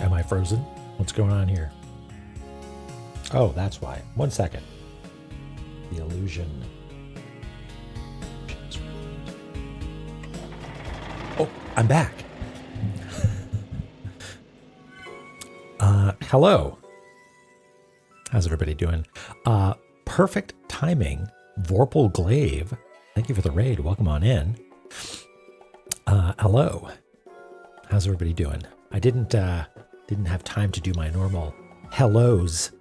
Am I frozen? What's going on here? Oh, that's why. 1 second. The illusion. Oh, I'm back. Hello. How's everybody doing? Perfect timing. Vorpal Glaive. Thank you for the raid. Welcome on in. Hello. How's everybody doing? I didn't have time to do my normal hellos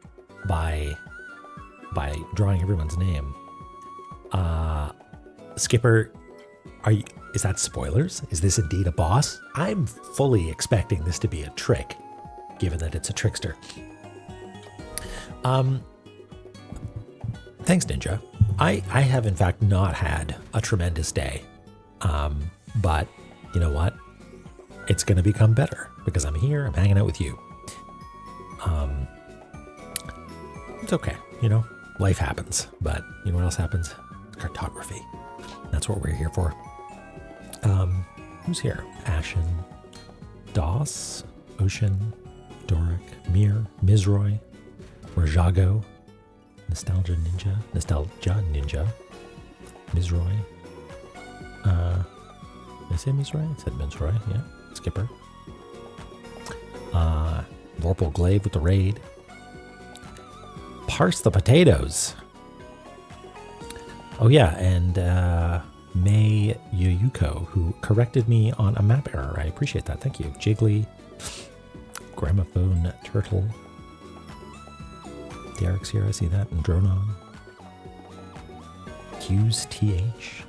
by drawing everyone's name. Skipper, is that spoilers? Is this indeed a boss? I'm fully expecting this to be a trick, given that it's a trickster. Thanks, Ninja. I have in fact not had a tremendous day. But you know what? It's going to become better because I'm here, I'm hanging out with you. It's okay, life happens, but you know what else happens? Cartography. That's what we're here for. Who's here? Ashen, Doss, Ocean, Doric, Mir, Mizroy, Rajago, Nostalgia Ninja, Mizroy. Did I say Mizroy? I said Mizroy, yeah. Skipper. Vorpal Glaive with the raid. Parse the potatoes. Oh yeah, and May Yuyuko, who corrected me on a map error. I appreciate that. Thank you. Jiggly. Gramophone Turtle. Derek's here. I see that. And Dronon. Hughes TH.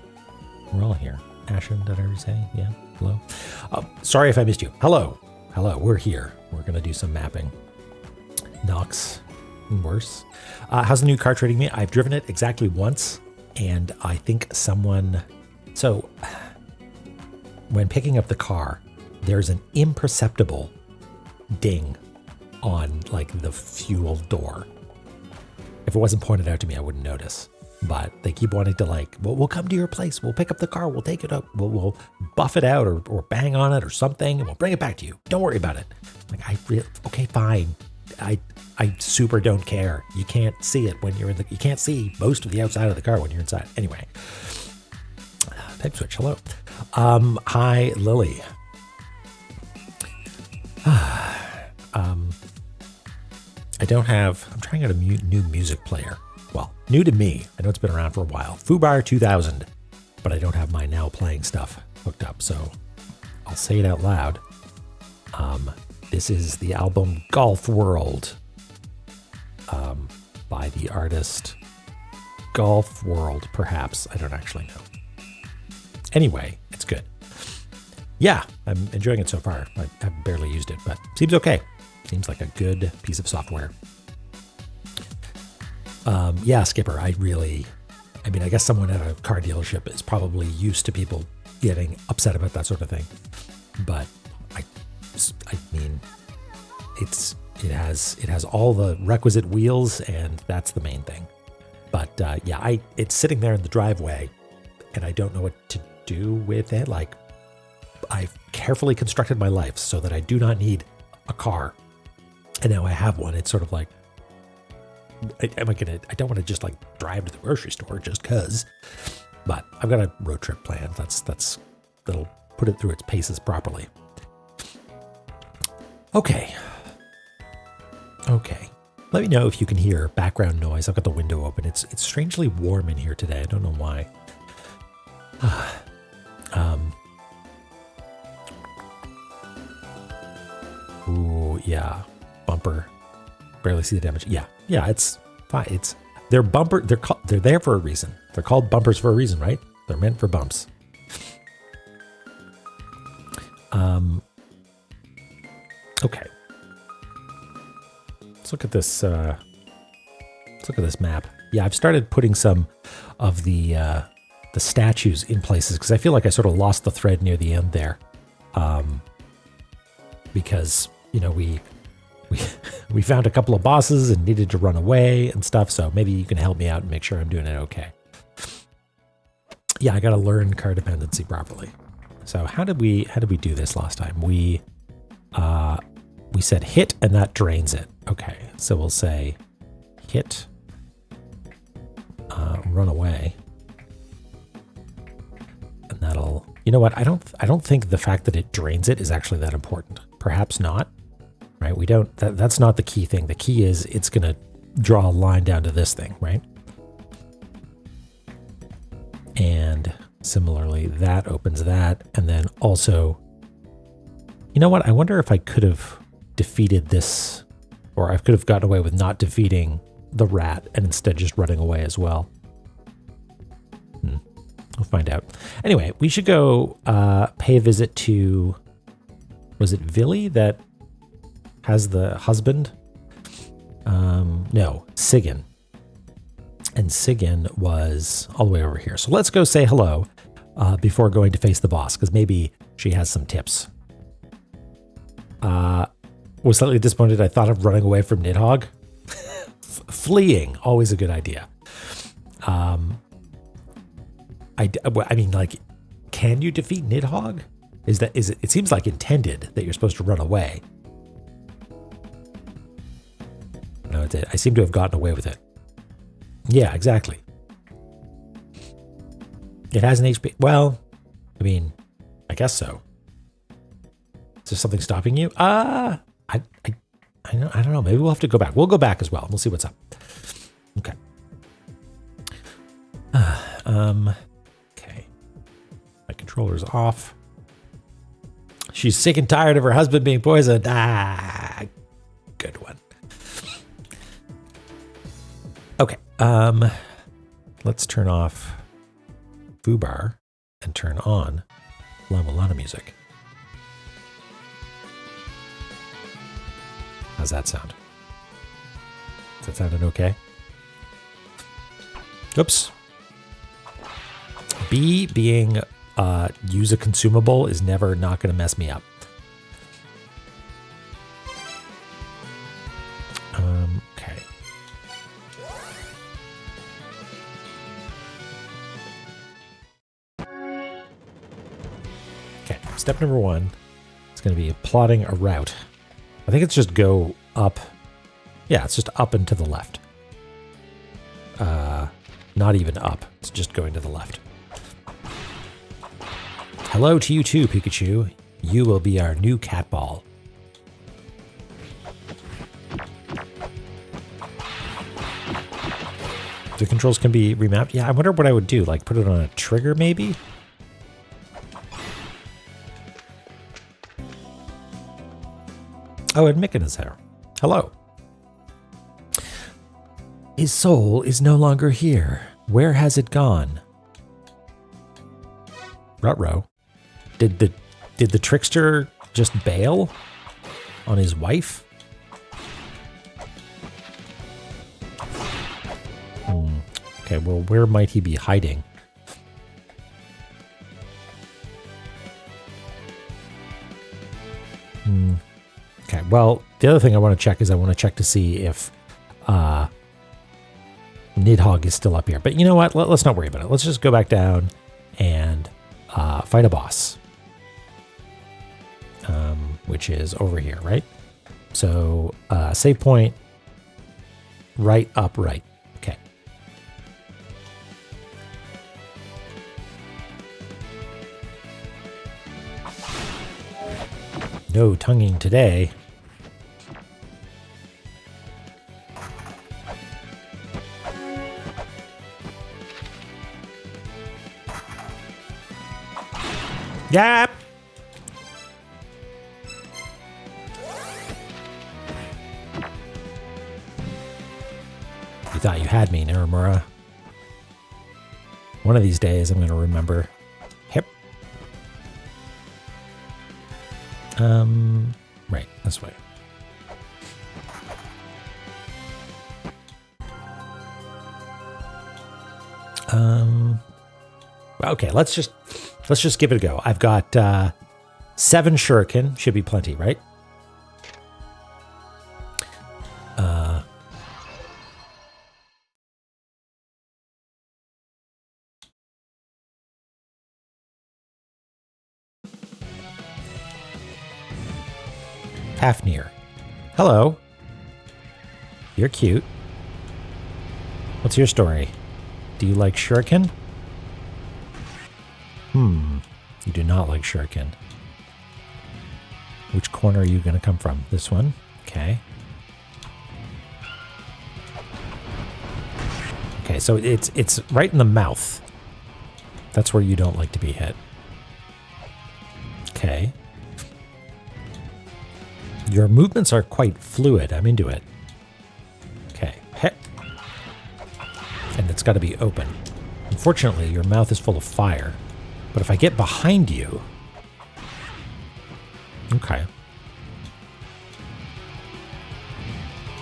We're all here. Ashen, did I already say? Yeah. Hello. Sorry if I missed you. Hello. We're here. We're going to do some mapping. Nox. Worse. How's the new car treating me? I've driven it exactly once, and I think someone... So, when picking up the car, there's an imperceptible ding on, the fuel door. If it wasn't pointed out to me, I wouldn't notice. But they keep wanting to we'll come to your place. We'll pick up the car. We'll take it up. We'll buff it out or bang on it or something, and we'll bring it back to you. Don't worry about it. Okay, fine. I super don't care. You can't see it when you're you can't see most of the outside of the car when you're inside. Anyway. Type switch, hello. Hi, Lily. I'm trying out a new music player. Well, new to me. I know it's been around for a while. Fubar 2000, but I don't have my now playing stuff hooked up, so I'll say it out loud. This is the album Golf World by the artist Golf World, perhaps. I don't actually know. Anyway, it's good. Yeah, I'm enjoying it so far. I have barely used it, but seems okay. Seems like a good piece of software. Yeah, Skipper, I guess someone at a car dealership is probably used to people getting upset about that sort of thing. But it has all the requisite wheels, and that's the main thing. But it's sitting there in the driveway, and I don't know what to do with it. I've carefully constructed my life so that I do not need a car, and now I have one. It's sort of I don't want to just drive to the grocery store just cause, but I've got a road trip planned. That'll put it through its paces properly. Okay. Let me know if you can hear background noise. I've got the window open. It's strangely warm in here today. I don't know why. Ooh, yeah. Bumper. Barely see the damage. Yeah, it's fine. They're there for a reason. They're called bumpers for a reason, right? They're meant for bumps. Okay. Let's look at this. Let's look at this map. Yeah, I've started putting some of the statues in places because I feel like I sort of lost the thread near the end there. Because we found a couple of bosses and needed to run away and stuff. So maybe you can help me out and make sure I'm doing it okay. Yeah, I got to learn car dependency properly. So how did we do this last time? We we said hit and that drains it. Okay, so we'll say hit, run away. And that'll, you know what? I don't think the fact that it drains it is actually that important. Perhaps not, right? We don't, that's not the key thing. The key is it's going to draw a line down to this thing, right? And similarly, that opens that. And then also, you know what? I wonder if I could have defeated this, or I could have gotten away with not defeating the rat and instead just running away as well. We'll find out. Anyway, we should go pay a visit to, was it Villy that has the husband? No, Sigyn. And Sigyn was all the way over here. So let's go say hello before going to face the boss, because maybe she has some tips. Was slightly disappointed. I thought of running away from Nidhogg. Fleeing, always a good idea. I mean, like, can you defeat Nidhogg? It seems like intended that you're supposed to run away. No, it did. I seem to have gotten away with it. Yeah, exactly. It has an HP. Well, I mean, I guess so. Is there something stopping you? I don't know. Maybe we'll have to go back. We'll go back as well. We'll see what's up. Okay. Okay. My controller's off. She's sick and tired of her husband being poisoned. Good one. Okay. Let's turn off Foobar and turn on La-Mulana music. How's that sound? Is that sounding okay? Oops. B being use a consumable is never not going to mess me up. Okay. Okay, step number 1 is going to be plotting a route. I think it's just go up. Yeah, it's just up and to the left. Not even up. It's just going to the left. Hello to you too, Pikachu. You will be our new cat ball. The controls can be remapped. Yeah, I wonder what I would do. Like put it on a trigger maybe? Oh, and Micken is there. Hello. His soul is no longer here. Where has it gone? Rutrow. Did the trickster just bail on his wife? Okay, well, where might he be hiding? Okay, well, the other thing I want to check is I want to check to see if Nidhogg is still up here. But you know what? Let's not worry about it. Let's just go back down and fight a boss. Which is over here, right? So, save point, right, up, right. Okay. No tonguing today. Yep. You thought you had me, Naramura. One of these days I'm going to remember. Yep. Right, this way. Okay, let's just give it a go. I've got 7 shuriken, should be plenty, right? Fafnir. Hello. You're cute. What's your story? Do you like shuriken? You do not like shuriken. Which corner are you going to come from? This one? Okay. Okay, so it's right in the mouth. That's where you don't like to be hit. Okay. Your movements are quite fluid. I'm into it. Okay. Hit. And it's got to be open. Unfortunately, your mouth is full of fire. But if I get behind you... Okay.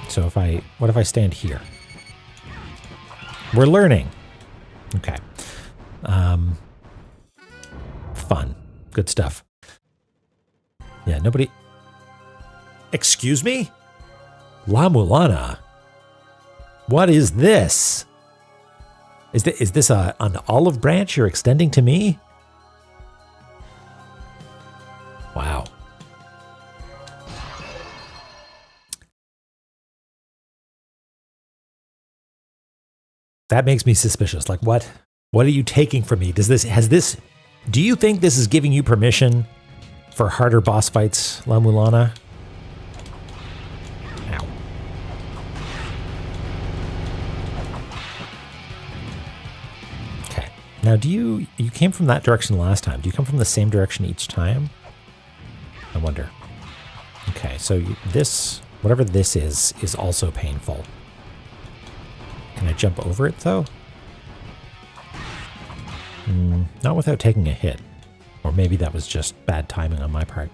So what if I stand here? We're learning. Okay. Fun. Good stuff. Yeah, nobody... Excuse me? La-Mulana. What is this? Is this an olive branch you're extending to me? Wow. That makes me suspicious. Like, what? What are you taking from me? Do you think this is giving you permission for harder boss fights, La-Mulana? Ow. Okay. Now, you came from that direction last time. Do you come from the same direction each time? I wonder. Okay, so whatever this is also painful. Can I jump over it, though? Not without taking a hit. Or maybe that was just bad timing on my part.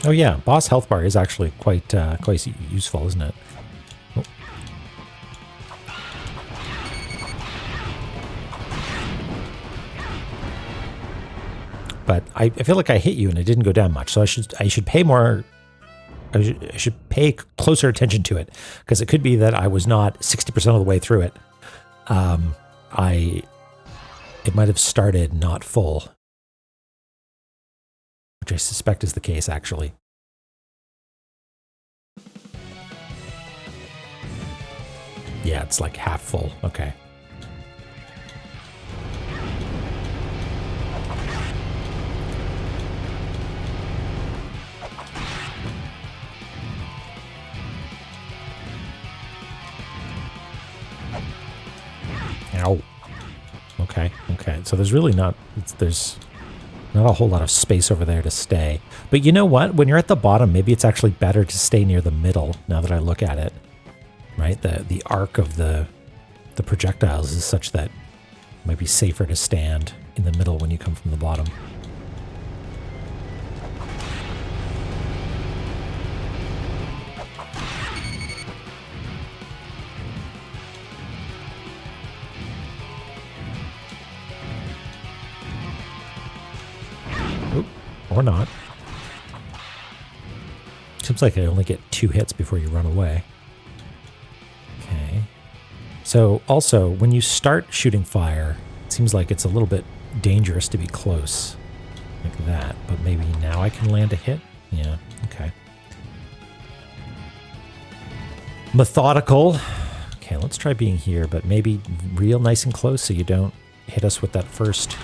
Oh yeah, boss health bar is actually quite useful, isn't it? Oh. But I feel like I hit you and it didn't go down much, so I should pay more. I should pay closer attention to it, because it could be that I was not 60% of the way through it. It might have started not full, which I suspect is the case, actually. Yeah, it's like half full. Okay. Ow. Okay. So there's really there's not a whole lot of space over there to stay. But you know what? When you're at the bottom, maybe it's actually better to stay near the middle, now that I look at it. Right? The arc of the projectiles is such that it might be safer to stand in the middle when you come from the bottom. Oop, or not. Seems like I only get 2 hits before you run away. Okay. So also, when you start shooting fire, it seems like it's a little bit dangerous to be close. Like that. But maybe now I can land a hit? Yeah, okay. Methodical. Okay, let's try being here, but maybe real nice and close so you don't hit us with that first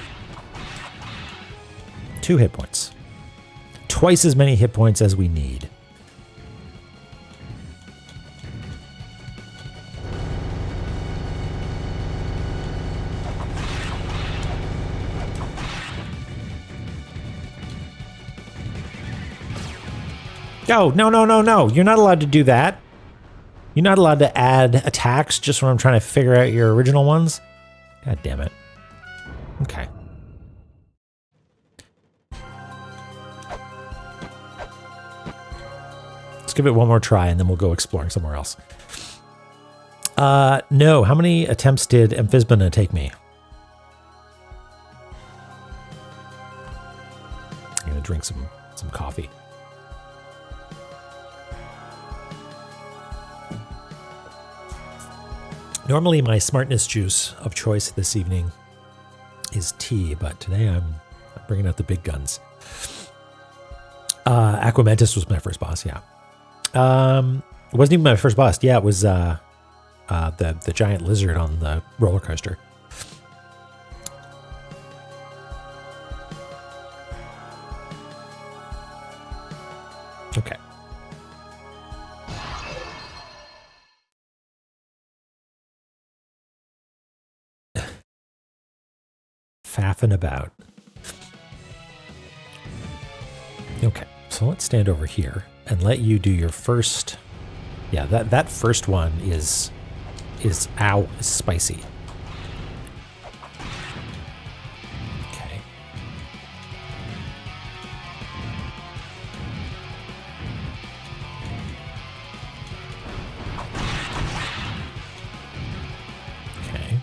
2 hit points. Twice as many hit points as we need. Oh, no. You're not allowed to do that. You're not allowed to add attacks just when I'm trying to figure out your original ones. God damn it. Okay. Let's give it one more try and then we'll go exploring somewhere else. No. How many attempts did Amphisbana take me? I'm going to drink some coffee. Normally my smartness juice of choice this evening is tea, but today I'm bringing out the big guns. Aquamentus was my first boss, yeah. It wasn't even my first boss. Yeah, it was the giant lizard on the roller coaster. Okay. Faffing about. Okay, so let's stand over here and let you do your first. Yeah, that first one is spicy. Okay. Okay.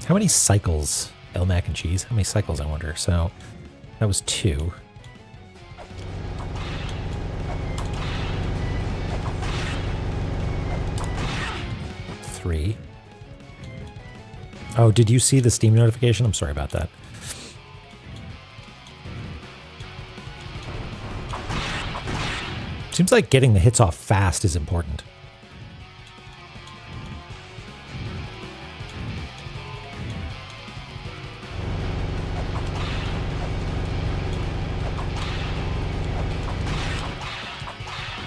How many cycles? El Mac and Cheese. How many cycles, I wonder? So that was 2. Oh, did you see the Steam notification? I'm sorry about that. Seems like getting the hits off fast is important.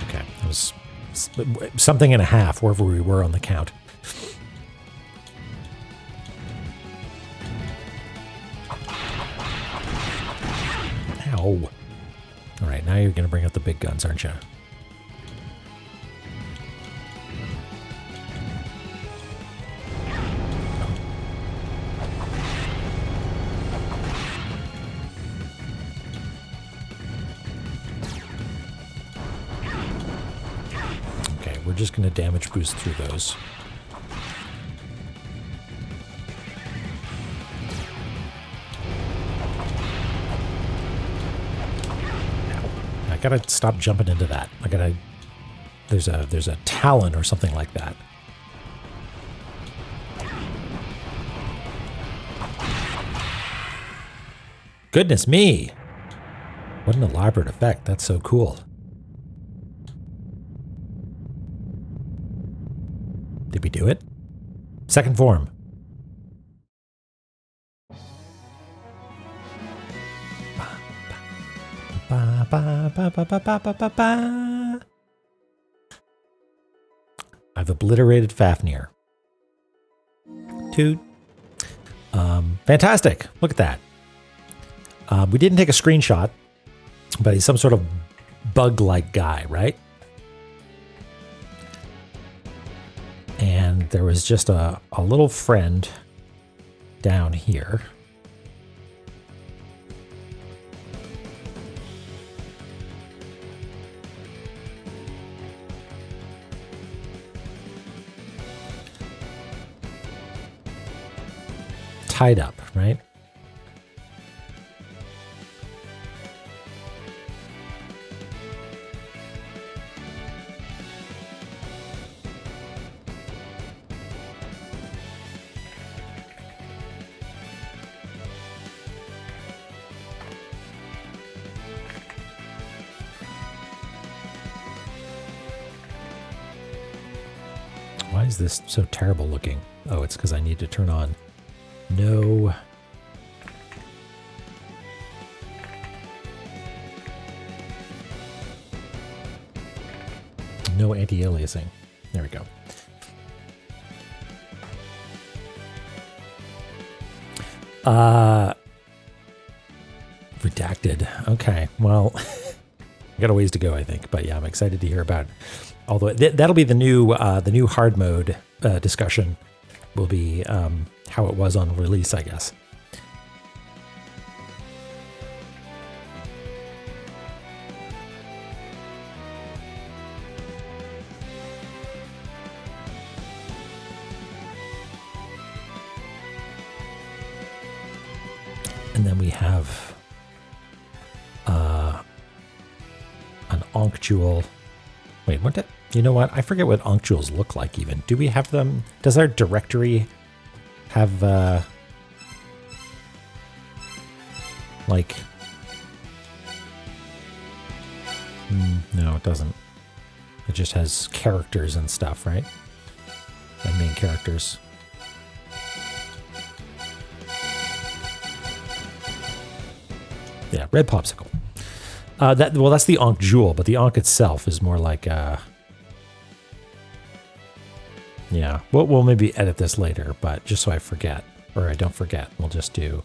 Okay, it was something and a half wherever we were on the count. Ow. All right, now you're going to bring out the big guns, aren't you? Okay, we're just going to damage boost through those. Gotta stop jumping into that. I gotta. There's a talon or something like that. Goodness me! What an elaborate effect. That's so cool. Did we do it? Second form. I've obliterated Fafnir. Toot. Fantastic. Look at that. We didn't take a screenshot, but he's some sort of bug-like guy, right? And there was just a little friend down here. Tied up, right? Why is this so terrible looking? Oh, it's because I need to turn on no anti-aliasing. There we go. Redacted. Okay, well, I got a ways to go, I think, but yeah, I'm excited to hear about. Although that'll be the new hard mode discussion. Will be how it was on release, I guess. And then we have an Onk Jewel. Wait, Wait, what did... You know what? I forget what Ankh jewels look like even. Do we have them? Does our directory have, like... no, it doesn't. It just has characters and stuff, right? And main characters. Yeah, red popsicle. Well, that's the Ankh jewel, but the Ankh itself is more like yeah. We'll maybe edit this later, but just so I forget, or I don't forget, we'll just do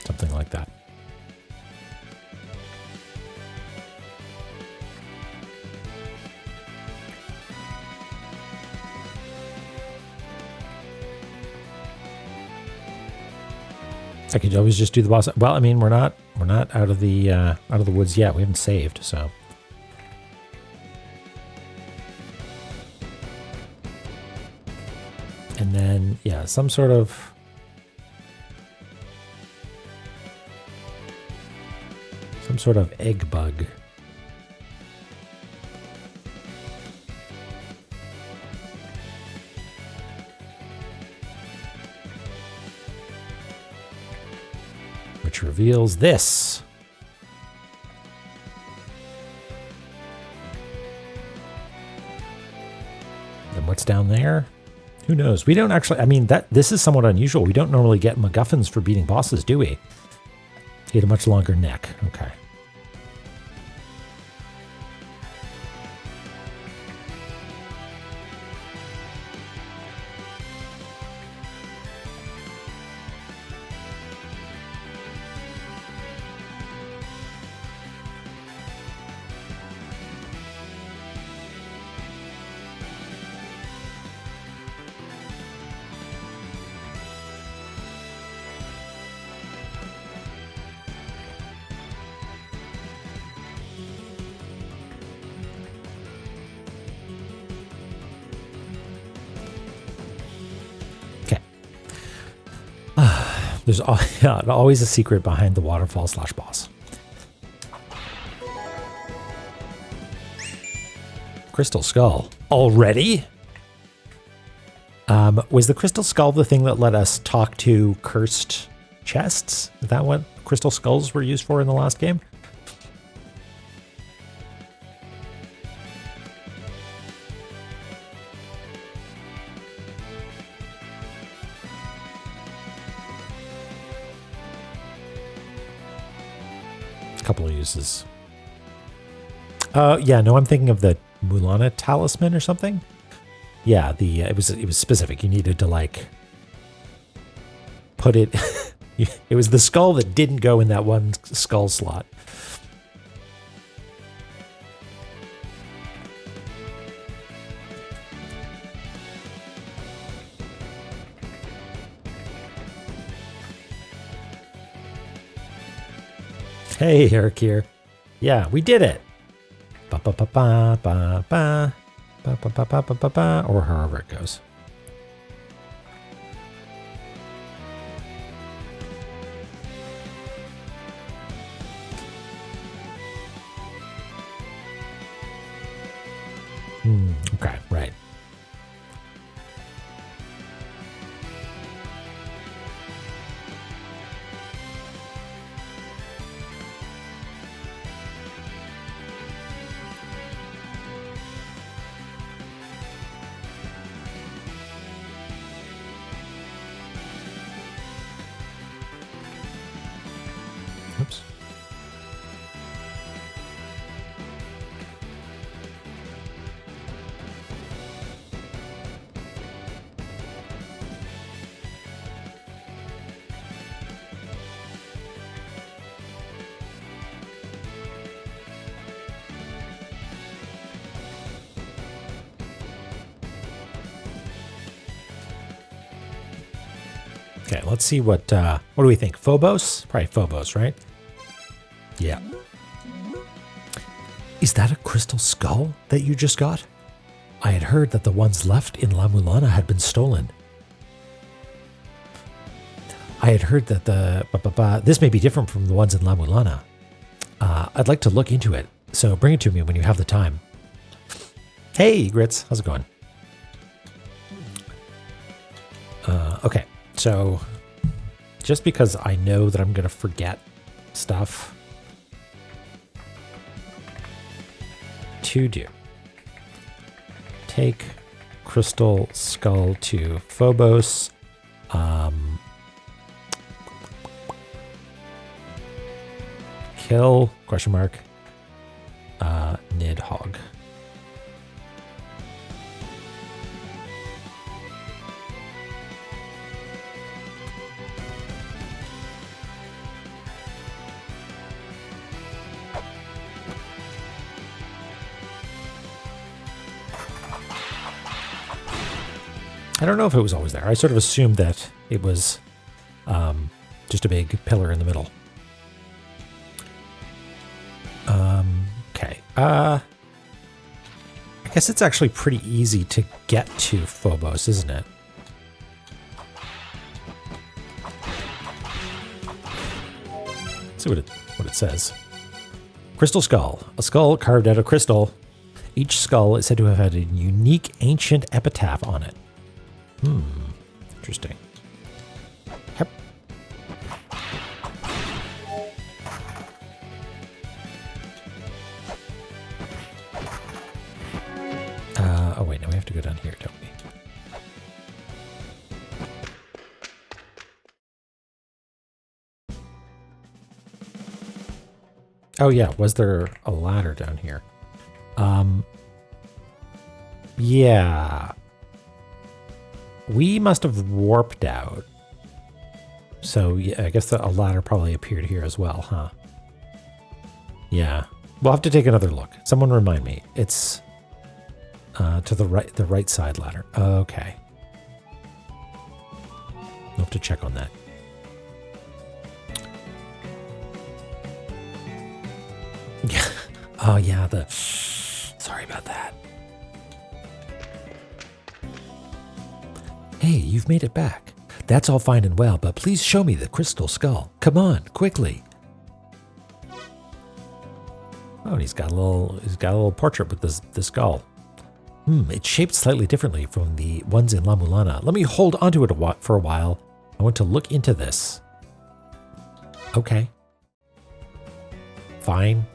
something like that. I could always just do the boss. Well, I mean, we're not out of the woods yet. We haven't saved, so. And then, yeah, some sort of egg bug. Which reveals this. And what's down there? Who knows? We don't actually, I mean, this is somewhat unusual. We don't normally get MacGuffins for beating bosses, do we? He had a much longer neck. Okay. There's always a secret behind the waterfall / boss. Crystal Skull. Already? Was the Crystal Skull the thing that let us talk to cursed chests? Is that what Crystal Skulls were used for in the last game? Couple of uses. Yeah, no, I'm thinking of the Mulana talisman or something. Yeah, it was specific. You needed to like put it. It was the skull that didn't go in that one skull slot. Hey, Eric here. Yeah, we did it. Ba ba ba ba ba ba ba ba ba ba ba ba, or however it goes. Okay, right. Oops. Okay, let's see what do we think? Phobos? Probably Phobos, right? Yeah. Is that a crystal skull that you just got? I had heard that the ones left in La-Mulana had been stolen. I had heard that this may be different from the ones in La-Mulana. I'd like to look into it, so bring it to me when you have the time. Hey, Grits, how's it going? Okay, so just because I know that I'm going to forget stuff to do, take Crystal Skull to Phobos. Kill, question mark, Nidhogg. I don't know if it was always there. I sort of assumed that it was just a big pillar in the middle. Okay. I guess it's actually pretty easy to get to Phobos, isn't it? Let's see what it says. Crystal skull. A skull carved out of crystal. Each skull is said to have had a unique ancient epitaph on it. Interesting. Yep. Oh wait, now we have to go down here, don't we? Oh yeah, was there a ladder down here? Yeah. We must have warped out. So yeah, I guess a ladder probably appeared here as well, huh? Yeah. We'll have to take another look. Someone remind me. It's to the right side ladder. Okay. We'll have to check on that. Yeah. Oh yeah, sorry about that. Hey, you've made it back. That's all fine and well, but please show me the crystal skull. Come on, quickly. Oh, and he's got a little portrait with the skull. It's shaped slightly differently from the ones in La-Mulana. Let me hold onto it for a while. I want to look into this. Okay. Fine.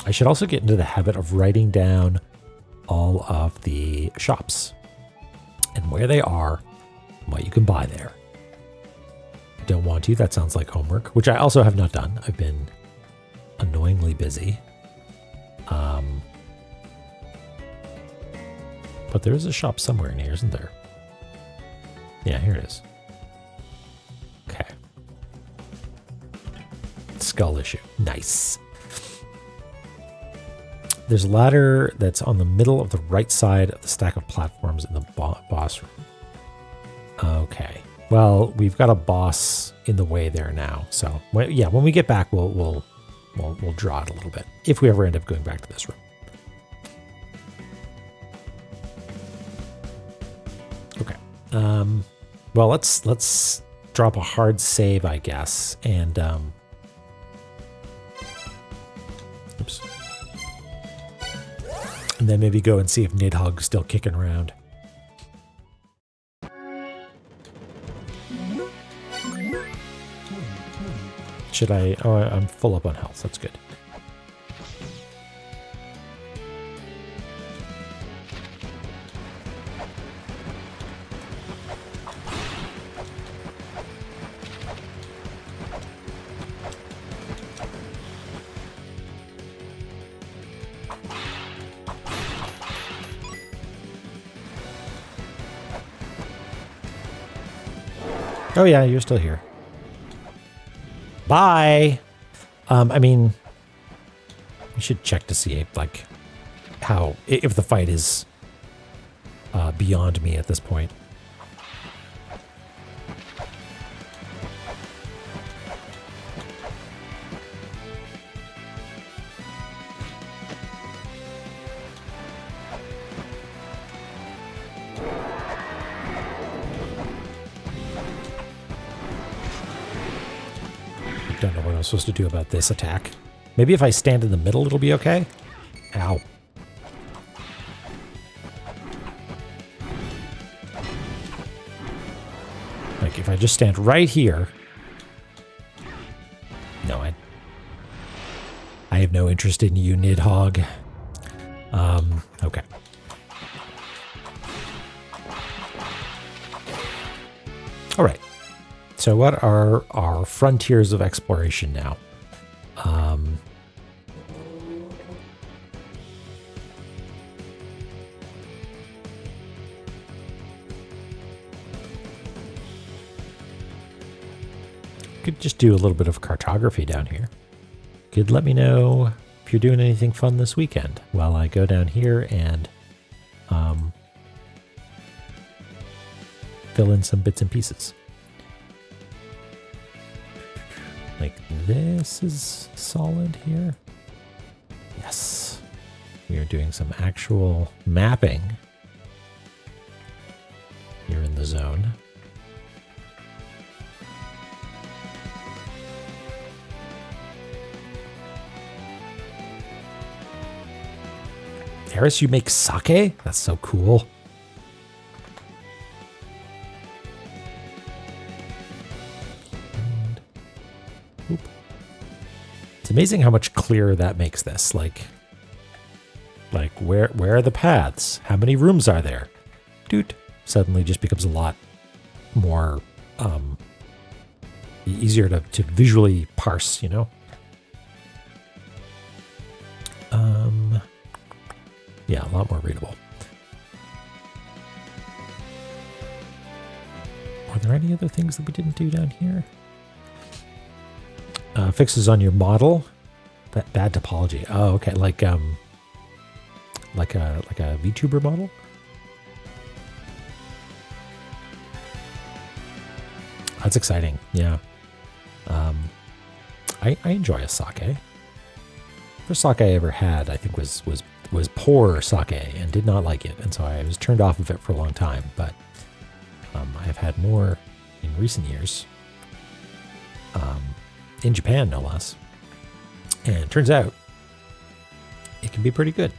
I should also get into the habit of writing down all of the shops and where they are, and what you can buy there. Don't want to. That sounds like homework, which I also have not done. I've been annoyingly busy. But there is a shop somewhere in here, isn't there? Yeah, here it is. Okay. Skull issue. Nice. There's a ladder that's on the middle of the right side of the stack of platforms in the boss room. Okay. Well, we've got a boss in the way there now. So, yeah, when we get back, we'll draw it a little bit if we ever end up going back to this room. Okay. Well, let's drop a hard save, I guess, and oops. And then maybe go and see if Nidhogg's still kicking around. Should I? Oh, I'm full up on health. That's good. Oh yeah, you're still here. Bye. I mean, we should check to see like if the fight is beyond me at this point. I'm supposed to do about this attack. Maybe if I stand in the middle, it'll be okay. Ow. Like, if I just stand right here... No, I have no interest in you, Nidhogg. Okay. All right. So what are our frontiers of exploration now? Could just do a little bit of cartography down here. Could let me know if you're doing anything fun this weekend while I go down here and fill in some bits and pieces. Like this is solid here. Yes. We are doing some actual mapping here in the zone. Harris, you make sake? That's so cool. And, oop. It's amazing how much clearer that makes this. Like where are the paths? How many rooms are there? Doot. Suddenly just becomes a lot more easier to visually parse, you know? Yeah, a lot more readable. Are there any other things that we didn't do down here? Fixes on your model. Bad topology. Oh, okay. Like a VTuber model. That's exciting. Yeah. I enjoy a sake. First sake I ever had, I think, was poor sake and did not like it, and so I was turned off of it for a long time. But I have had more in recent years, in Japan no less, and it turns out it can be pretty good.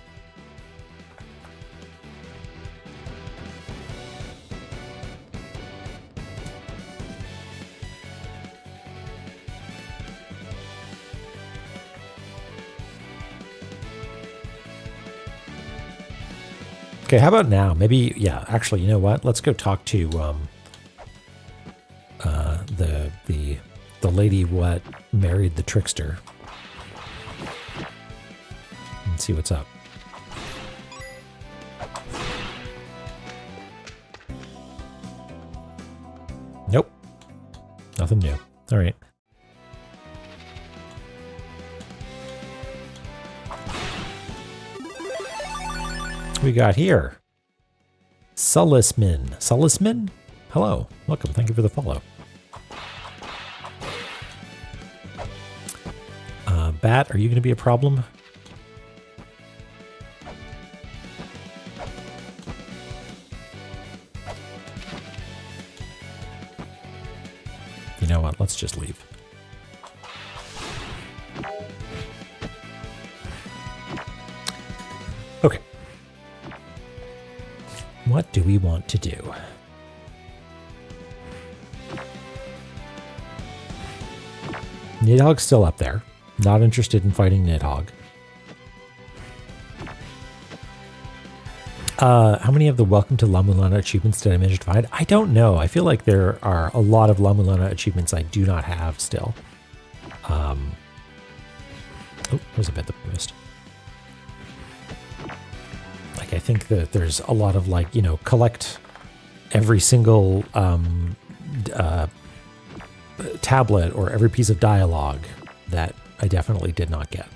Okay, how about now? Maybe, yeah, actually, you know what? Let's go talk to the lady what married the trickster and see what's up. Nope. Nothing new. All right. We got here Sulisman. Sulisman? Hello. Welcome. Thank you for the follow. Bat, are you going to be a problem? You know what? Let's just leave. Okay. What do we want to do? Nidhogg's still up there. Not interested in fighting Nidhogg. How many of the Welcome to La-Mulana achievements did I manage to find? I don't know. I feel like there are a lot of La-Mulana achievements I do not have still. Oh, there's a bit that I missed. Like, I think that there's a lot of, like, you know, collect every single tablet or every piece of dialogue that I definitely did not get.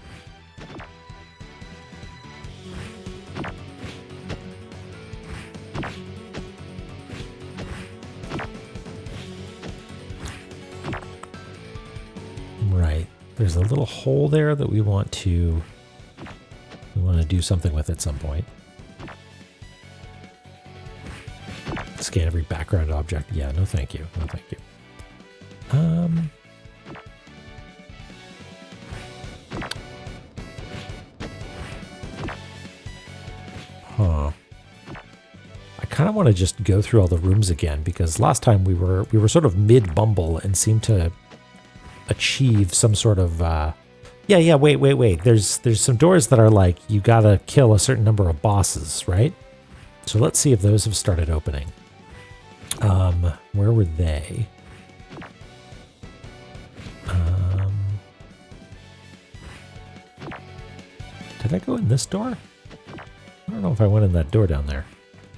Right. There's a little hole there that we want to do something with at some point. Scan every background object. Yeah, no thank you. No thank you. Huh. I kind of want to just go through all the rooms again because last time we were sort of mid-bumble and seemed to achieve some sort of wait. There's some doors that are like you gotta kill a certain number of bosses, right? So let's see if those have started opening. Where were they? Did I go in this door? I don't know if I went in that door down there.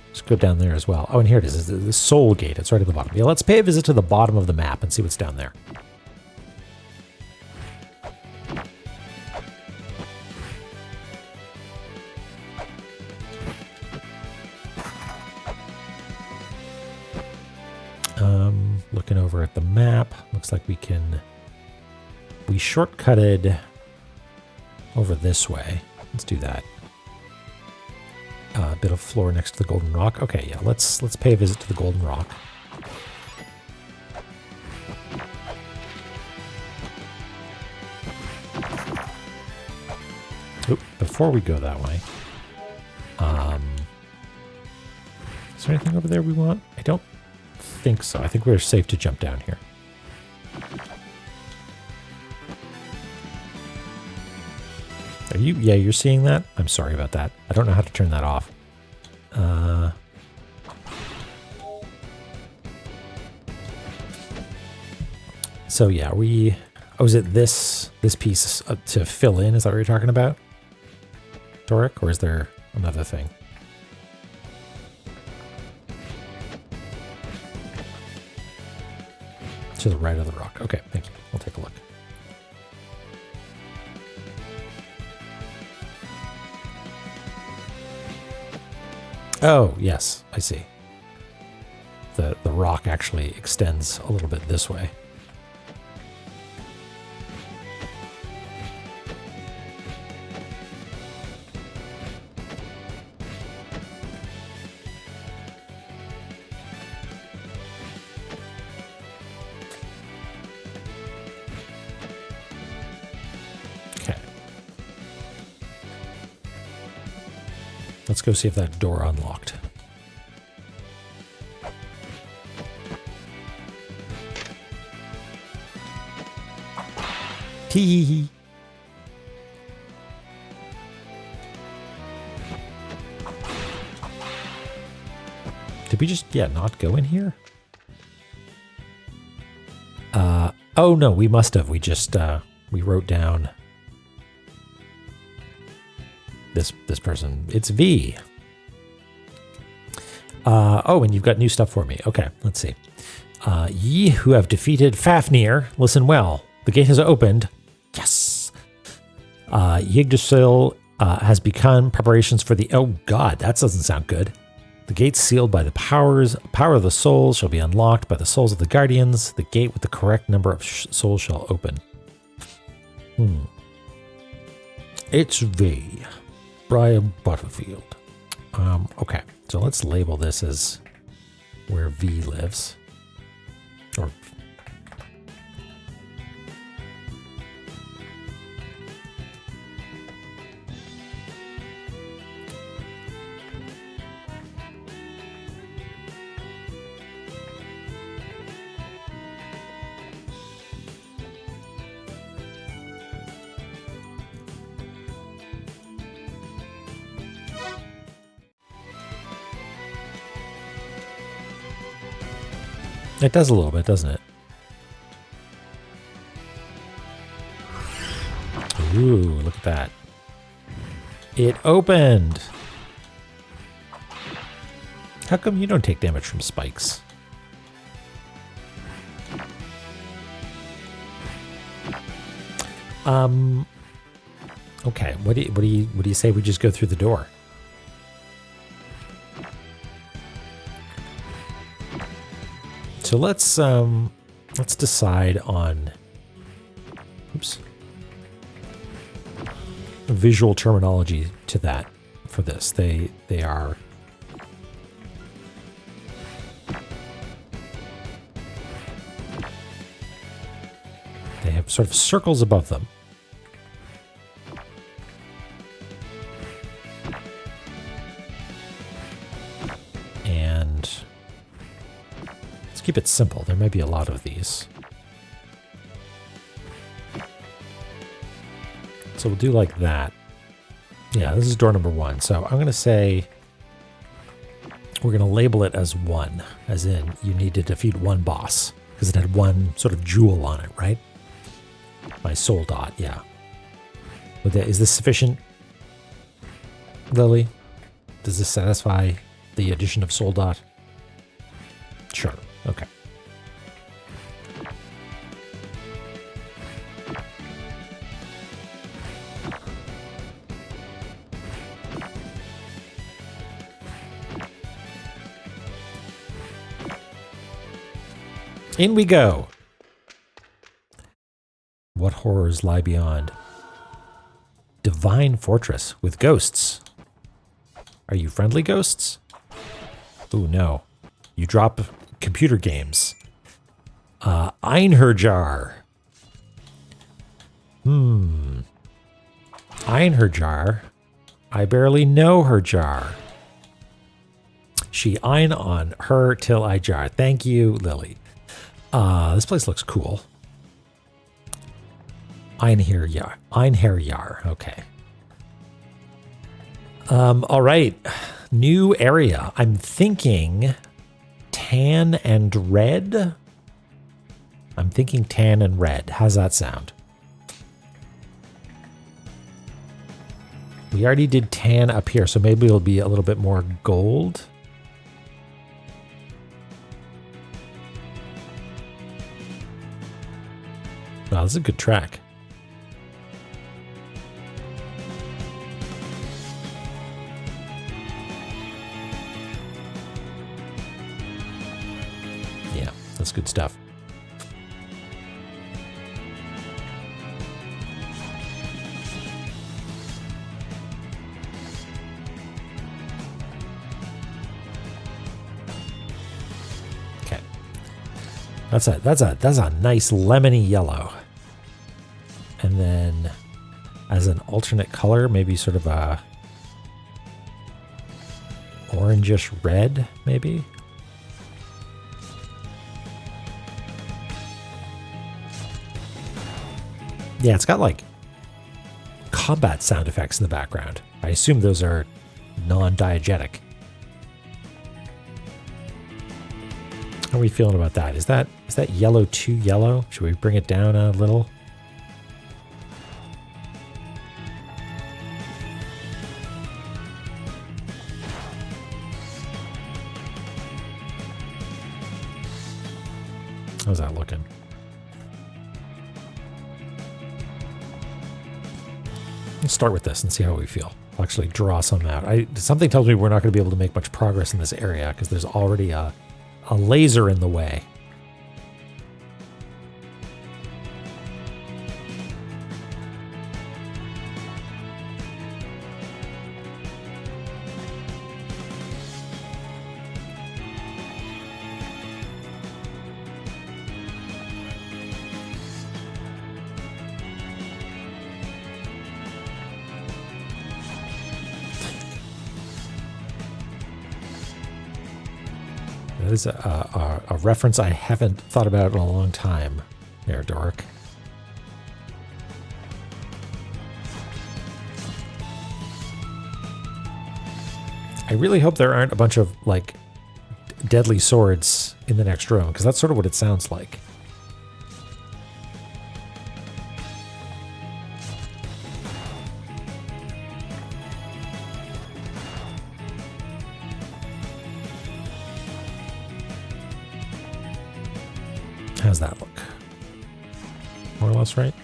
Let's go down there as well. Oh, and here it is. It's the Soul Gate. It's right at the bottom. Yeah, let's pay a visit to the bottom of the map and see what's down there. Looking over at the map, looks like we shortcutted over this way. Let's do that. A bit of floor next to the Golden Rock. Okay, yeah, let's pay a visit to the Golden Rock. Oop, before we go that way, is there anything over there we want? I don't think so. I think we're safe to jump down here. Are you? Yeah, you're seeing that? I'm sorry about that. I don't know how to turn that off. So yeah, oh, is it this piece to fill in? Is that what you're talking about, Doric? Or is there another thing? To the right of the rock. Okay, thank you. We'll take a look. Oh, yes, I see. The rock actually extends a little bit this way. Let's go see if that door unlocked. Hee. Did we just, not go in here? Oh no, we must have. We just, we wrote down this person. It's V. Oh, and you've got new stuff for me. Okay, let's see. Ye who have defeated Fafnir, listen well. The gate has opened. Yes. Yggdrasil has begun preparations for the... Oh god, that doesn't sound good. The gate sealed by the power of the souls shall be unlocked by the souls of the guardians. The gate with the correct number of souls shall open. It's V. Brian Butterfield. Okay, so let's label this as where V lives. Or it does a little bit, doesn't it? Ooh, look at that. It opened. How come you don't take damage from spikes? Okay, what do you say we just go through the door? So let's decide on visual terminology to that for this. They are they have sort of circles above them. keep it simple. There may be a lot of these. So we'll do like that. Yeah, this is door number 1. So I'm going to say we're going to label it as 1, as in you need to defeat 1 boss because it had 1 sort of jewel on it, right? My soul dot, yeah. Is this sufficient, Lily? Does this satisfy the addition of soul dot? Sure, okay. In we go. What horrors lie beyond? Divine fortress with ghosts. Are you friendly ghosts? Ooh, no. You drop computer games. Einherjar. Einherjar. I barely know her jar. She ein on her till I jar. Thank you, Lily. This place looks cool. Einherjar. Einherjar. Okay. All right. New area. I'm thinking tan and red. I'm thinking tan and red. How's that sound? We already did tan up here, so maybe it'll be a little bit more gold. Wow, this is a good track. Yeah, that's good stuff. Okay. That's a nice lemony yellow. And then as an alternate color, maybe sort of a orangish red, maybe. Yeah, it's got like combat sound effects in the background. I assume those are non-diegetic. How are we feeling about that? Is that yellow too yellow? Should we bring it down a little? How's that looking? Let's start with this and see how we feel. I'll actually draw some out. Something tells me we're not going to be able to make much progress in this area because there's already a laser in the way. That is a reference I haven't thought about in a long time. There, Dork. I really hope there aren't a bunch of, like, deadly swords in the next room, because that's sort of what it sounds like. How's that look? More or less right?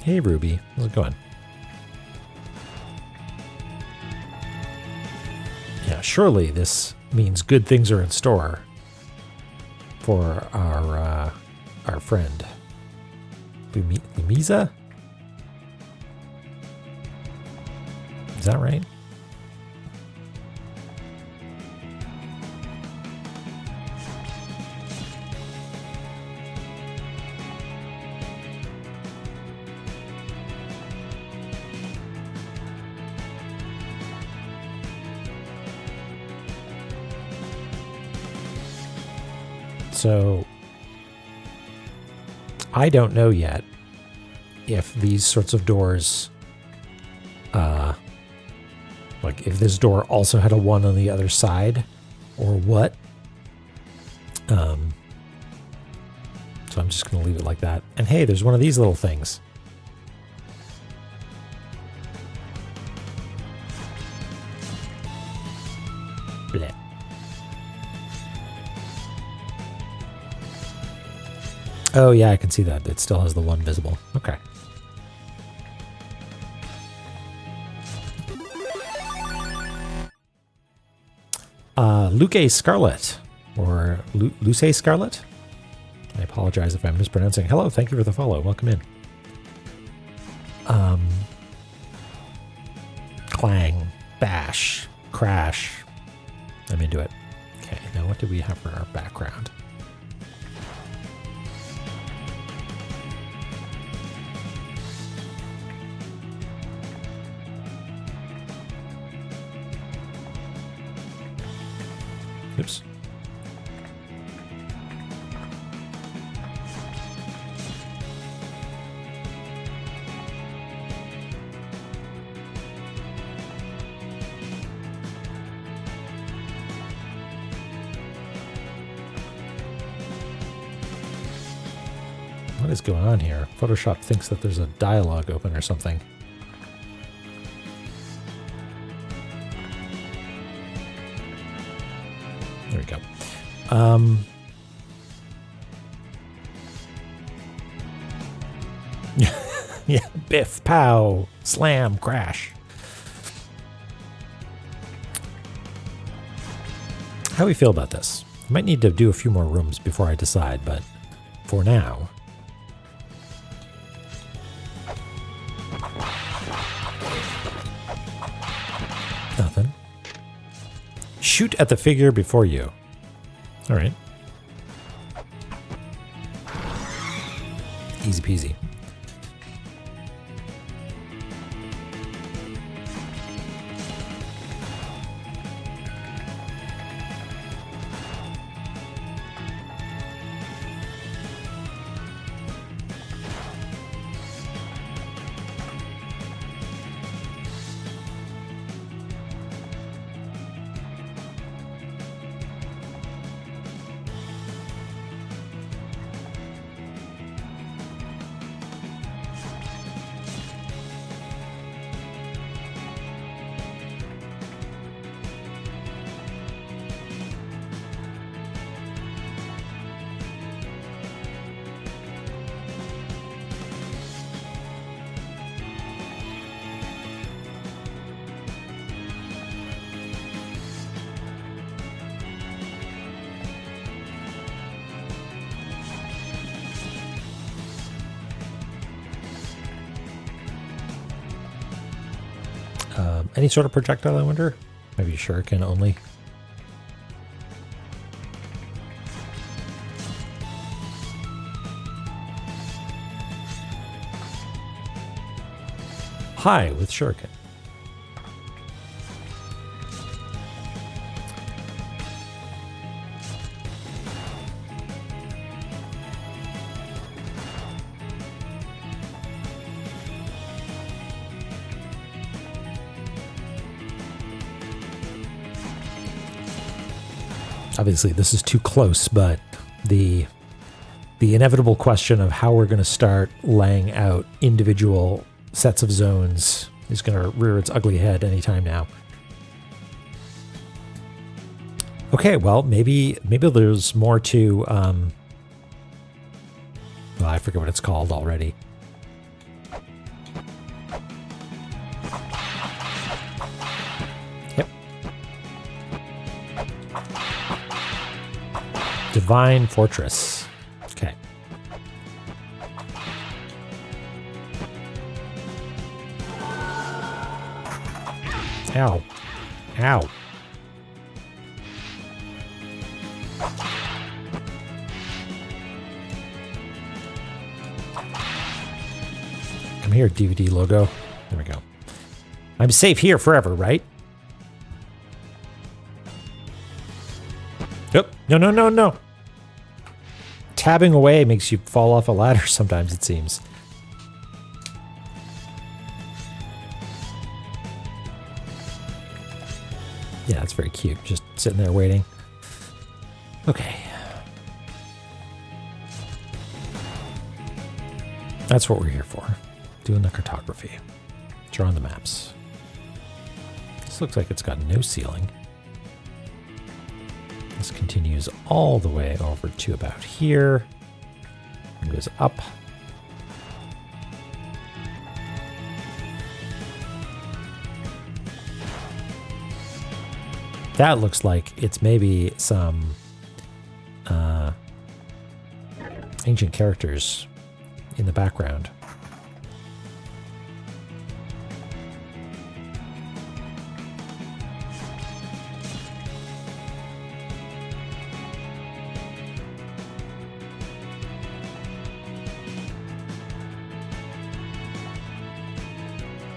Hey, Ruby. How's it going? Yeah, surely this means good things are in store for our friend. Lumiza? Is that right? So I don't know yet if these sorts of doors, like if this door also had a 1 on the other side or what. So I'm just going to leave it like that. And hey, there's one of these little things. Blech. Oh yeah, I can see that. It still has the 1 visible. Okay. Luque Scarlet, or Luce Scarlet? I apologize if I'm mispronouncing. Hello, thank you for the follow. Welcome in. Clang, bash, crash. I'm into it. Okay, now what do we have for our background? Oops. What is going on here? Photoshop thinks that there's a dialogue open or something. There we go. Yeah, biff, pow, slam, crash. How do we feel about this? I might need to do a few more rooms before I decide, but for now... Nothing. Shoot at the figure before you. All right. Easy peasy. Any sort of projectile, I wonder? Maybe shuriken only. Hi with shuriken. Obviously, this is too close, but the inevitable question of how we're going to start laying out individual sets of zones is going to rear its ugly head anytime now. Okay, well, maybe there's more to... well, I forget what it's called already. Yep. Divine Fortress. Okay. Ow. Ow. Come here, DVD logo. There we go. I'm safe here forever, right? Yep. No, no, no, no. tabbing away makes you fall off a ladder sometimes, it seems. Yeah, that's very cute. Just sitting there waiting. Okay. That's what we're here for. Doing the cartography. Drawing the maps. This looks like it's got no ceiling. This continues all the way over to about here. And goes up. That looks like it's maybe some ancient characters in the background.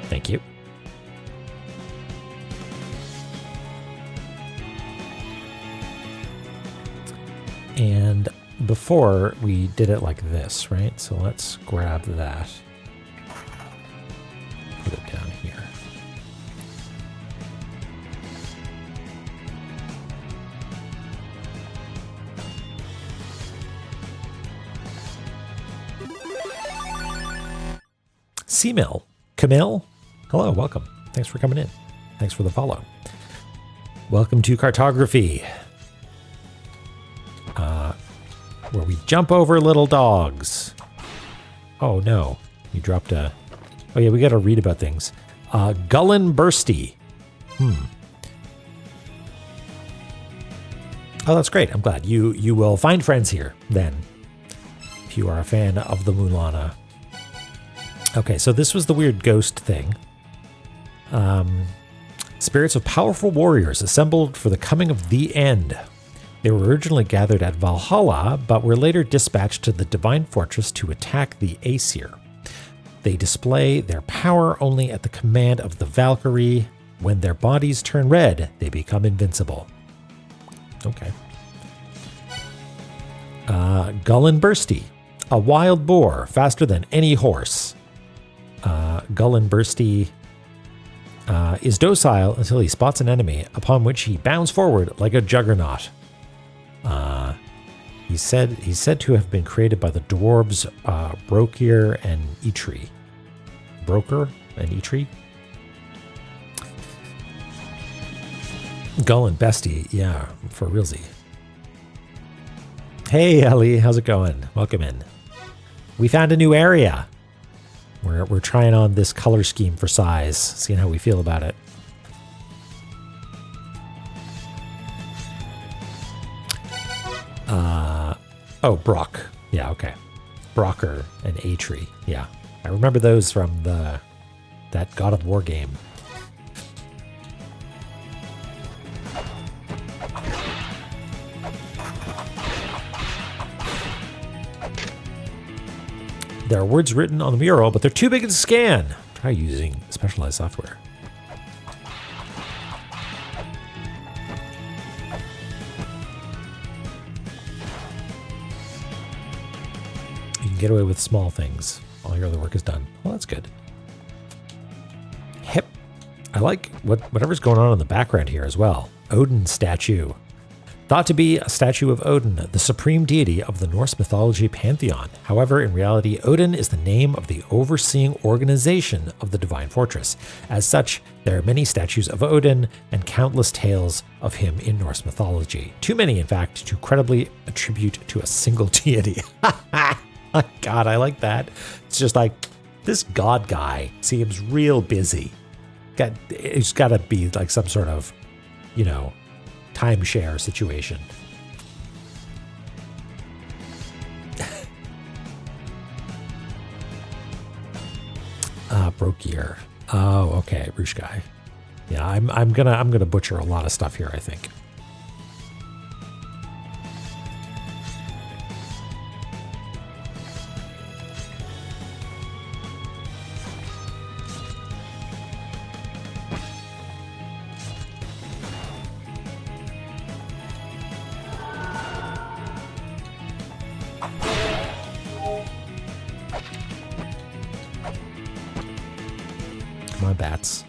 Thank you. And before we did it like this, right? So let's grab that. Put it down here. C-Mill. Camille. Hello, welcome. Thanks for coming in. Thanks for the follow. Welcome to Cartography. Where we jump over little dogs. Oh no, you dropped a... Oh yeah, we gotta read about things. Gullen Bursty. Oh, that's great. I'm glad. You will find friends here, then. If you are a fan of the La-Mulana. Okay, so this was the weird ghost thing. Spirits of powerful warriors assembled for the coming of the end. They were originally gathered at Valhalla, but were later dispatched to the Divine Fortress to attack the Aesir. They display their power only at the command of the Valkyrie. When their bodies turn red, they become invincible. Okay. Gullen Bursty, a wild boar, faster than any horse. Gullen Bursty is docile until he spots an enemy, upon which he bounds forward like a juggernaut. He's said to have been created by the dwarves Brokir and Eitri. Broker and Eitri? Gullen Bestie, yeah, for realsy. Hey Ellie, how's it going? Welcome in. We found a new area. We're trying on this color scheme for size, seeing how we feel about it. Oh, Brock. Yeah, okay. Brocker and Eitri. Yeah. I remember those from that God of War game. There are words written on the mural, but they're too big to scan. Try using specialized software. You can get away with small things. All your other work is done. Well, that's good. Hip. I like whatever's going on in the background here as well. Odin statue. Thought to be a statue of Odin, the supreme deity of the Norse mythology pantheon. However, in reality, Odin is the name of the overseeing organization of the Divine Fortress. As such, there are many statues of Odin and countless tales of him in Norse mythology. Too many, in fact, to credibly attribute to a single deity. God, I like that. It's just like, this god guy seems real busy. It's got to be like some sort of, timeshare situation. Brokir. Oh, okay, Roosh guy. Yeah, I'm gonna butcher a lot of stuff here, I think. bats.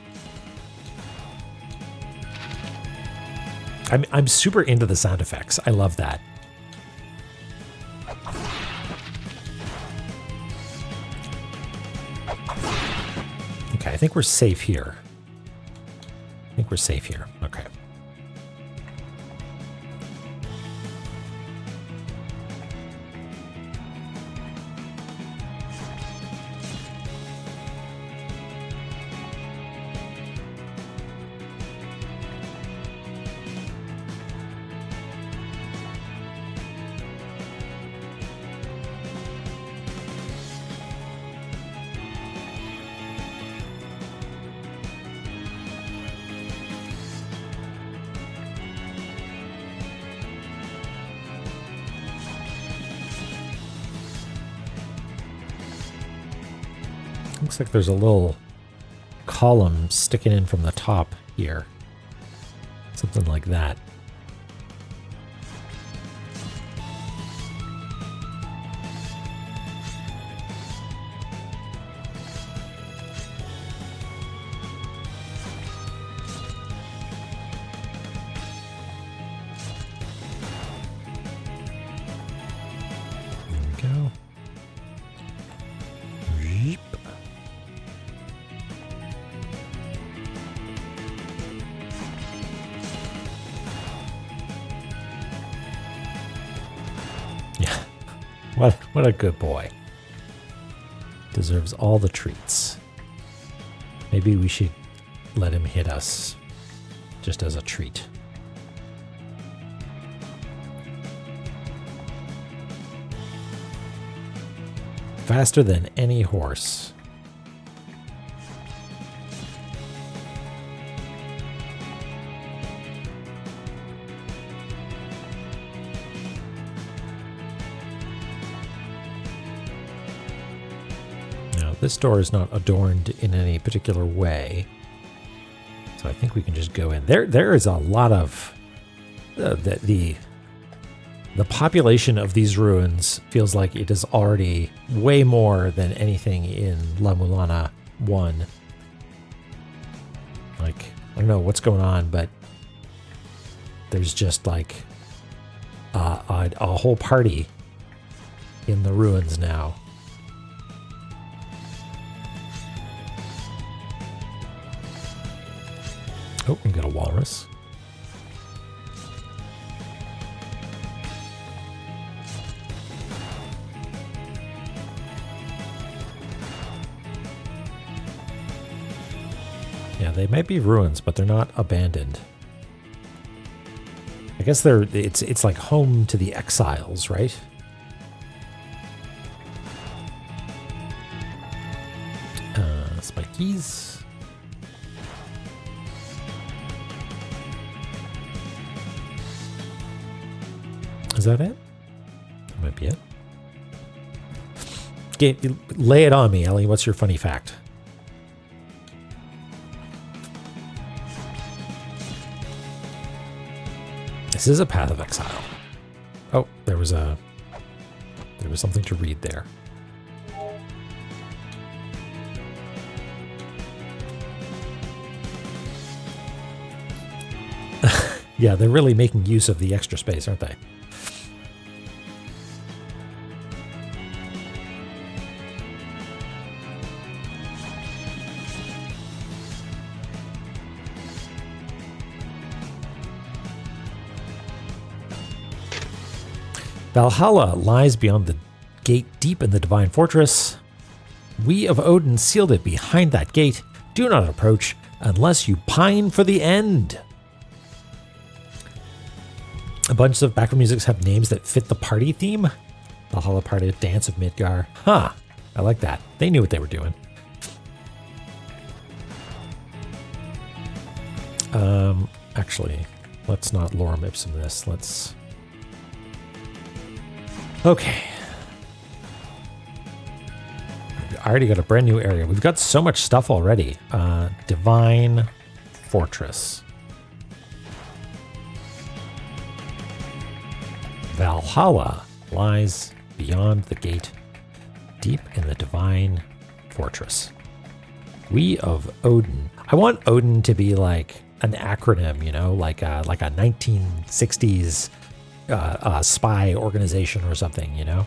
I'm super into the sound effects. I love that. Okay, I think we're safe here. I think we're safe here. Okay. Looks like there's a little column sticking in from the top here. Something like that. There we go. Yeep. What a good boy. Deserves all the treats. Maybe we should let him hit us just as a treat. Faster than any horse. This door is not adorned in any particular way, so I think we can just go in. There is a lot of the population of these ruins feels like it is already way more than anything in La-Mulana 1. Like, I don't know what's going on, but there's just like a whole party in the ruins now. Oh, we got a walrus. Yeah, they might be ruins, but they're not abandoned. I guess it's like home to the exiles, right? Spikies. Is that it? That might be it. Lay it on me, Ellie. What's your funny fact? This is a path of exile. Oh, there was something to read there. Yeah, they're really making use of the extra space, aren't they? Valhalla lies beyond the gate deep in the Divine Fortress. We of Odin sealed it behind that gate. Do not approach unless you pine for the end. A bunch of background musics have names that fit the party theme. Valhalla Party, Dance of Midgar. Huh, I like that. They knew what they were doing. Actually, let's not lorem ipsum this. Let's... Okay. I already got a brand new area. We've got so much stuff already. Divine Fortress. Valhalla lies beyond the gate, deep in the Divine Fortress. We of Odin. I want Odin to be like an acronym, you know, like a 1960s spy organization or something, you know?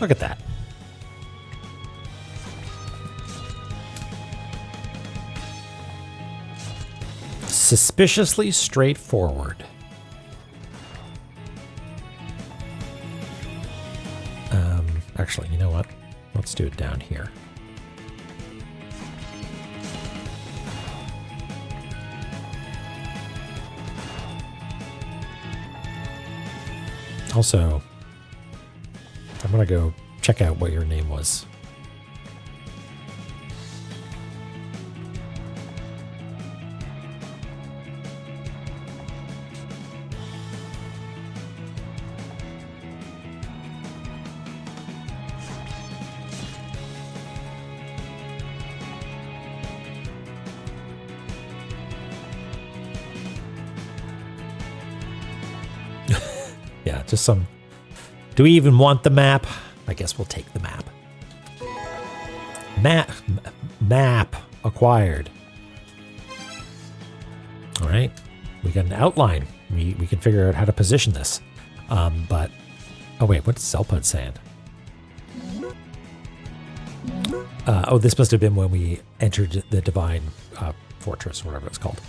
Look at that. Suspiciously straightforward. Actually, you know what? Let's do it down here. Also, I'm going to go check out what your name was. Yeah, just some... Do we even want the map? I guess we'll take the map. Map acquired. All right, we got an outline. We can figure out how to position this. But oh wait, what's Zelpud saying? Oh, this must have been when we entered the Divine Fortress, or whatever it's called.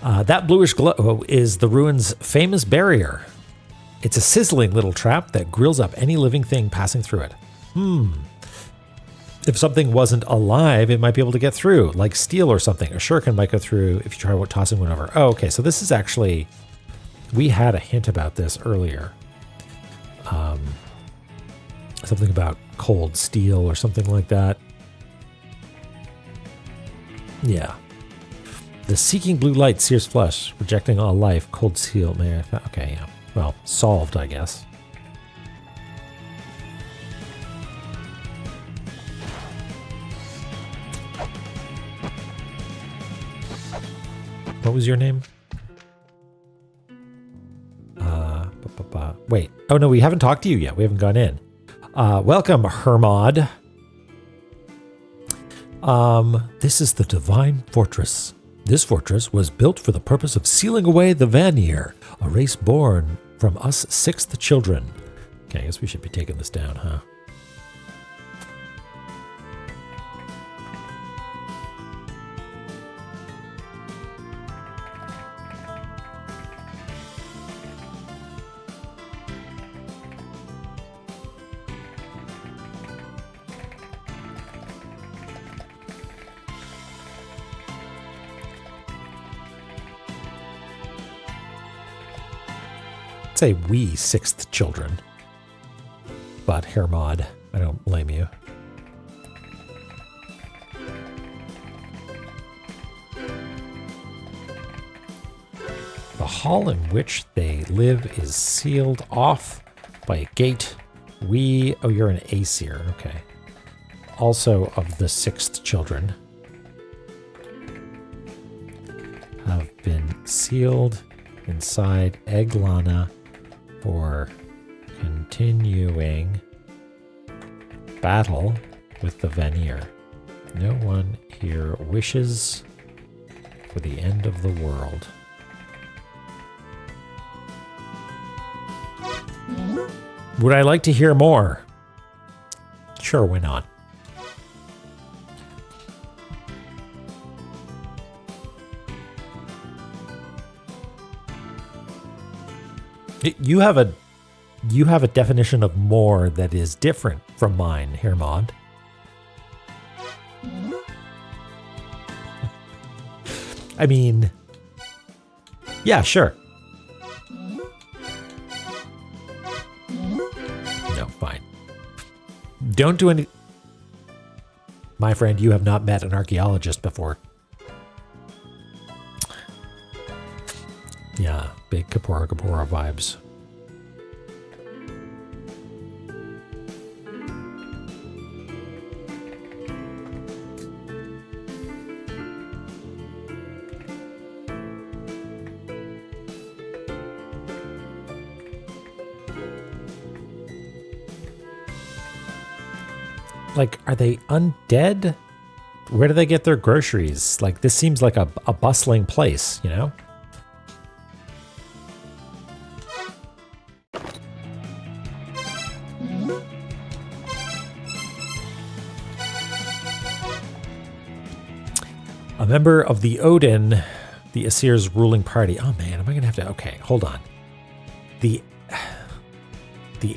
That bluish glow is the ruin's famous barrier. It's a sizzling little trap that grills up any living thing passing through it. If something wasn't alive, it might be able to get through, like steel or something. A shuriken might go through if you try tossing one over. Oh, okay, so this is actually... We had a hint about this earlier. Something about cold steel or something like that. Yeah. The seeking blue light sears flesh, rejecting all life. Cold steel. Okay, yeah. Well, solved, I guess. What was your name? Wait. Oh, no, we haven't talked to you yet. We haven't gone in. Welcome, Hermod. This is the Divine Fortress. This fortress was built for the purpose of sealing away the Vanir, a race born from us sixth children. Okay, I guess we should be taking this down, huh? Say we sixth children, but Hermod, I don't blame you. The hall in which they live is sealed off by a gate. Oh, you're an Aesir, okay. Also of the sixth children have been sealed inside La-Mulana for continuing battle with the Vanir. No one here wishes for the end of the world. Would I like to hear more? Sure, why not? You have a definition of more that is different from mine, Hermod. I mean, Yeah, sure. No, fine. Don't do any... My friend, you have not met an archaeologist before. Yeah, big Kapora Kapora vibes. Like, are they undead? Where do they get their groceries? Like, this seems like a bustling place, you know? A member of the Odin, the Aesir's ruling party. Oh man, am I gonna have to? Okay, hold on. The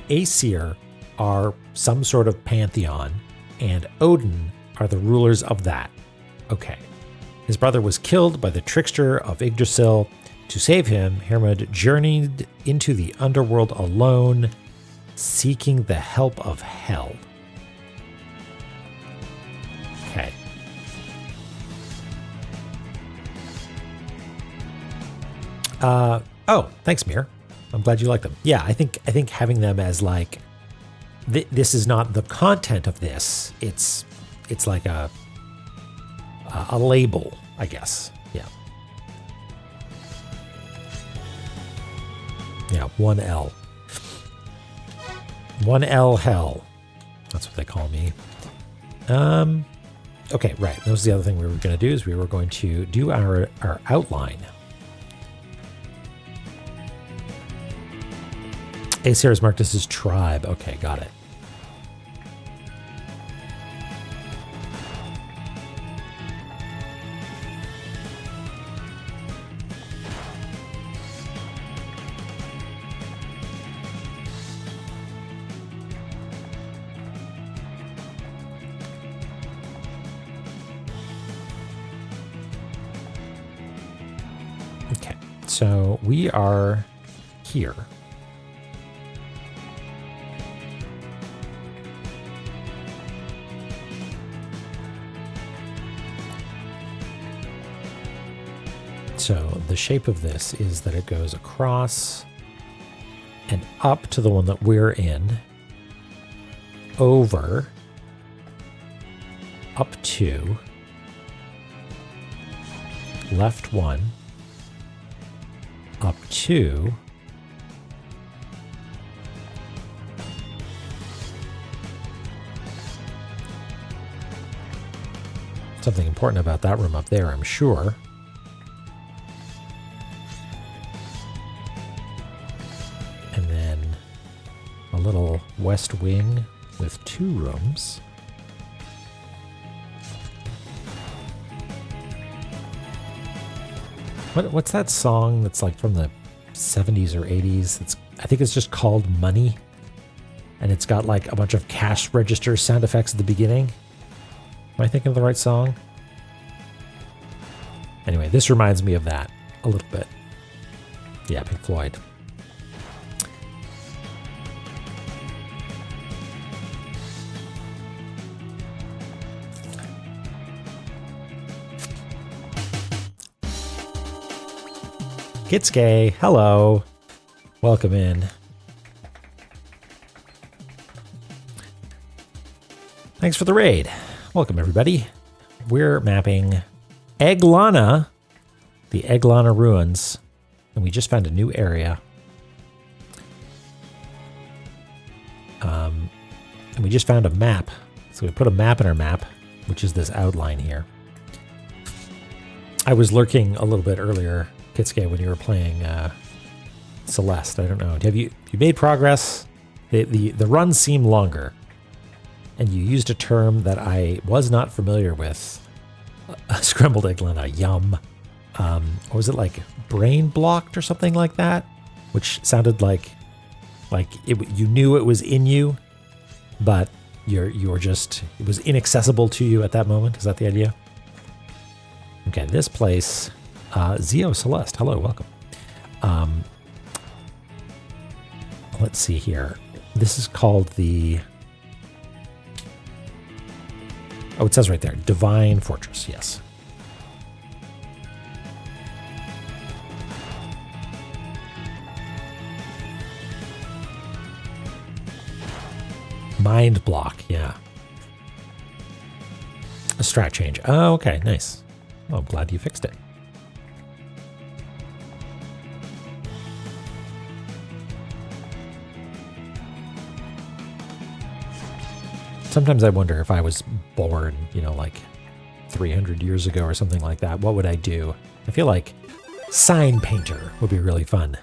Aesir are some sort of pantheon, and Odin are the rulers of that. Okay. His brother was killed by the trickster of Yggdrasil. To save him, Hermod journeyed into the underworld alone, seeking the help of Hel. Okay. Oh, thanks, Mir. I'm glad you like them. Yeah, I think having them as like, this is not the content of this. It's like a label, I guess. Yeah. Yeah, 1L. 1L Hell. That's what they call me. Okay, right. That was the other thing we were going to do, is we were going to do our outline. Aesir is marked as his tribe. Okay, got it. Okay, so we are here. So the shape of this is that it goes across and up to the one that we're in, over, up to, left one, up to, something important about that room up there, I'm sure. And then a little west wing with 2 rooms. What's that song that's like from the 70s or 80s? I think it's just called Money. And it's got like a bunch of cash register sound effects at the beginning. Am I thinking of the right song? Anyway, this reminds me of that a little bit. Yeah, Pink Floyd. Kitsuke, hello. Welcome in. Thanks for the raid. Welcome, everybody. We're mapping La-Mulana, the La-Mulana ruins, and we just found a new area. And we just found a map. So we put a map in our map, which is this outline here. I was lurking a little bit earlier, Kitsuke, when you were playing Celeste. I don't know. Have you made progress? The runs seem longer. And you used a term that I was not familiar with. Scrambled egg, yum. Or was it like brain blocked or something like that? Which sounded like you knew it was in you, but you were just, it was inaccessible to you at that moment. Is that the idea? Okay, this place, Zio Celeste, hello, welcome. Let's see here. This is called the... Oh, it says right there, Divine Fortress, yes. Mind block, yeah. A strat change. Oh, okay, nice. Well, I'm glad you fixed it. Sometimes I wonder if I was born, you know, like 300 years ago or something like that, what would I do? I feel like sign painter would be really fun.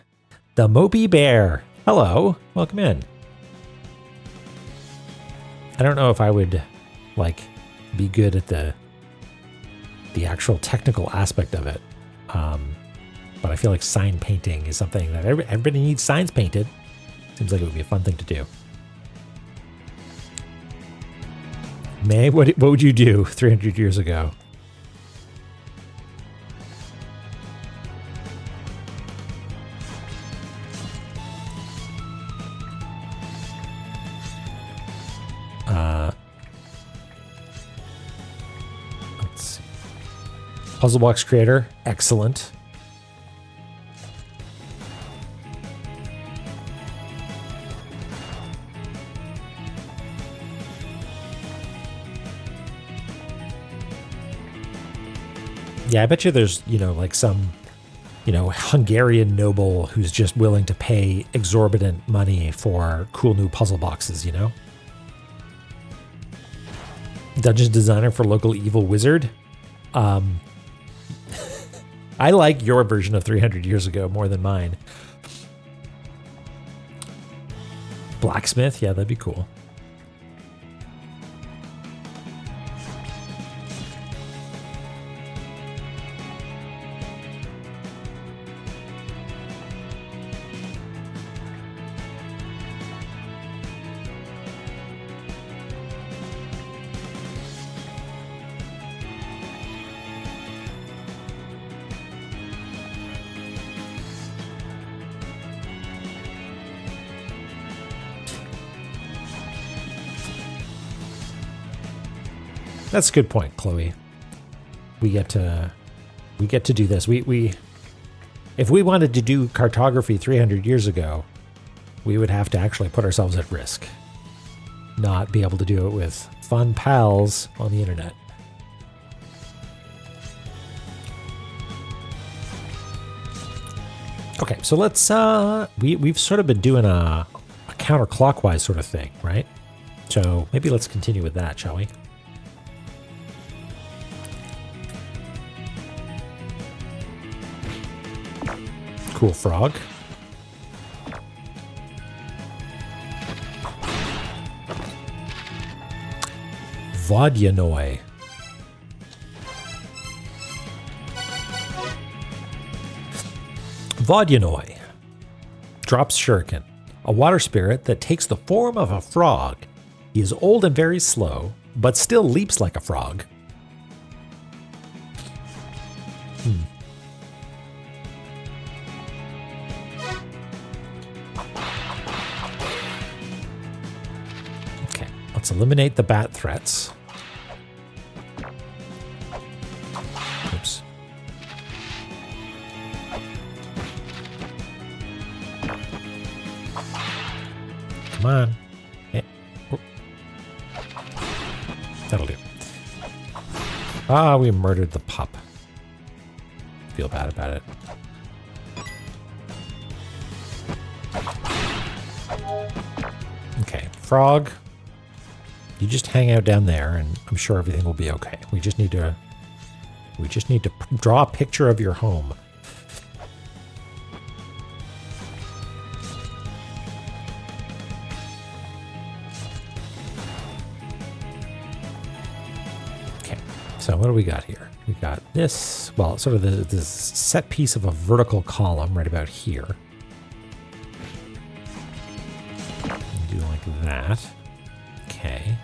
The Mopey Bear. Hello, welcome in. I don't know if I would like be good at the actual technical aspect of it. But I feel like sign painting is something that everybody needs signs painted. Seems like it would be a fun thing to do. May, what would you do 300 years ago? Let's see. Puzzle box creator, excellent. Yeah, I bet you there's, you know, like some, you know, Hungarian noble who's just willing to pay exorbitant money for cool new puzzle boxes, you know? Dungeons designer for local evil wizard. I like your version of 300 years ago more than mine. Blacksmith, yeah, that'd be cool. That's a good point, Chloe. We get to do this. We if we wanted to do cartography 300 years ago, we would have to actually put ourselves at risk. Not be able to do it with fun pals on the internet. Okay, so let's we've sort of been doing a counterclockwise sort of thing, right? So maybe let's continue with that, shall we? Cool frog. Vodyanoi. Vodyanoi drops shuriken, a water spirit that takes the form of a frog. He is old and very slow, but still leaps like a frog. Okay, let's eliminate the bat threats. Oops. Come on. That'll do. Ah, we murdered the pup. Feel bad about it. Okay, frog. You just hang out down there, and I'm sure everything will be okay. We just need to draw a picture of your home. So what do we got here? We got this, well, sort of this set piece of a vertical column right about here. Do like that. Okay.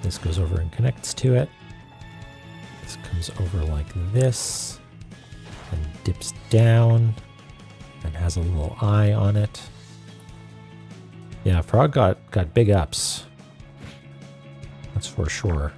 This goes over and connects to it. This comes over like this and dips down. and has a little eye on it. Yeah, Frog got big ups. That's for sure.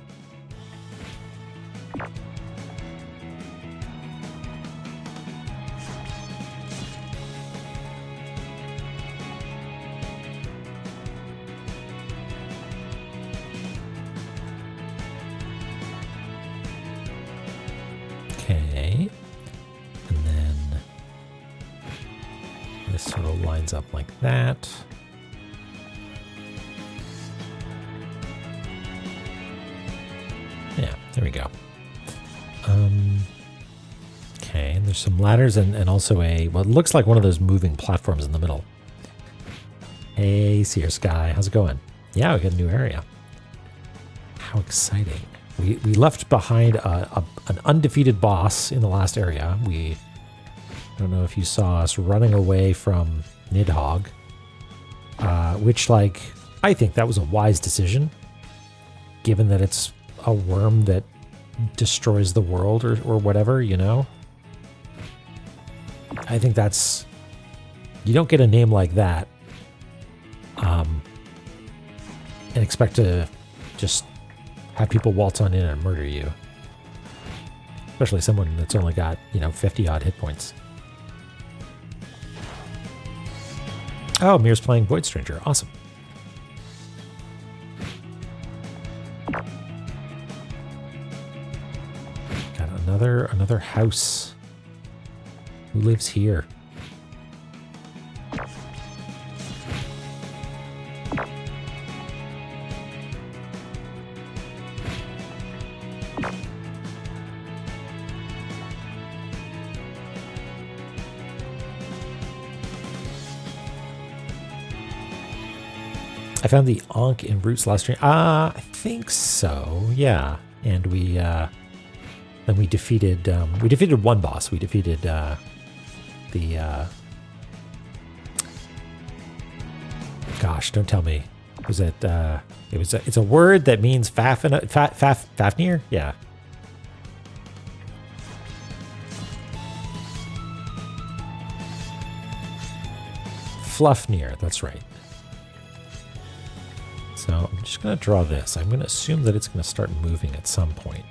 Okay. And then this sort of lines up like that. Yeah, there we go. Okay, and there's some ladders and also what looks like one of those moving platforms in the middle. Hey, Seer Sky, how's it going? Yeah, we got a new area. How exciting. We left behind an undefeated boss in the last area. I don't know if you saw us running away from Nidhogg, which, like, I think that was a wise decision, given that it's a worm that destroys the world or whatever, you know? I think that's... You don't get a name like that and expect to just have people waltz on in and murder you. Especially someone that's only got, 50-odd hit points. Oh, Mir's playing Void Stranger. Awesome. Got another house. Who lives here? I found the Ankh in Root's last stream. I think so. Yeah, and then we defeated one boss. We defeated gosh, don't tell me. Was it? It's a word that means Fafnir. Yeah. Fluffnir. That's right. So I'm just going to draw this. I'm going to assume that it's going to start moving at some point.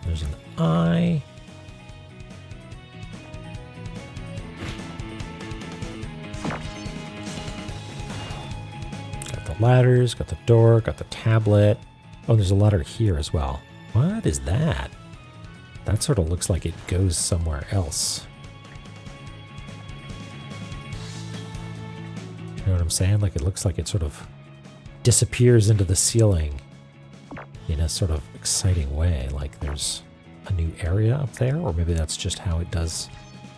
There's an eye. Got the ladders, got the door, got the tablet. Oh, there's a ladder here as well. What is that? That sort of looks like it goes somewhere else. You know what I'm saying? Like, it looks like it sort of disappears into the ceiling in a sort of exciting way. Like there's a new area up there, or maybe that's just how it does,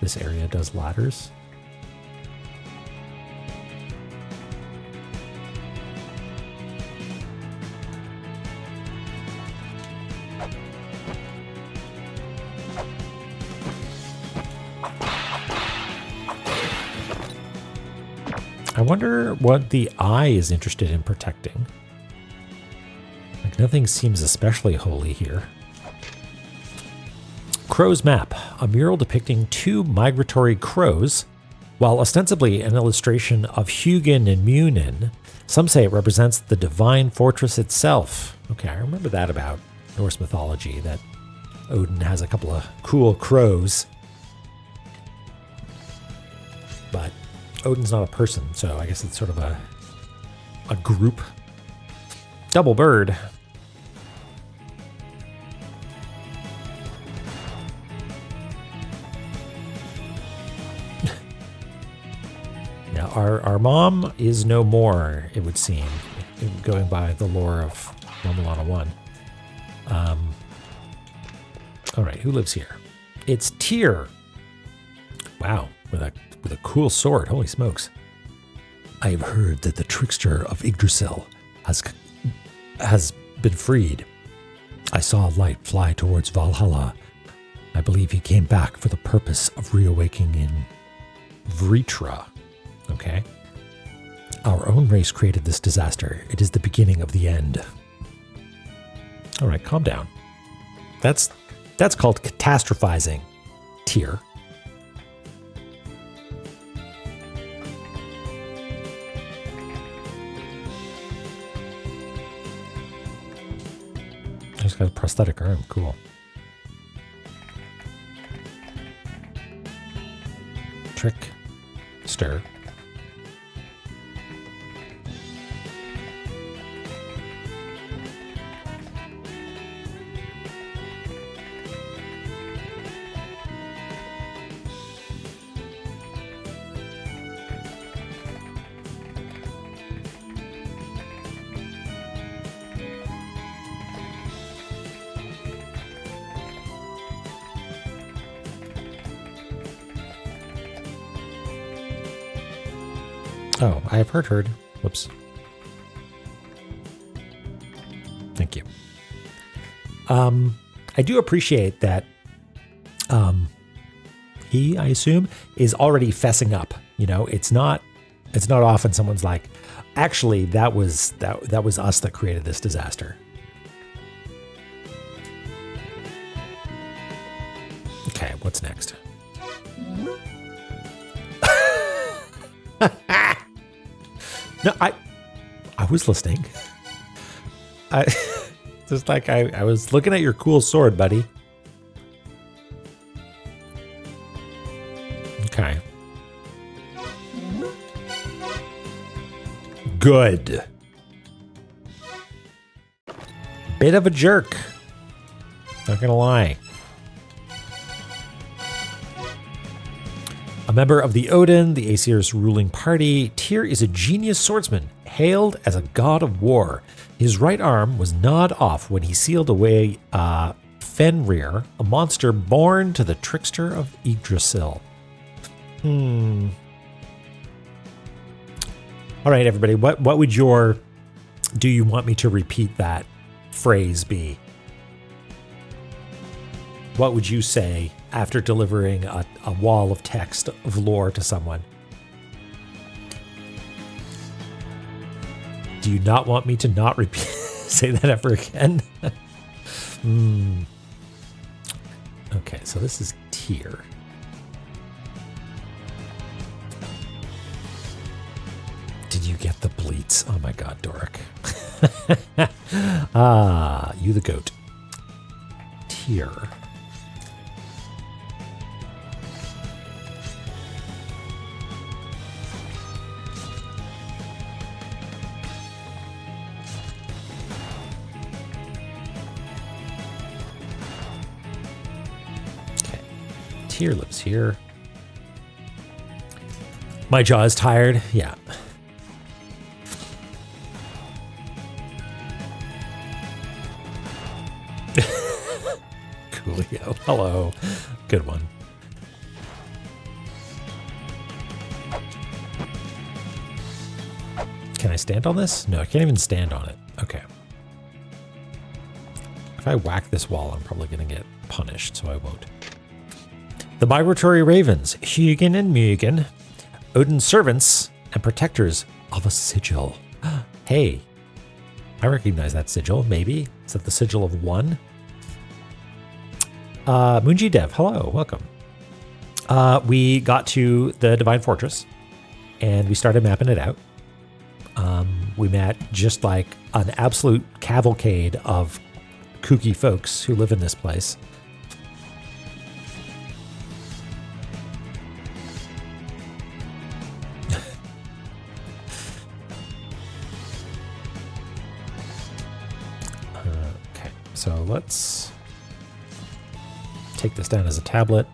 this area does ladders. I wonder what the eye is interested in protecting. Like, nothing seems especially holy here. Crow's Map, a mural depicting two migratory crows, while ostensibly an illustration of Hugin and Munin. Some say it represents the divine fortress itself. Okay, I remember that about Norse mythology, that Odin has a couple of cool crows. But Odin's not a person, so I guess it's sort of a group. Double bird. Now, our mom is no more, it would seem, going by the lore of La-Mulana 1. All right, who lives here? It's Tyr. Wow, with a cool sword. Holy smokes. I have heard that the trickster of Yggdrasil has been freed. I saw a light fly towards Valhalla. I believe he came back for the purpose of reawakening in Vritra. Okay. Our own race created this disaster. It is the beginning of the end. All right, calm down. That's called catastrophizing, Tier. He's got a prosthetic arm. Cool. Trick. Stir. Oh, I have heard. Whoops. Thank you. I do appreciate that he, I assume, is already fessing up. You know, it's not often someone's like, actually, that was us that created this disaster. Okay, what's next? No, I was listening. I just like I was looking at your cool sword, buddy. Okay. Good. Bit of a jerk. Not gonna lie. A member of the Odin, the Aesir's ruling party, Tyr is a genius swordsman, hailed as a god of war. His right arm was gnawed off when he sealed away Fenrir, a monster born to the trickster of Yggdrasil. All right, everybody, what would your do you want me to repeat that phrase be? What would you say after delivering a wall of text of lore to someone? Do you not want me to not repeat say that ever again? Okay, so this is Tyr. Did you get the bleats? Oh my god, Doric. You the goat. Tyr. Tyr lives here. My jaw is tired. Yeah. Coolio. Hello. Good one. Can I stand on this? No, I can't even stand on it. Okay. If I whack this wall, I'm probably going to get punished, so I won't. The migratory ravens, Hugin and Mugen, Odin's servants and protectors of a sigil. Hey, I recognize that sigil, maybe. Is that the sigil of one? Moonji Dev, hello, welcome. We got to the Divine Fortress, and we started mapping it out. We met just like an absolute cavalcade of kooky folks who live in this place. So let's take this down as a tablet.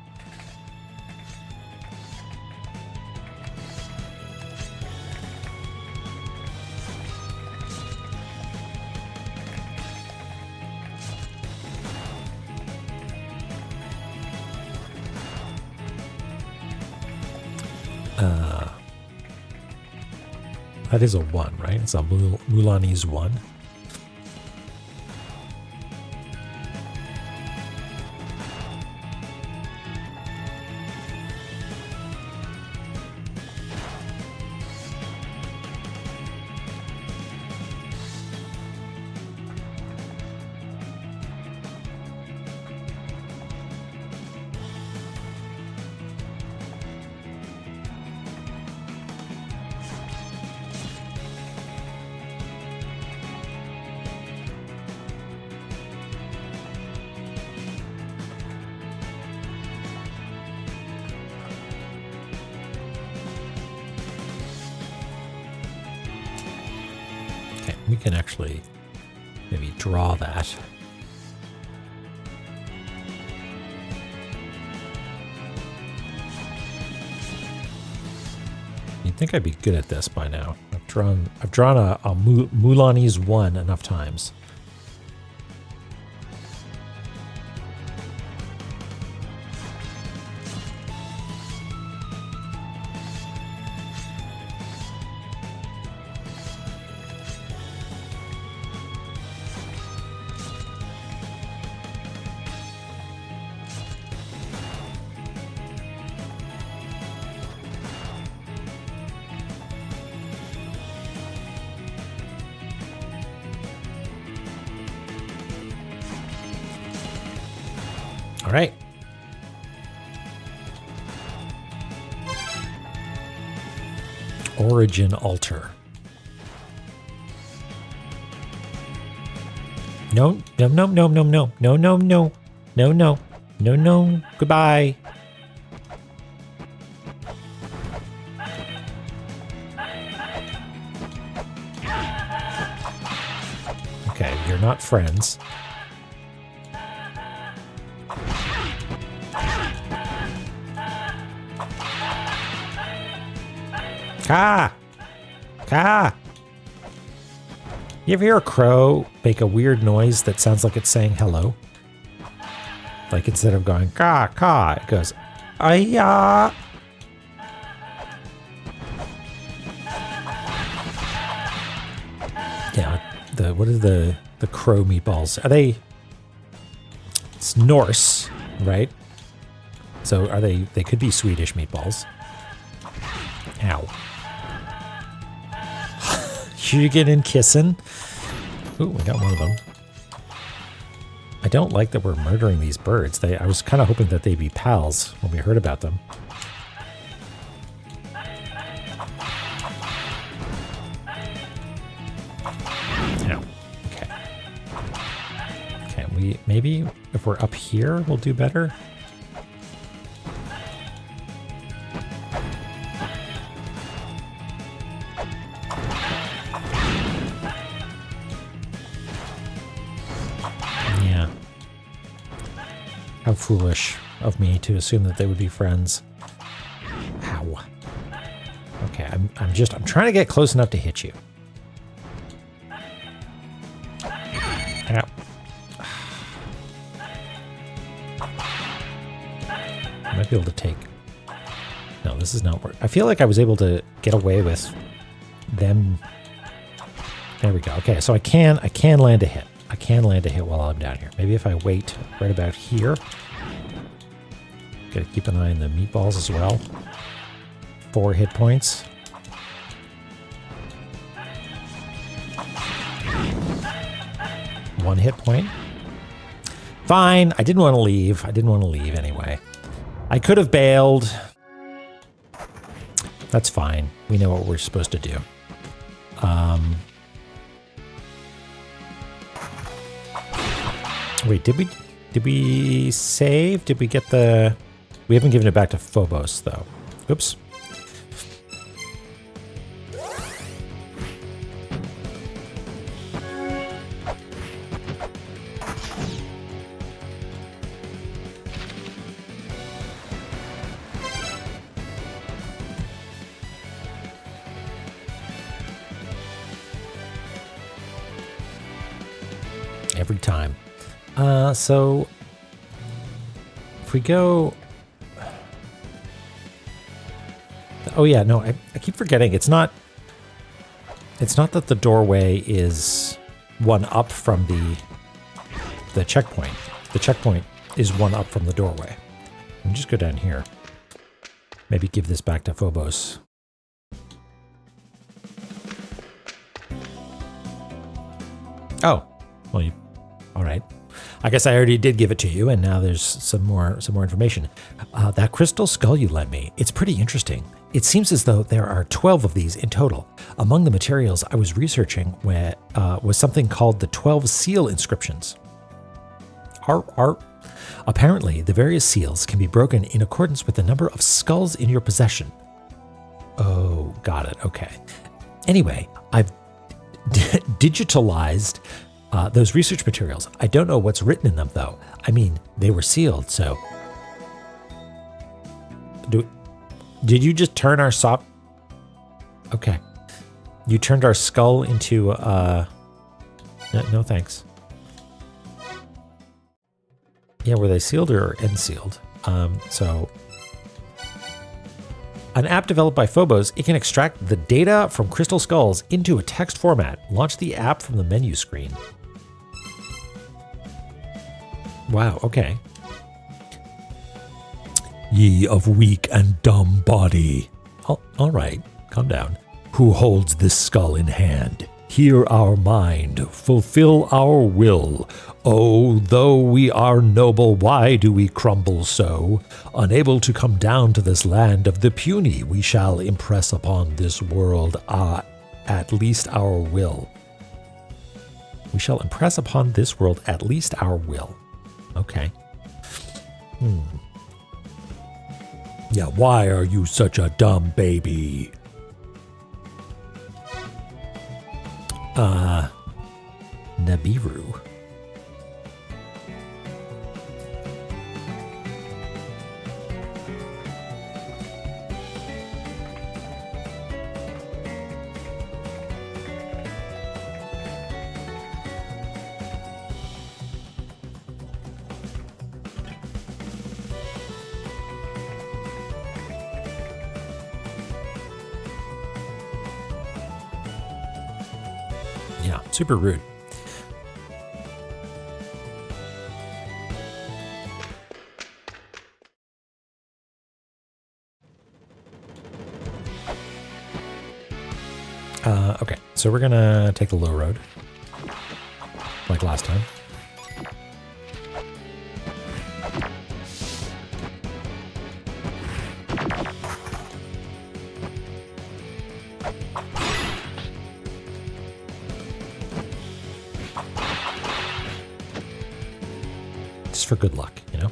That is a 1, right? It's a Mulanese 1. We can actually maybe draw that. You'd think I'd be good at this by now. I've drawn a Mulanese 1 enough times. All right. Origin altar. No, no, no, no, no, no, no, no, no, no, no, no, no. Goodbye. Okay, you're not friends. Ka! Ka! You ever hear a crow make a weird noise that sounds like it's saying hello? Like instead of going ka, ka, it goes ayah. Yeah, what are the crow meatballs? Are they? It's Norse, right? So are they could be Swedish meatballs. Ow. Hugging and kissing. Ooh, we got one of them. I don't like that we're murdering these birds. I was kind of hoping that they'd be pals when we heard about them. Ow. Okay. Okay, maybe if we're up here, we'll do better. How foolish of me to assume that they would be friends. Ow. Okay, I'm trying to get close enough to hit you. Ow. I might be able to take... No, this is not work. I feel like I was able to get away with them. There we go. Okay, so I can land a hit. I can land a hit while I'm down here. Maybe if I wait right about here. Gotta keep an eye on the meatballs as well. 4 hit points. One hit point. Fine. I didn't want to leave. I didn't want to leave anyway. I could have bailed. That's fine. We know what we're supposed to do. Wait, did we save? Did we get the... We haven't given it back to Phobos, though. Oops. Every time. So if we go... Oh yeah, no, I keep forgetting. It's not that the doorway is one up from the checkpoint. The checkpoint is one up from the doorway. Let me just go down here. Maybe give this back to Phobos. Oh, well, all right. I guess I already did give it to you, and now there's some more information. That crystal skull you lent me, it's pretty interesting. It seems as though there are 12 of these in total. Among the materials I was researching was something called the 12 seal inscriptions. Apparently, the various seals can be broken in accordance with the number of skulls in your possession. Oh, got it. Okay. Anyway, I've digitalized those research materials. I don't know what's written in them, though. I mean, they were sealed, so... Did you just turn our soft... Okay. You turned our skull into... No, thanks. Yeah, were they sealed or unsealed? So... An app developed by Phobos, it can extract the data from crystal skulls into a text format. Launch the app from the menu screen. Wow, okay. Ye of weak and dumb body. All right, calm down. Who holds this skull in hand? Hear our mind, fulfill our will. Oh, though we are noble, why do we crumble so? Unable to come down to this land of the puny, we shall impress upon this world at least our will. We shall impress upon this world at least our will. Okay. Yeah, why are you such a dumb baby? Nibiru. Yeah, super rude. Okay, so we're gonna take the low road, like last time. Just for good luck, you know?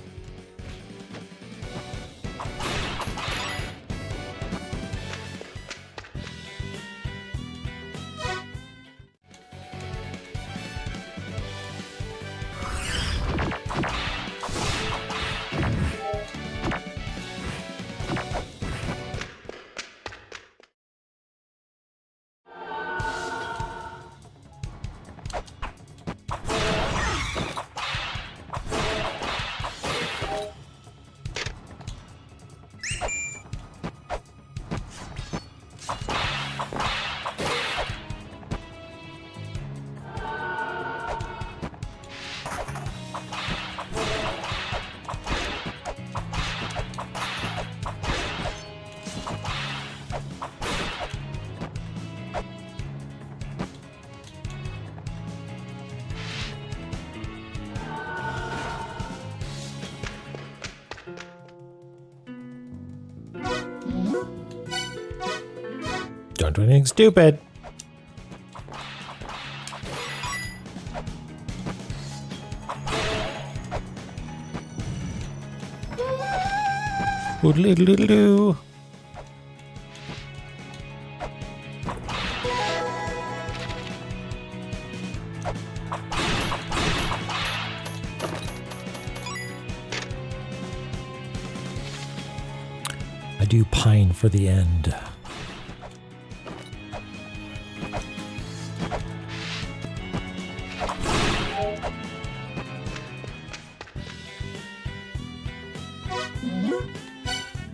Don't do anything stupid. Oodle-doodle-doo. I do pine for the end.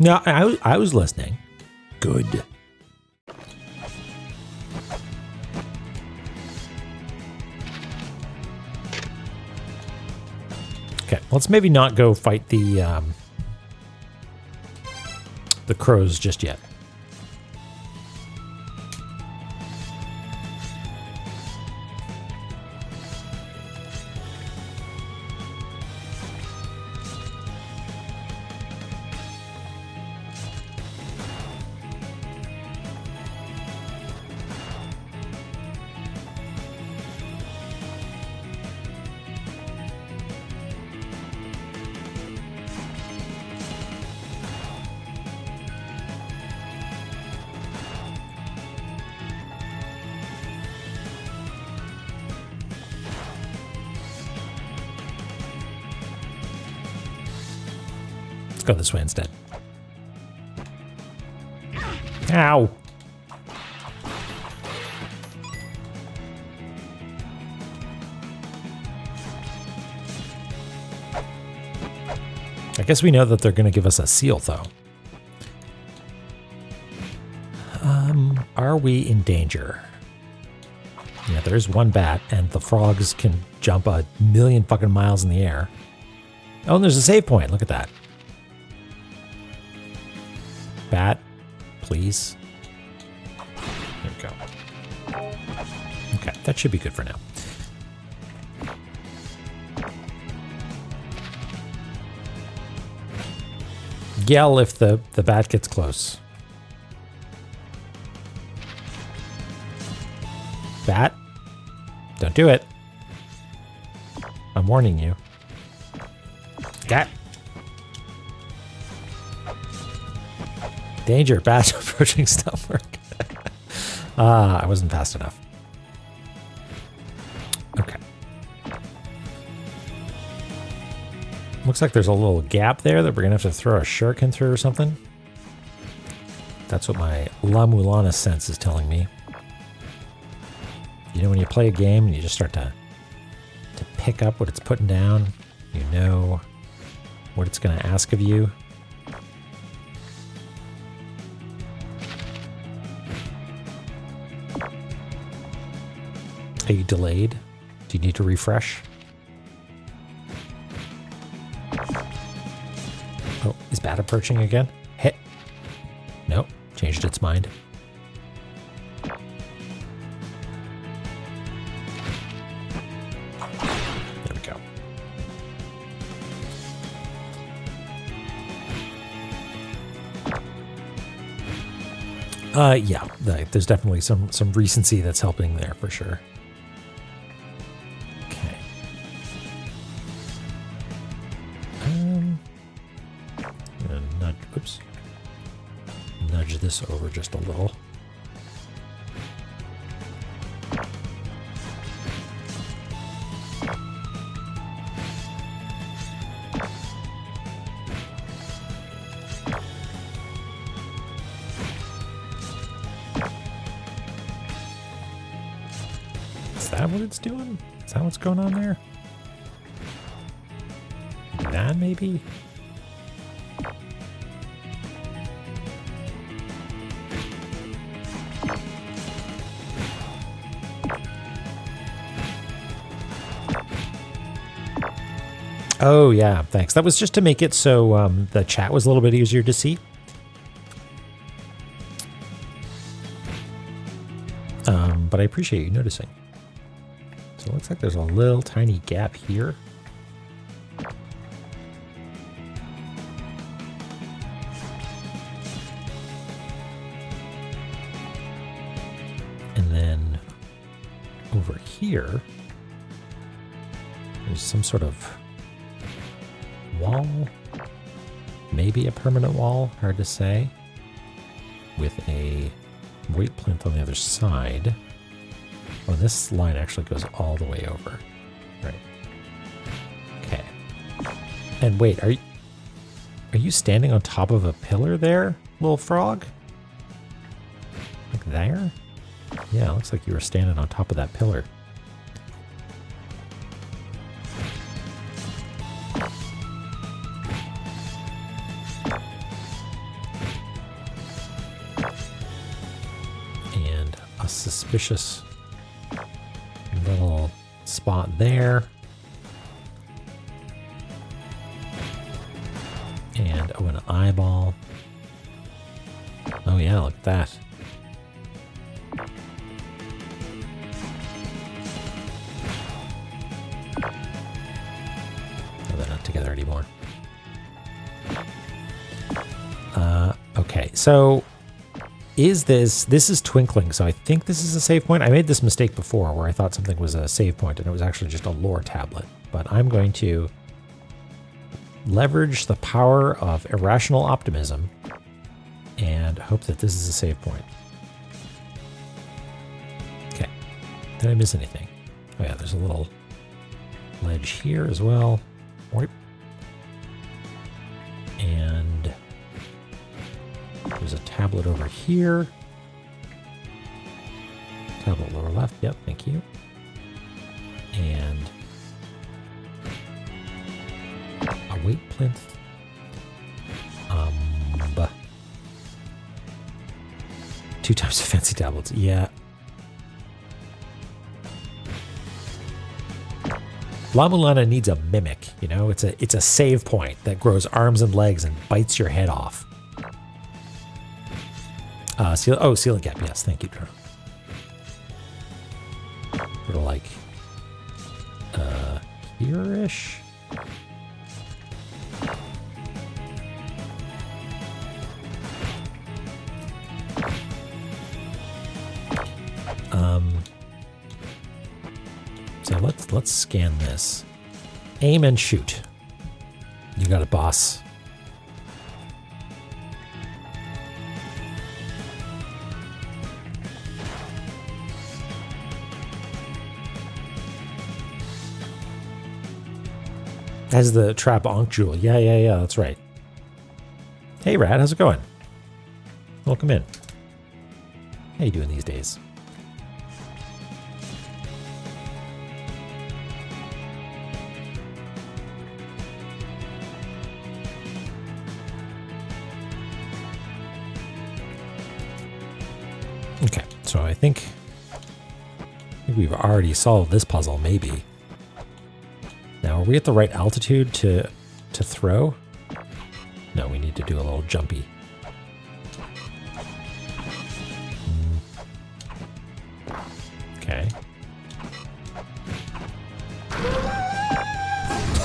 No, I was listening. Good. Okay, let's maybe not go fight the crows just yet. Let's go this way instead. Ow! I guess we know that they're going to give us a seal, though. Are we in danger? Yeah, there's one bat, and the frogs can jump a million fucking miles in the air. Oh, and there's a save point. Look at that. Bat, please. There we go. Okay, that should be good for now. Yell if the bat gets close. Bat, don't do it. I'm warning you. Cat. Danger, bat approaching stealth work. I wasn't fast enough. Okay. Looks like there's a little gap there that we're going to have to throw a shuriken through or something. That's what my La-Mulana sense is telling me. You know, when you play a game and you just start to pick up what it's putting down, you know what it's going to ask of you. Are you delayed? Do you need to refresh? Oh, is bat approaching again? Hit. Nope, changed its mind. There we go. Yeah, there's definitely some recency that's helping there for sure. Okay. I'm gonna nudge this over just a little. Is that what it's doing? Is that what's going on there? That maybe? Oh yeah, thanks. That was just to make it so the chat was a little bit easier to see. But I appreciate you noticing. So it looks like there's a little tiny gap here. And then over here, there's some sort of wall, maybe a permanent wall, hard to say, with a weight plinth on the other side. Oh, this line actually goes all the way over. Right. Okay. And wait, are you standing on top of a pillar there, little frog? Like there? Yeah, it looks like you were standing on top of that pillar. And a suspicious little spot there. And oh, an eyeball. Oh yeah, look at that. Oh, they're not together anymore. Okay, so this is twinkling, so I think this is a save point. I made this mistake before where I thought something was a save point and it was actually just a lore tablet. But I'm going to leverage the power of irrational optimism and hope that this is a save point. Okay. Did I miss anything? Oh yeah, there's a little ledge here as well. And there's a tablet over here. Tablet lower left. Yep, thank you. And a weight plinth. 2 times the fancy tablets. Yeah. La-Mulana needs a mimic, you know? It's a save point that grows arms and legs and bites your head off. Ceiling cap. Yes, thank you, Drew. Sort of like here-ish. So let's scan this. Aim and shoot. You got it, boss. Has the trap Ankh jewel. Yeah, that's right. Hey, Rad, how's it going? Welcome in. How you doing these days? Okay, so I think we've already solved this puzzle, maybe. Now, are we at the right altitude to throw? No, we need to do a little jumpy. Okay.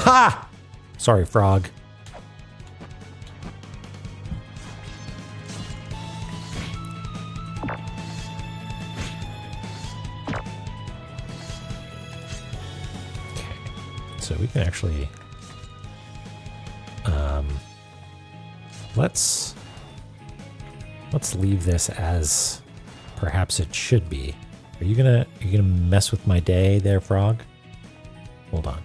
Ha! Sorry, frog. So we can actually, let's leave this as perhaps it should be. Are you gonna mess with my day there, frog? Hold on.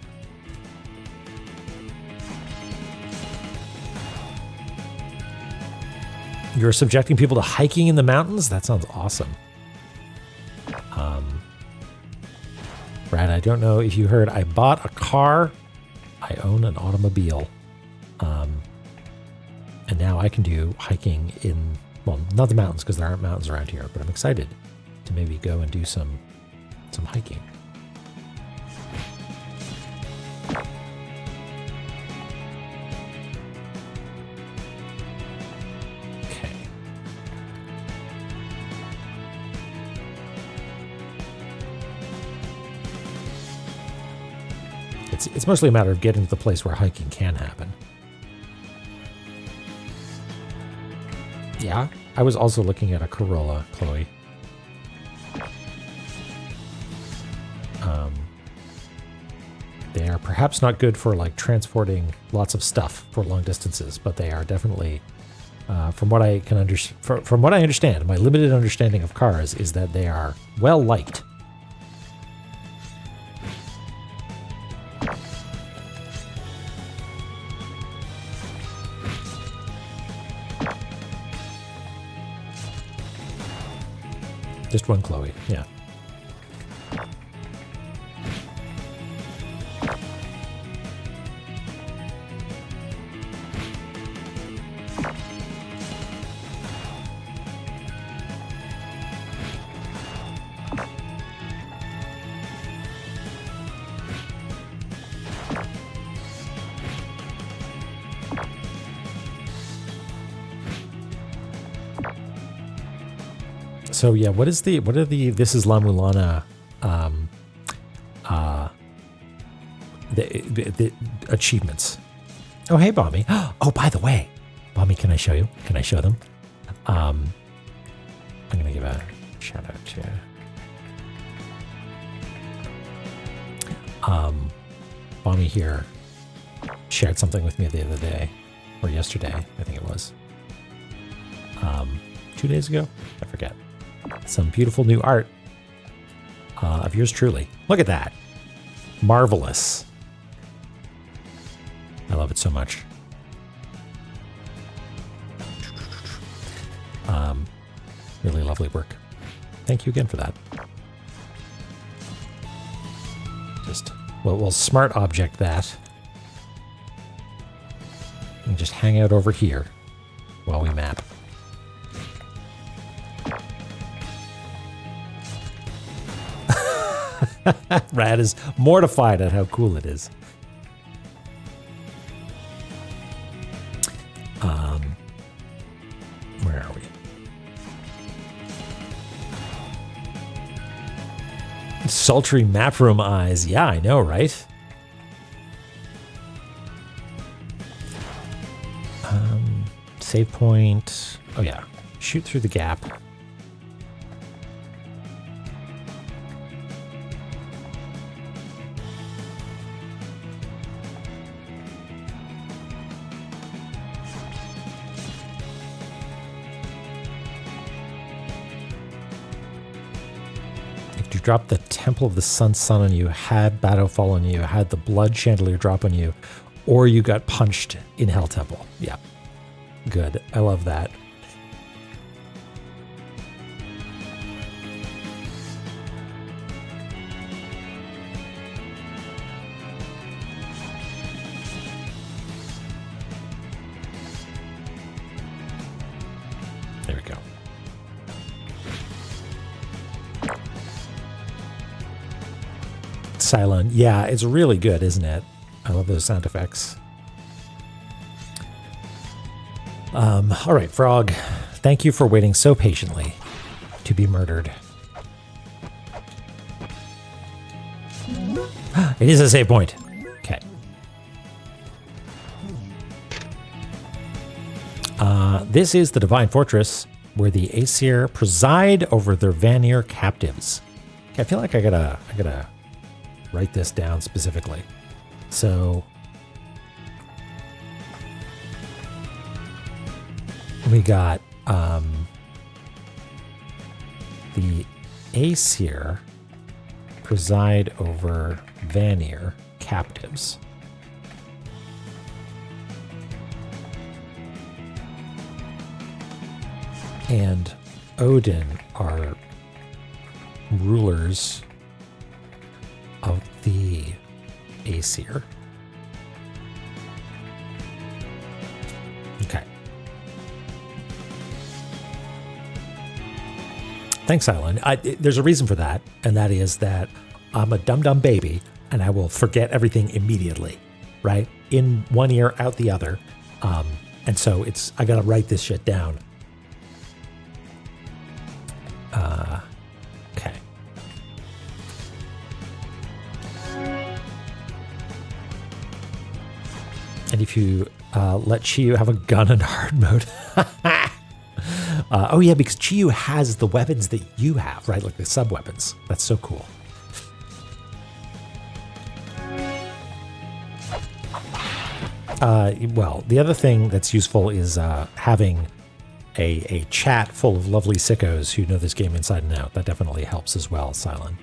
You're subjecting people to hiking in the mountains? That sounds awesome. Brad, I don't know if you heard, I bought a car. I own an automobile. And now I can do hiking in, well, not the mountains because there aren't mountains around here, but I'm excited to maybe go and do some hiking. Okay. It's mostly a matter of getting to the place where hiking can happen. Yeah, I was also looking at a Corolla, Chloe. They are perhaps not good for like transporting lots of stuff for long distances, but they are definitely, from what I can from what I understand, my limited understanding of cars is that they are well liked. Just one Chloe, yeah. So yeah, what are this is La-Mulana the achievements. Oh hey Bommy. Oh, by the way, Bommy, can I show you? Can I show them? I'm gonna give a shout out to Bommy here shared something with me the other day, or yesterday, I think it was. 2 days ago? I forget. Some beautiful new art of yours truly. Look at that. Marvelous. I love it so much. Really lovely work. Thank you again for that. Just, well, we'll smart object that. And just hang out over here while we map. Rad is mortified at how cool it is. Where are we? Sultry map room eyes. Yeah, I know, right? Save point. Oh yeah, shoot through the gap. If you drop the Temple of the Sun on you, had Battle fall on you, had the Blood Chandelier drop on you, or you got punched in Hell Temple. Yeah. Good. I love that. There we go. Cylon. Yeah, it's really good, isn't it? I love those sound effects. All right, Frog, thank you for waiting so patiently to be murdered. It is a save point. Okay. This is the Divine Fortress where the Aesir preside over their Vanir captives. Okay, I feel like I gotta write this down specifically. So we got the Aesir preside over Vanir captives. And Odin are rulers of the Aesir. Okay. Thanks, Island. There's a reason for that, and that is that I'm a dumb baby, and I will forget everything immediately, right? In one ear, out the other. And so I got to write this shit down. Okay. And if you let Chiyu have a gun in hard mode. Oh yeah, because Chiyu has the weapons that you have, right? Like the sub-weapons. That's so cool. Well, the other thing that's useful is having a chat full of lovely sickos who know this game inside and out. That definitely helps as well, Silent.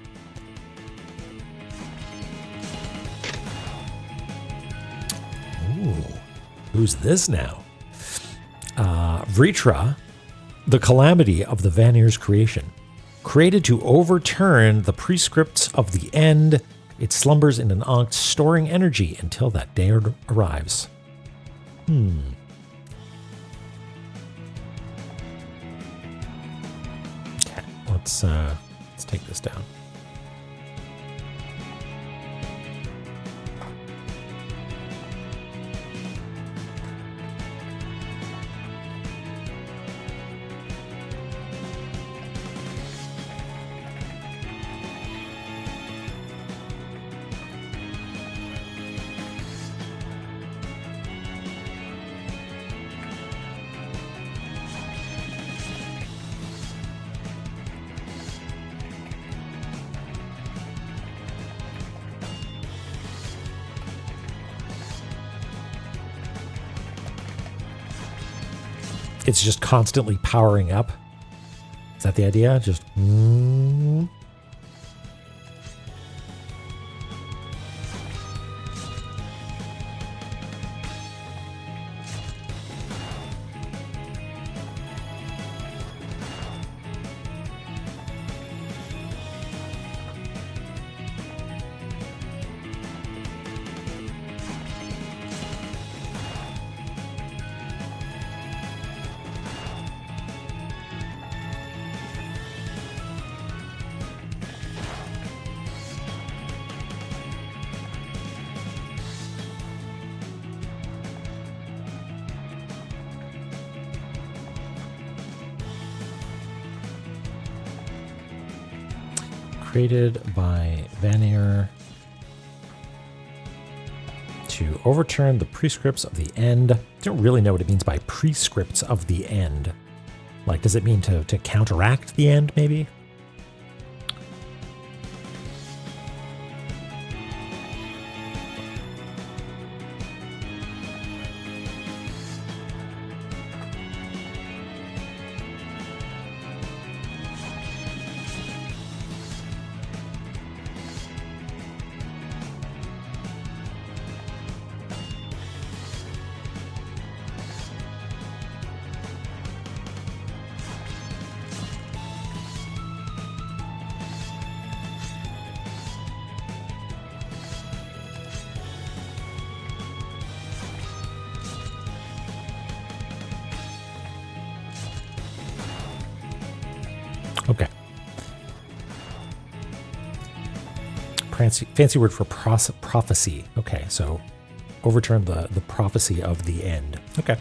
Ooh, who's this now? Vritra, the calamity of the Vanir's creation. Created to overturn the prescripts of the end, it slumbers in an Ankh, storing energy until that day arrives. Okay, let's take this down. It's just constantly powering up. Is that the idea? Just... created by Vanier to overturn the prescripts of the end. I don't really know what it means by prescripts of the end. Like, does it mean to counteract the end, maybe? Okay. Fancy word for prophecy. Okay, so overturn the prophecy of the end. Okay.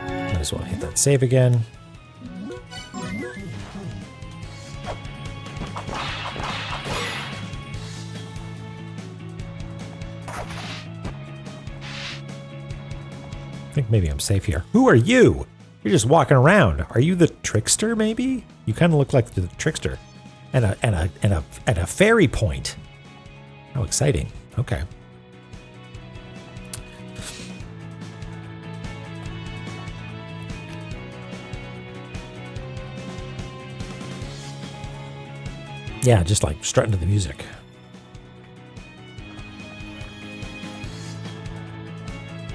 Might as well hit that save again. I think maybe I'm safe here. Who are you? You're just walking around. Are you the trickster, maybe? You kind of look like the trickster. And a fairy point. How exciting. Okay. Yeah, just like strutting to the music.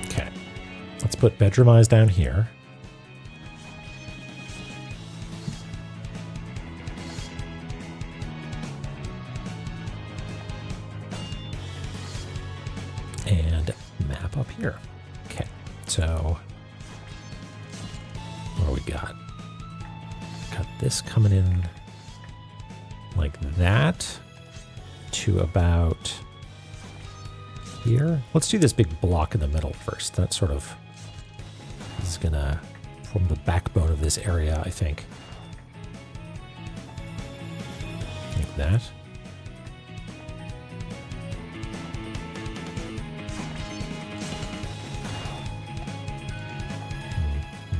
Okay. Let's put bedroom eyes down here. And map up here. Okay. So what do we got? Got this coming in like that to about here. Let's do this big block in the middle first. That sort of is gonna form the backbone of this area, I think. Like that.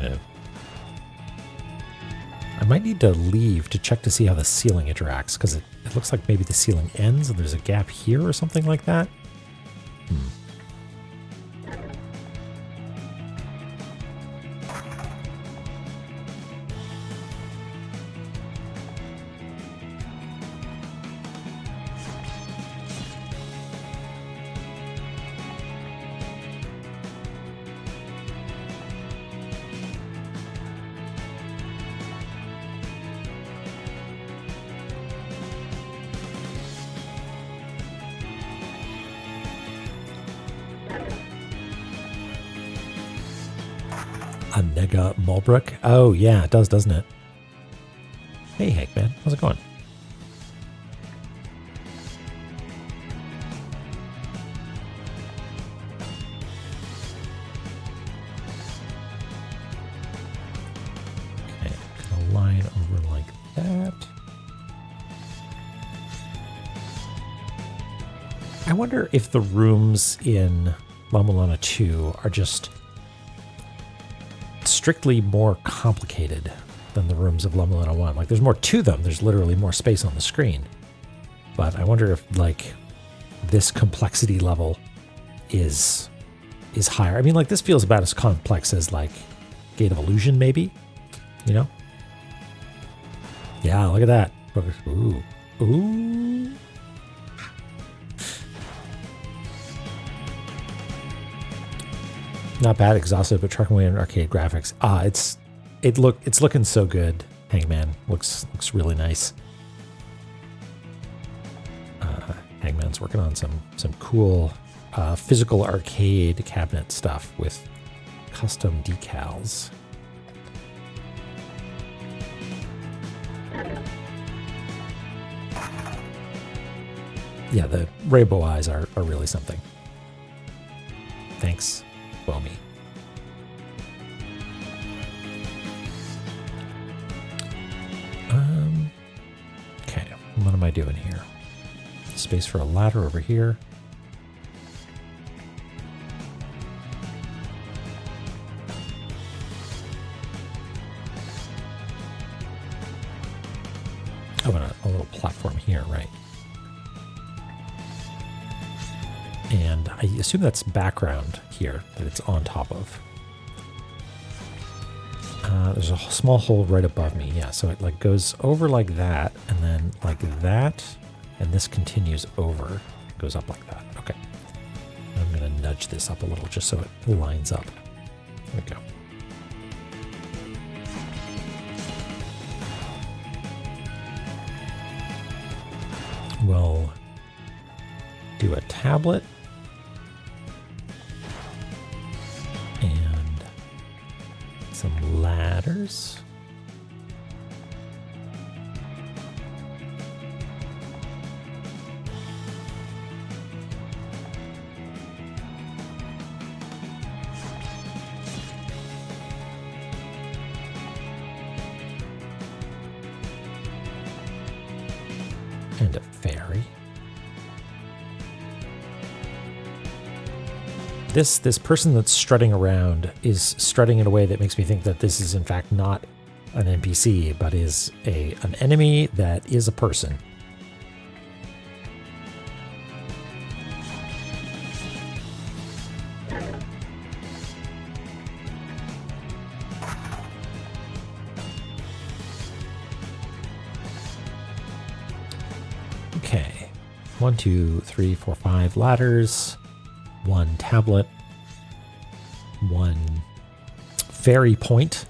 No. I might need to leave to check to see how the ceiling interacts, because it looks like maybe the ceiling ends and there's a gap here or something like that. A Nega Mulbrook. Oh, yeah, it does, doesn't it? Hey, Hank, man. How's it going? Okay, gonna line over like that. I wonder if the rooms in La-Mulana 2 are just strictly more complicated than the rooms of La-Mulana 1. Like, there's more to them. There's literally more space on the screen. But I wonder if, like, this complexity level is higher. I mean, like, this feels about as complex as, like, Gate of Illusion, maybe? You know? Yeah, look at that. Ooh. Ooh. Not bad, exhaustive, but trucking away in arcade graphics. It's looking so good. Hangman looks really nice. Hangman's working on some cool physical arcade cabinet stuff with custom decals. Yeah, the rainbow eyes are really something. Thanks, Bomi. I doing here? Space for a ladder over here. Oh, and a little platform here, right? And I assume that's background here that it's on top of. There's a small hole right above me. Yeah, so it like goes over like that, and then like that, and this continues over, goes up like that. Okay. I'm gonna nudge this up a little just so it lines up. There we go. We'll do a tablet. And some ladders. And a ferry. This person that's strutting around is strutting in a way that makes me think that this is in fact not an NPC, but is an enemy that is a person. Okay, 1, 2, 3, 4, 5 ladders. 1 tablet, 1 ferry point,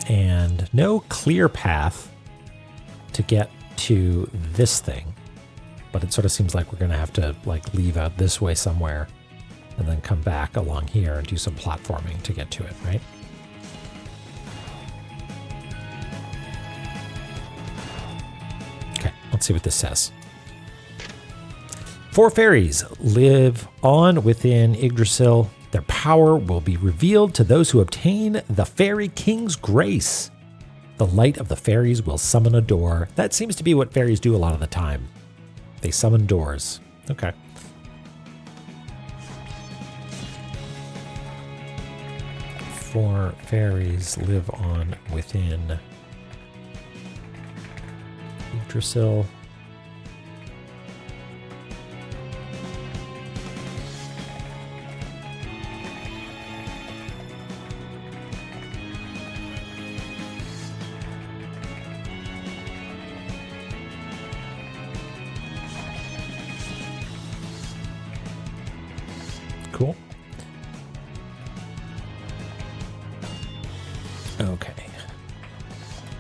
and no clear path to get to this thing, but it sort of seems like we're going to have to like leave out this way somewhere and then come back along here and do some platforming to get to it, right? Let's see what this says. 4 fairies live on within Yggdrasil. Their power will be revealed to those who obtain the Fairy King's grace. The light of the fairies will summon a door. That seems to be what fairies do a lot of the time. They summon doors. Okay. Four fairies live on within Yggdrasil. Cool. Okay.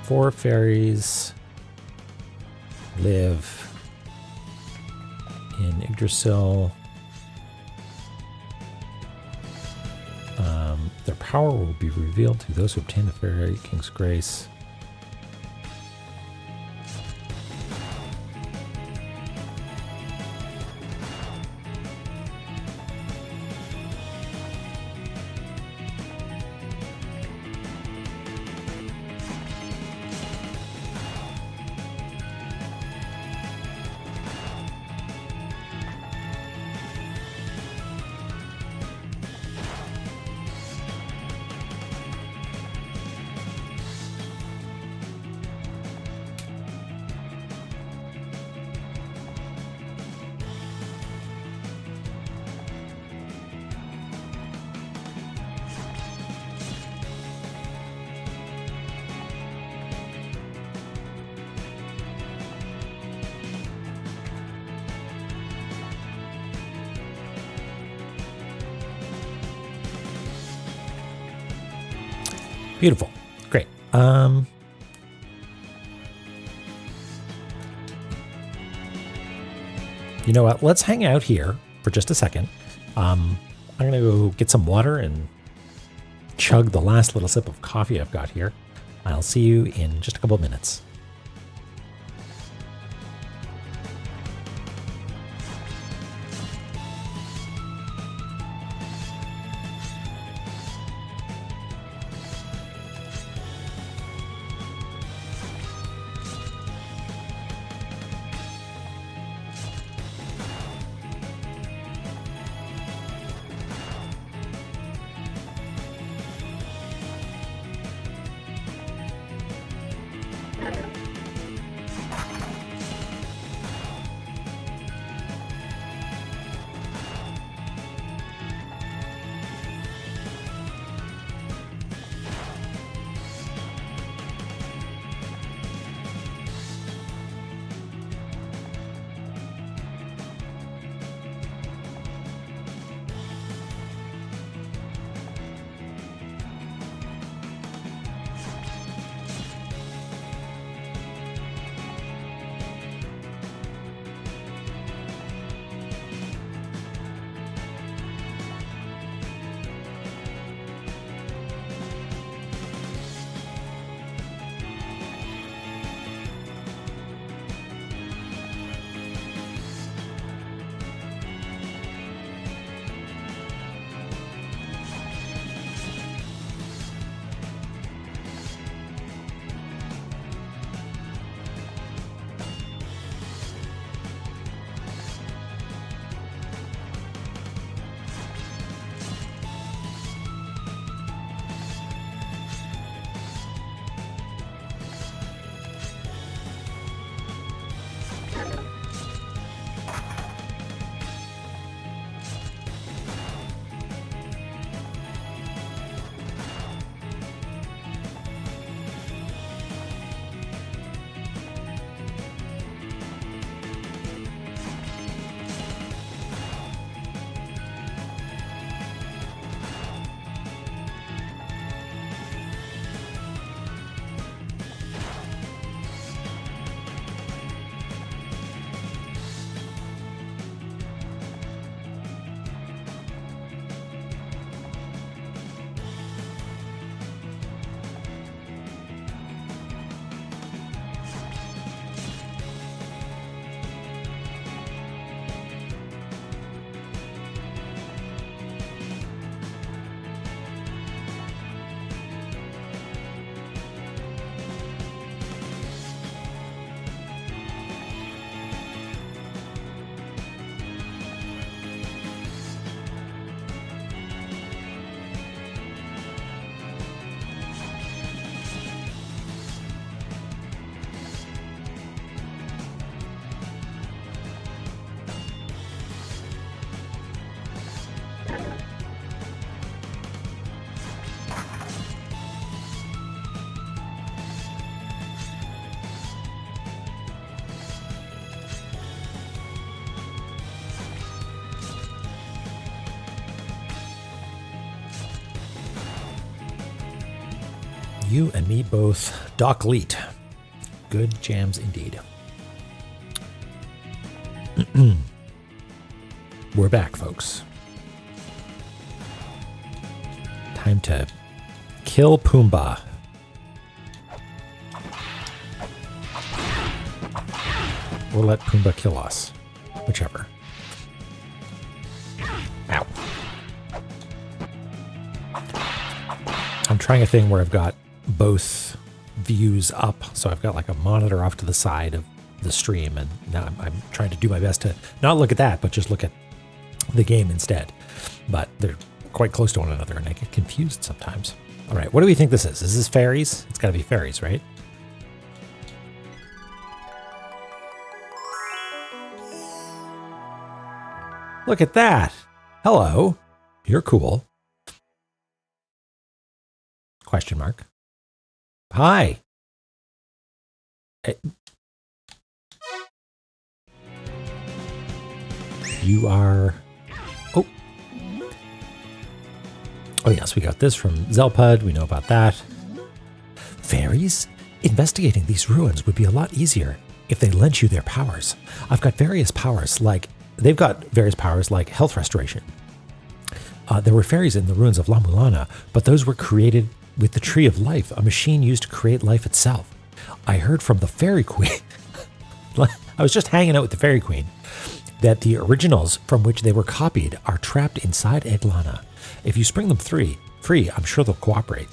4 fairies live in Yggdrasil. Their power will be revealed to those who obtain the Fairy King's grace. Beautiful. Great. You know what? Let's hang out here for just a second. I'm going to go get some water and chug the last little sip of coffee I've got here. I'll see you in just a couple of minutes. You and me both. Doc Leet. Good jams indeed. We're back, folks. Time to kill Pumbaa. Or let Pumbaa kill us. Whichever. Ow. I'm trying a thing where I've got both views up. So I've got like a monitor off to the side of the stream. And now I'm trying to do my best to not look at that, but just look at the game instead. But they're quite close to one another and I get confused sometimes. All right, what do we think this is? Is this fairies? It's got to be fairies, right? Look at that. Hello. You're cool. Question mark. Hi. You are... Oh. Oh, yes, we got this from Zelpud. We know about that. Fairies? Investigating these ruins would be a lot easier if they lent you their powers. I've got various powers like... They've got various powers like health restoration. There were fairies in the ruins of La-Mulana, but those were created with the Tree of Life, a machine used to create life itself. I heard from the Fairy Queen. I was just hanging out with the Fairy Queen. That the originals from which they were copied are trapped inside Eglana. If you spring them free, I'm sure they'll cooperate.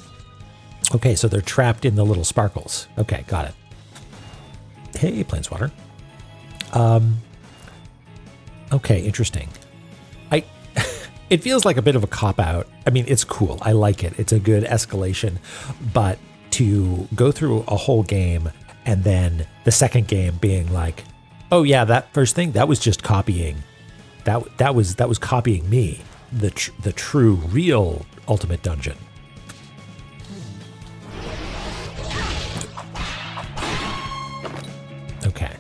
Okay, so they're trapped in the little sparkles. Okay, got it. Hey, Planeswater. Okay, interesting. It feels like a bit of a cop-out. I mean, it's cool. I like it. It's a good escalation. But to go through a whole game and then the second game being like, oh yeah, that first thing, that was just copying. That was copying me, the true, real Ultimate Dungeon. Okay.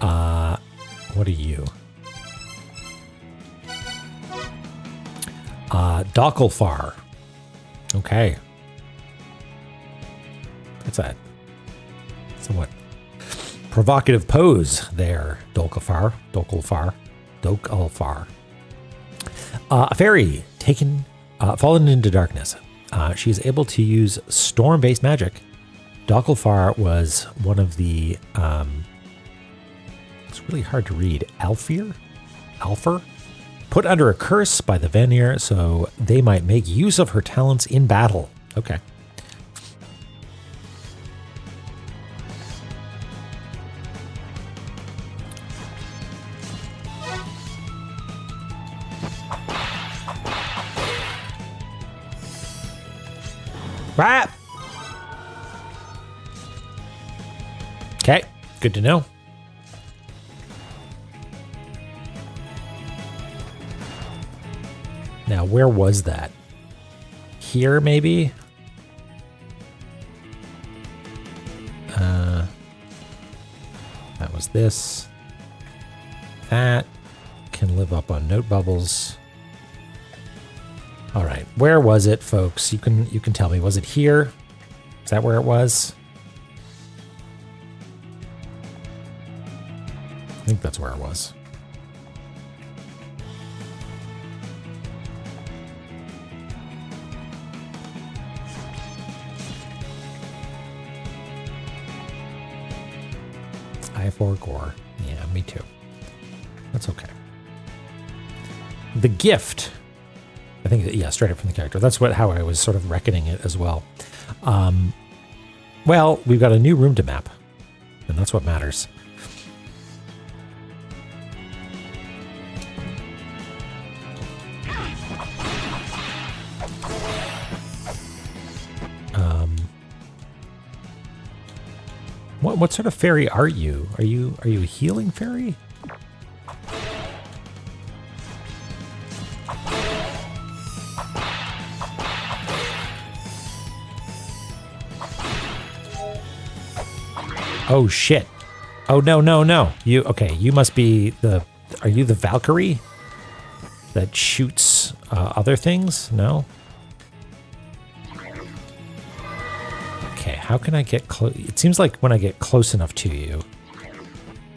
What are you? Docklefar. Okay. That's a somewhat provocative pose there, Dolkafar. A fairy fallen into darkness. She is able to use storm-based magic. Docklefar was one of the, it's really hard to read, Alfir? Put under a curse by the Vanir so they might make use of her talents in battle. Okay. Rap! Okay, good to know. Now, where was that? Here, maybe? That was this. That can live up on note bubbles. All right, where was it, folks? You can tell me. Was it here? Is that where it was? I think that's where it was. E04 gore. Yeah, me too. That's okay. The gift. I think, yeah, straight up from the character. That's how I was sort of reckoning it as well. Well, we've got a new room to map, and that's what matters. What sort of fairy are you? Are you a healing fairy? Oh shit. Oh no. You must be are you the Valkyrie that shoots other things? No? how can I get close? It seems like when I get close enough to you,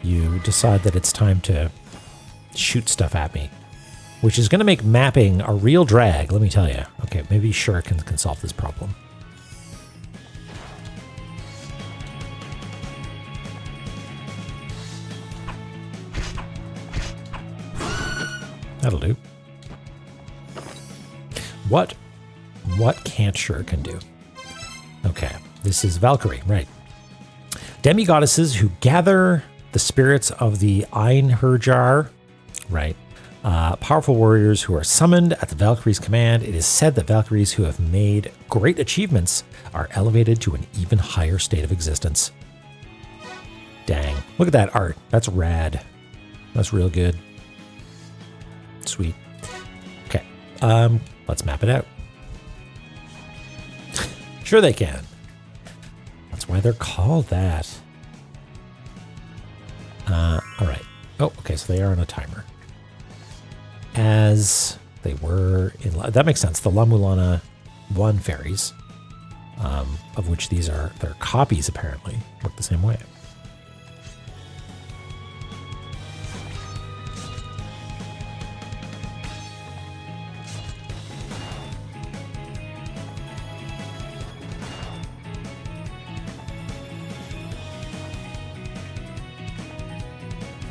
you decide that it's time to shoot stuff at me, which is going to make mapping a real drag, let me tell you. Okay, maybe shurikens can solve this problem. That'll do. What can't shuriken do? Okay, this is Valkyrie, right. Demigoddesses who gather the spirits of the Einherjar, right. Powerful warriors who are summoned at the Valkyrie's command. It is said that Valkyries who have made great achievements are elevated to an even higher state of existence. Dang. Look at that art. That's rad. That's real good. Sweet. Okay. Let's map it out. Sure they can. That's why they're called that. All right. Oh, okay. So they are on a timer. As they were in... That makes sense. The La-Mulana 1 fairies, of which these are their copies, apparently, work the same way.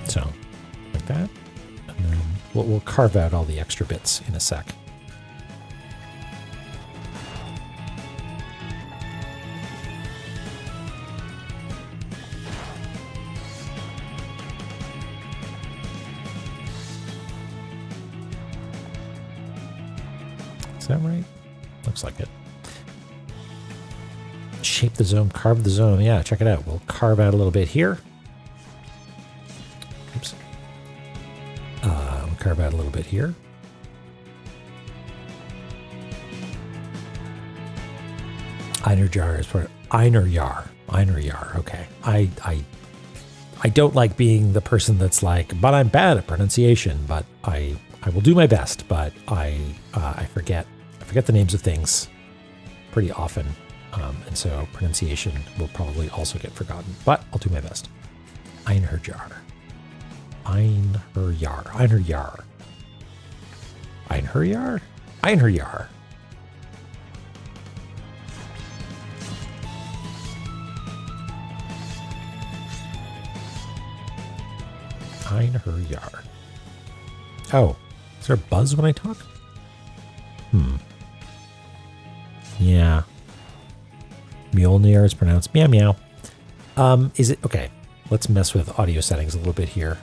So, like that. And then we'll carve out all the extra bits in a sec. Is that right? Looks like it. Shape the zone, carve the zone. Yeah, check it out. We'll carve out a little bit here. Oops. We'll carve out a little bit here. Einherjar is part of Einherjar. Einherjar. Okay. I don't like being the person that's like, but I'm bad at pronunciation, but I will do my best, but I forget the names of things pretty often. And so pronunciation will probably also get forgotten, but I'll do my best. Einherjar. Einherjar. Einherjar. Einherjar? Einherjar. Einherjar. Oh, is there a buzz when I talk? Yeah. Mjolnir is pronounced meow meow. Is it okay? Let's mess with audio settings a little bit here.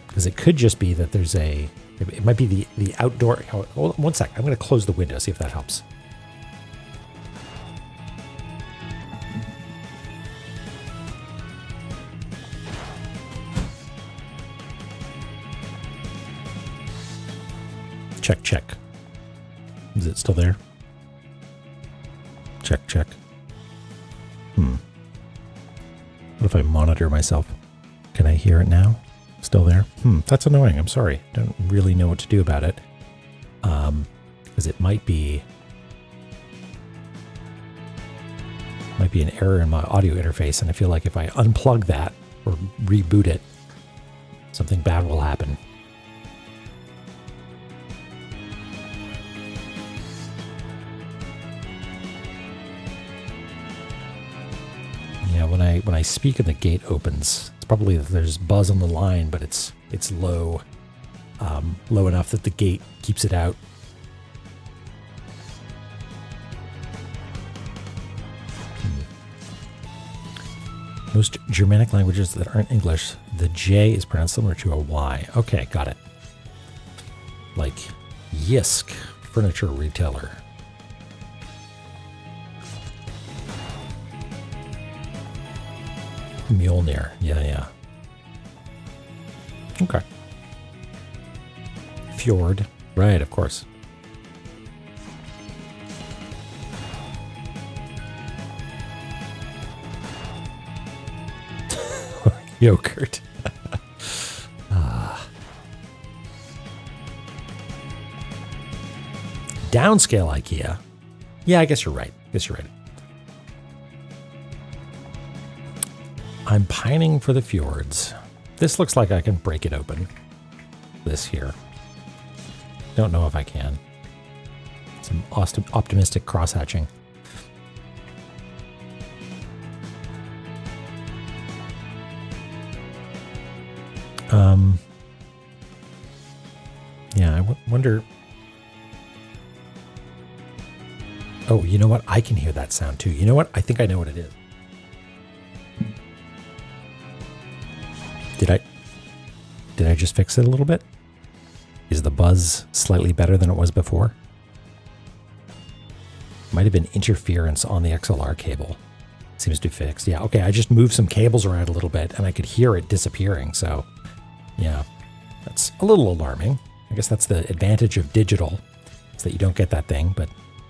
Because it could just be that there's it might be the outdoor. Hold on 1 sec. I'm going to close the window, see if that helps. Check, check. Is it still there? Check, check. What if I monitor myself? Can I hear it now? Still there? That's annoying. I'm sorry. Don't really know what to do about it. Because it might be an error in my audio interface, and I feel like if I unplug that or reboot it, something bad will happen. Yeah, when I speak and the gate opens, it's probably that there's buzz on the line, but it's low, low enough that the gate keeps it out. Most Germanic languages that aren't English, the J is pronounced similar to a Y. Okay, got it. Like Yisk, furniture retailer. Mjolnir. Yeah. Okay. Fjord. Right, of course. Yogurt. Downscale IKEA. Yeah, I guess you're right. Guess you're right. I'm pining for the fjords. This looks like I can break it open. This here. Don't know if I can. Some optimistic cross-hatching. Yeah, I wonder... Oh, you know what? I can hear that sound too. You know what? I think I know what it is. Did I just fix it a little bit? Is the buzz slightly better than it was before? Might have been interference on the XLR cable. Seems to be fixed. Yeah, okay, I just moved some cables around a little bit and I could hear it disappearing, so yeah. That's a little alarming. I guess that's the advantage of digital, is that you don't get that thing, but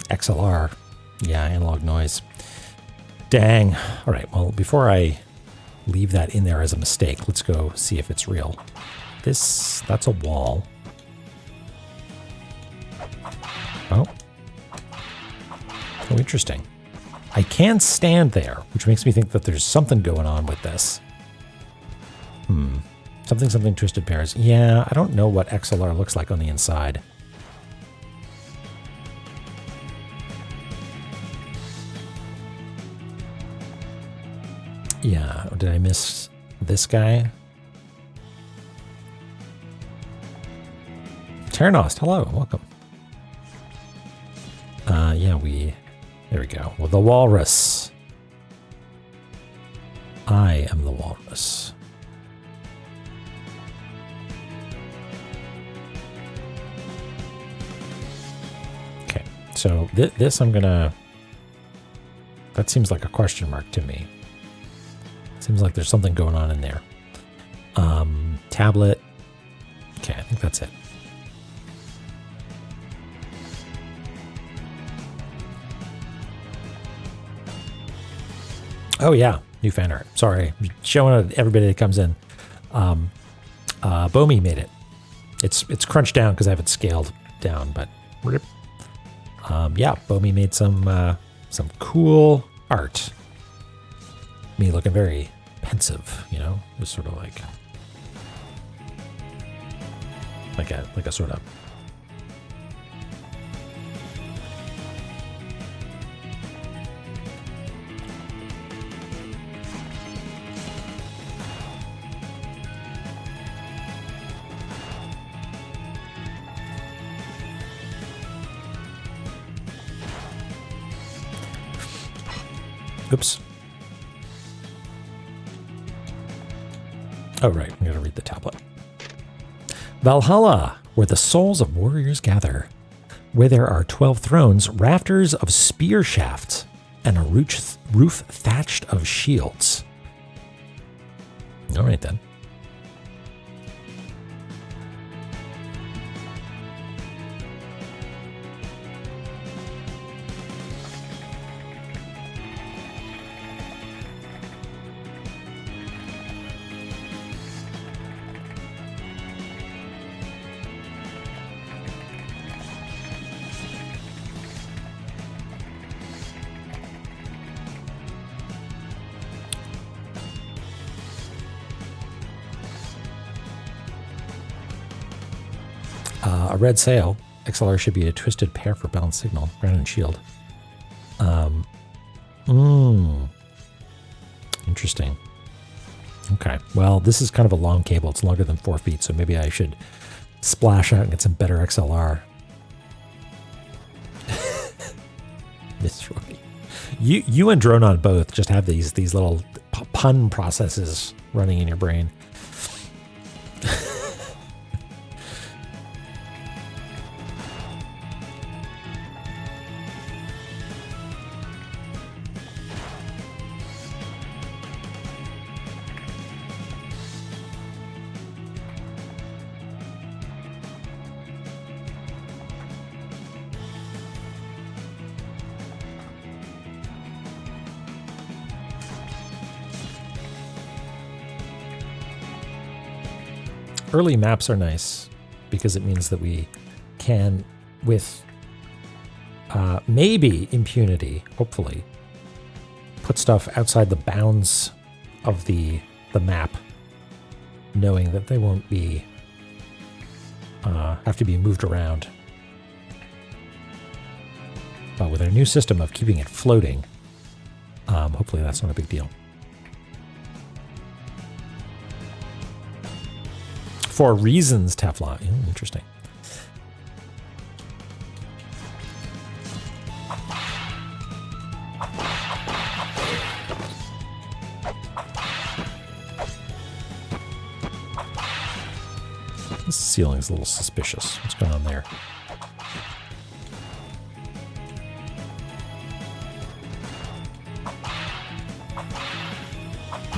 XLR, yeah, analog noise. Dang. All right, well, before I leave that in there as a mistake, let's go see if it's real. That's a wall. Oh, interesting. I can stand there, which makes me think that there's something going on with this. Something twisted pairs. Yeah, I don't know what XLR looks like on the inside. Yeah, did I miss this guy? Terranost, hello, welcome. Yeah, there we go. Well, the walrus. I am the walrus. Okay, so this I'm gonna... That seems like a question mark to me. Seems like there's something going on in there. Tablet. Okay, I think that's it. Oh yeah, new fan art. Sorry, showing everybody that comes in. Bomi made it. It's crunched down because I have it scaled down, but yeah, Bomi made some cool art. Me looking very pensive, you know, just sort of like a sort of. Oops. Oh, right. I'm going to read the tablet. Valhalla, where the souls of warriors gather. Where there are 12 thrones, rafters of spear shafts, and a roof thatched of shields. All right, then. A red sail. XLR should be a twisted pair for balanced signal. Ground and shield. Interesting. Okay. Well, this is kind of a long cable. It's longer than 4 feet, so maybe I should splash out and get some better XLR. Miss Roy. You and Dronon both just have these little pun processes running in your brain. Early maps are nice because it means that we can, with maybe impunity, hopefully, put stuff outside the bounds of the map, knowing that they won't be have to be moved around. But with our new system of keeping it floating, hopefully that's not a big deal. For reasons, Teflon. Interesting. This ceiling's a little suspicious. What's going on there?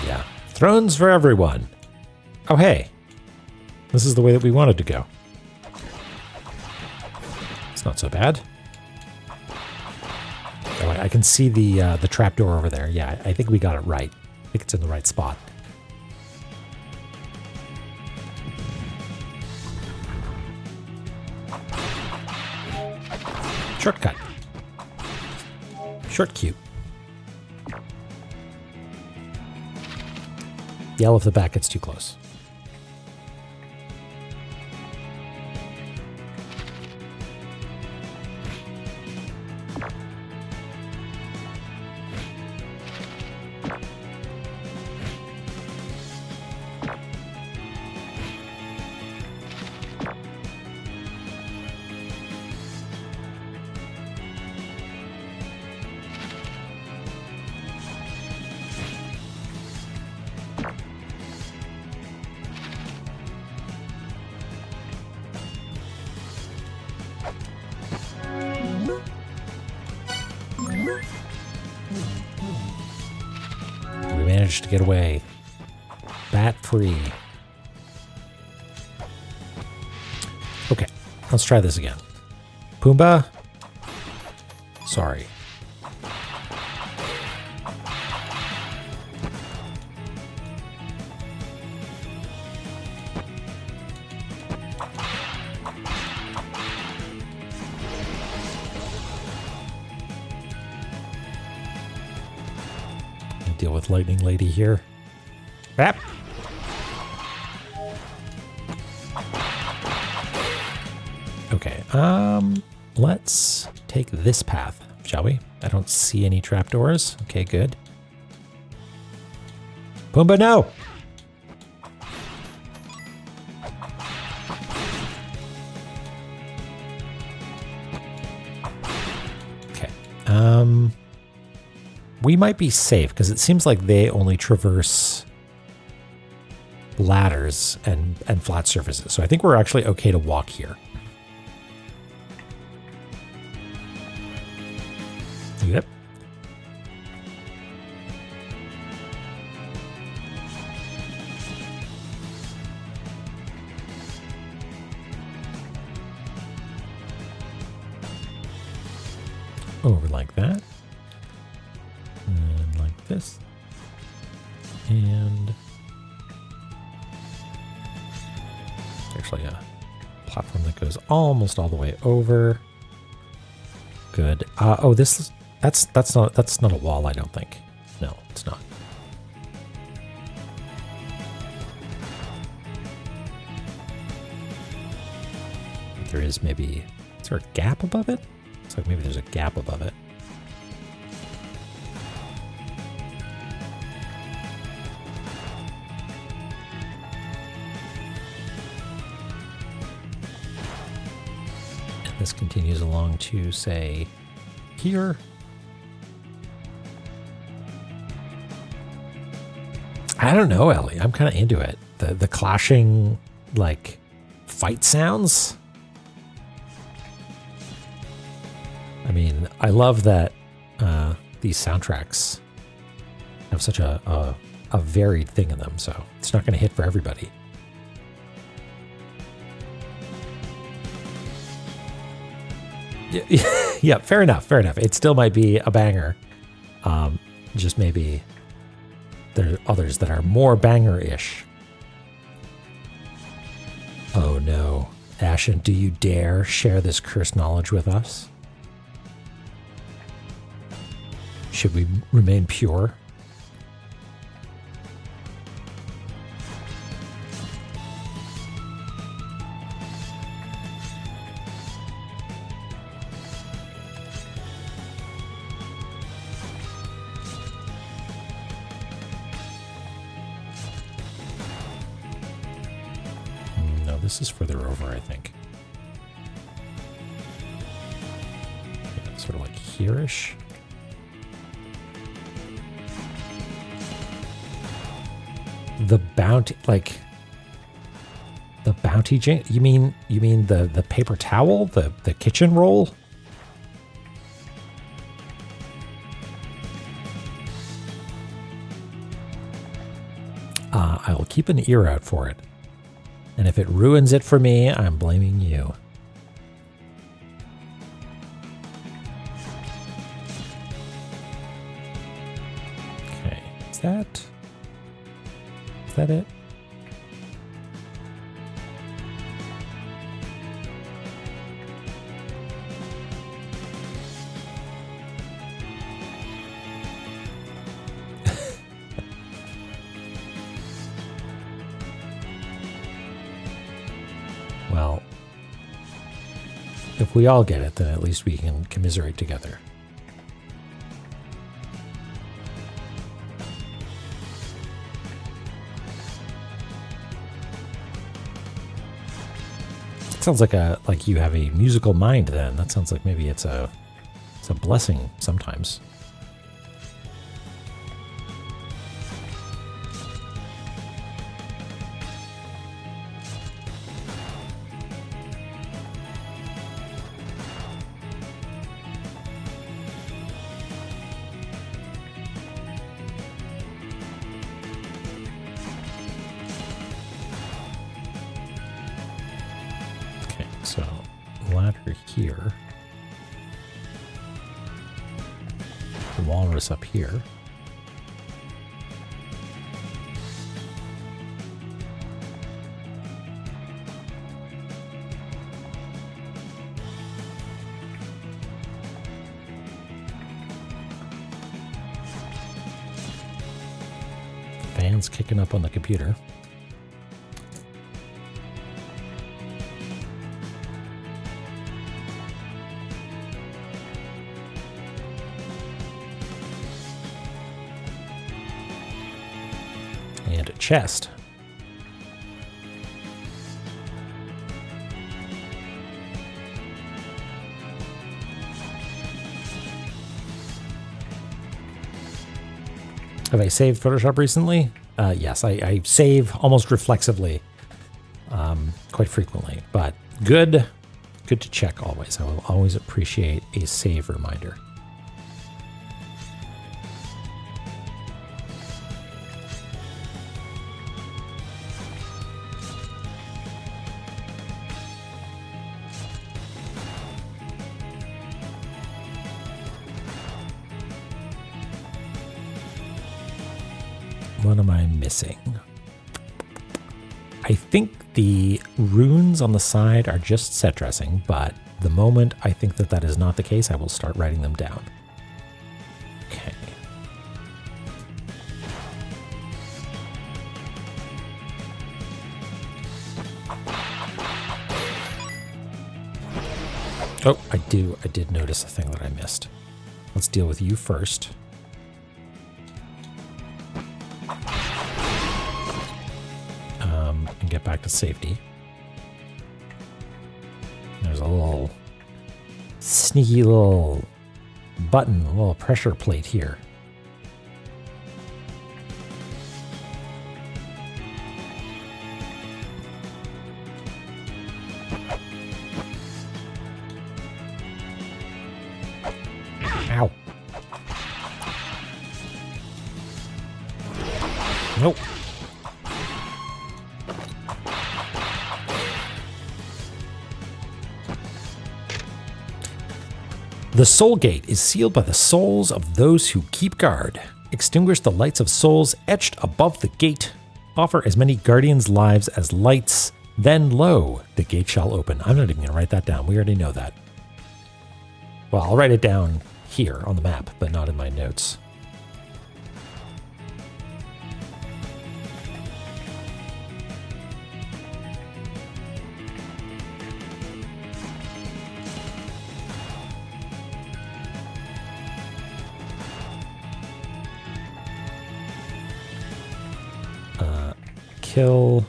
Yeah. Thrones for everyone. Oh, hey. This is the way that we wanted to go. It's not so bad. Oh, I can see the trapdoor over there. Yeah, I think we got it right. I think it's in the right spot. Shortcut. Short cute. Yell if the back gets too close. To get away. Bat free. Okay, let's try this again. Pumbaa. Sorry. Deal with Lightning Lady here. Bap. Okay, let's take this path, shall we? I don't see any trapdoors. Okay, good. Pumbaa, no! Okay, we might be safe because it seems like they only traverse ladders and flat surfaces. So I think we're actually okay to walk here. Yep. Over like that. And like this. And it's actually a platform that goes almost all the way over. Good. Oh, that's not a wall, I don't think. No, it's not. There is maybe, is there a gap above it? Looks like maybe there's a gap above it. And this continues along to, say, here. I don't know, Ellie. I'm kind of into it. The clashing, like, fight sounds. I mean, I love that these soundtracks have such a varied thing in them, so it's not going to hit for everybody. Yeah, fair enough, fair enough. It still might be a banger. Just maybe there are others that are more banger-ish. Oh no. Ashen, do you dare share this cursed knowledge with us? Should we remain pure? No, this is further over, I think. Yeah, sort of like here-ish. The bounty, like the bounty you mean the paper towel, the kitchen roll? I will keep an ear out for it. And if it ruins it for me, I'm blaming you. Okay, is that it? Well, if we all get it, then at least we can commiserate together. Sounds like you have a musical mind then. That sounds like maybe it's a blessing sometimes. So, ladder here. The walrus up here. Fans kicking up on the computer. And a chest. Have I saved Photoshop recently? Yes, I save almost reflexively, quite frequently, but good to check always. I will always appreciate a save reminder. What am I missing? I think the runes on the side are just set dressing, but the moment I think that is not the case, I will start writing them down. Okay. Oh, I did notice a thing that I missed. Let's deal with you first. And get back to safety. There's a little sneaky little button, a little pressure plate here. Ow. Nope. The soul gate is sealed by the souls of those who keep guard. Extinguish the lights of souls etched above the gate. Offer as many guardians' lives as lights. Then, lo, the gate shall open. I'm not even going to write that down. We already know that. Well, I'll write it down here on the map, but not in my notes. Kill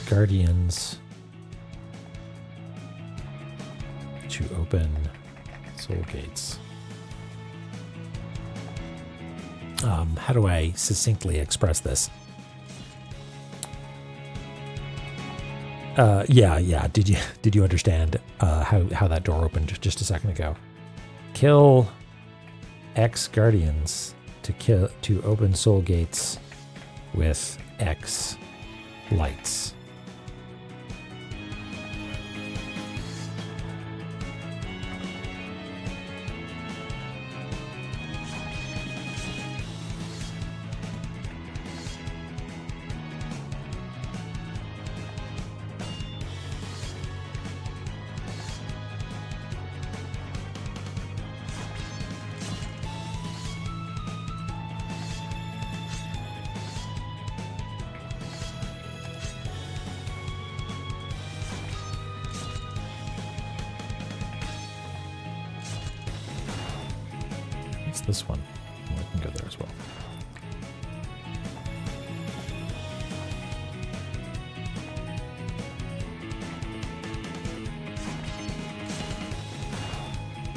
guardians to open soul gates. How do I succinctly express this? Yeah. Did you understand how that door opened just a second ago? Kill X guardians to open soul gates with X lights. This one. Well, I can go there as well.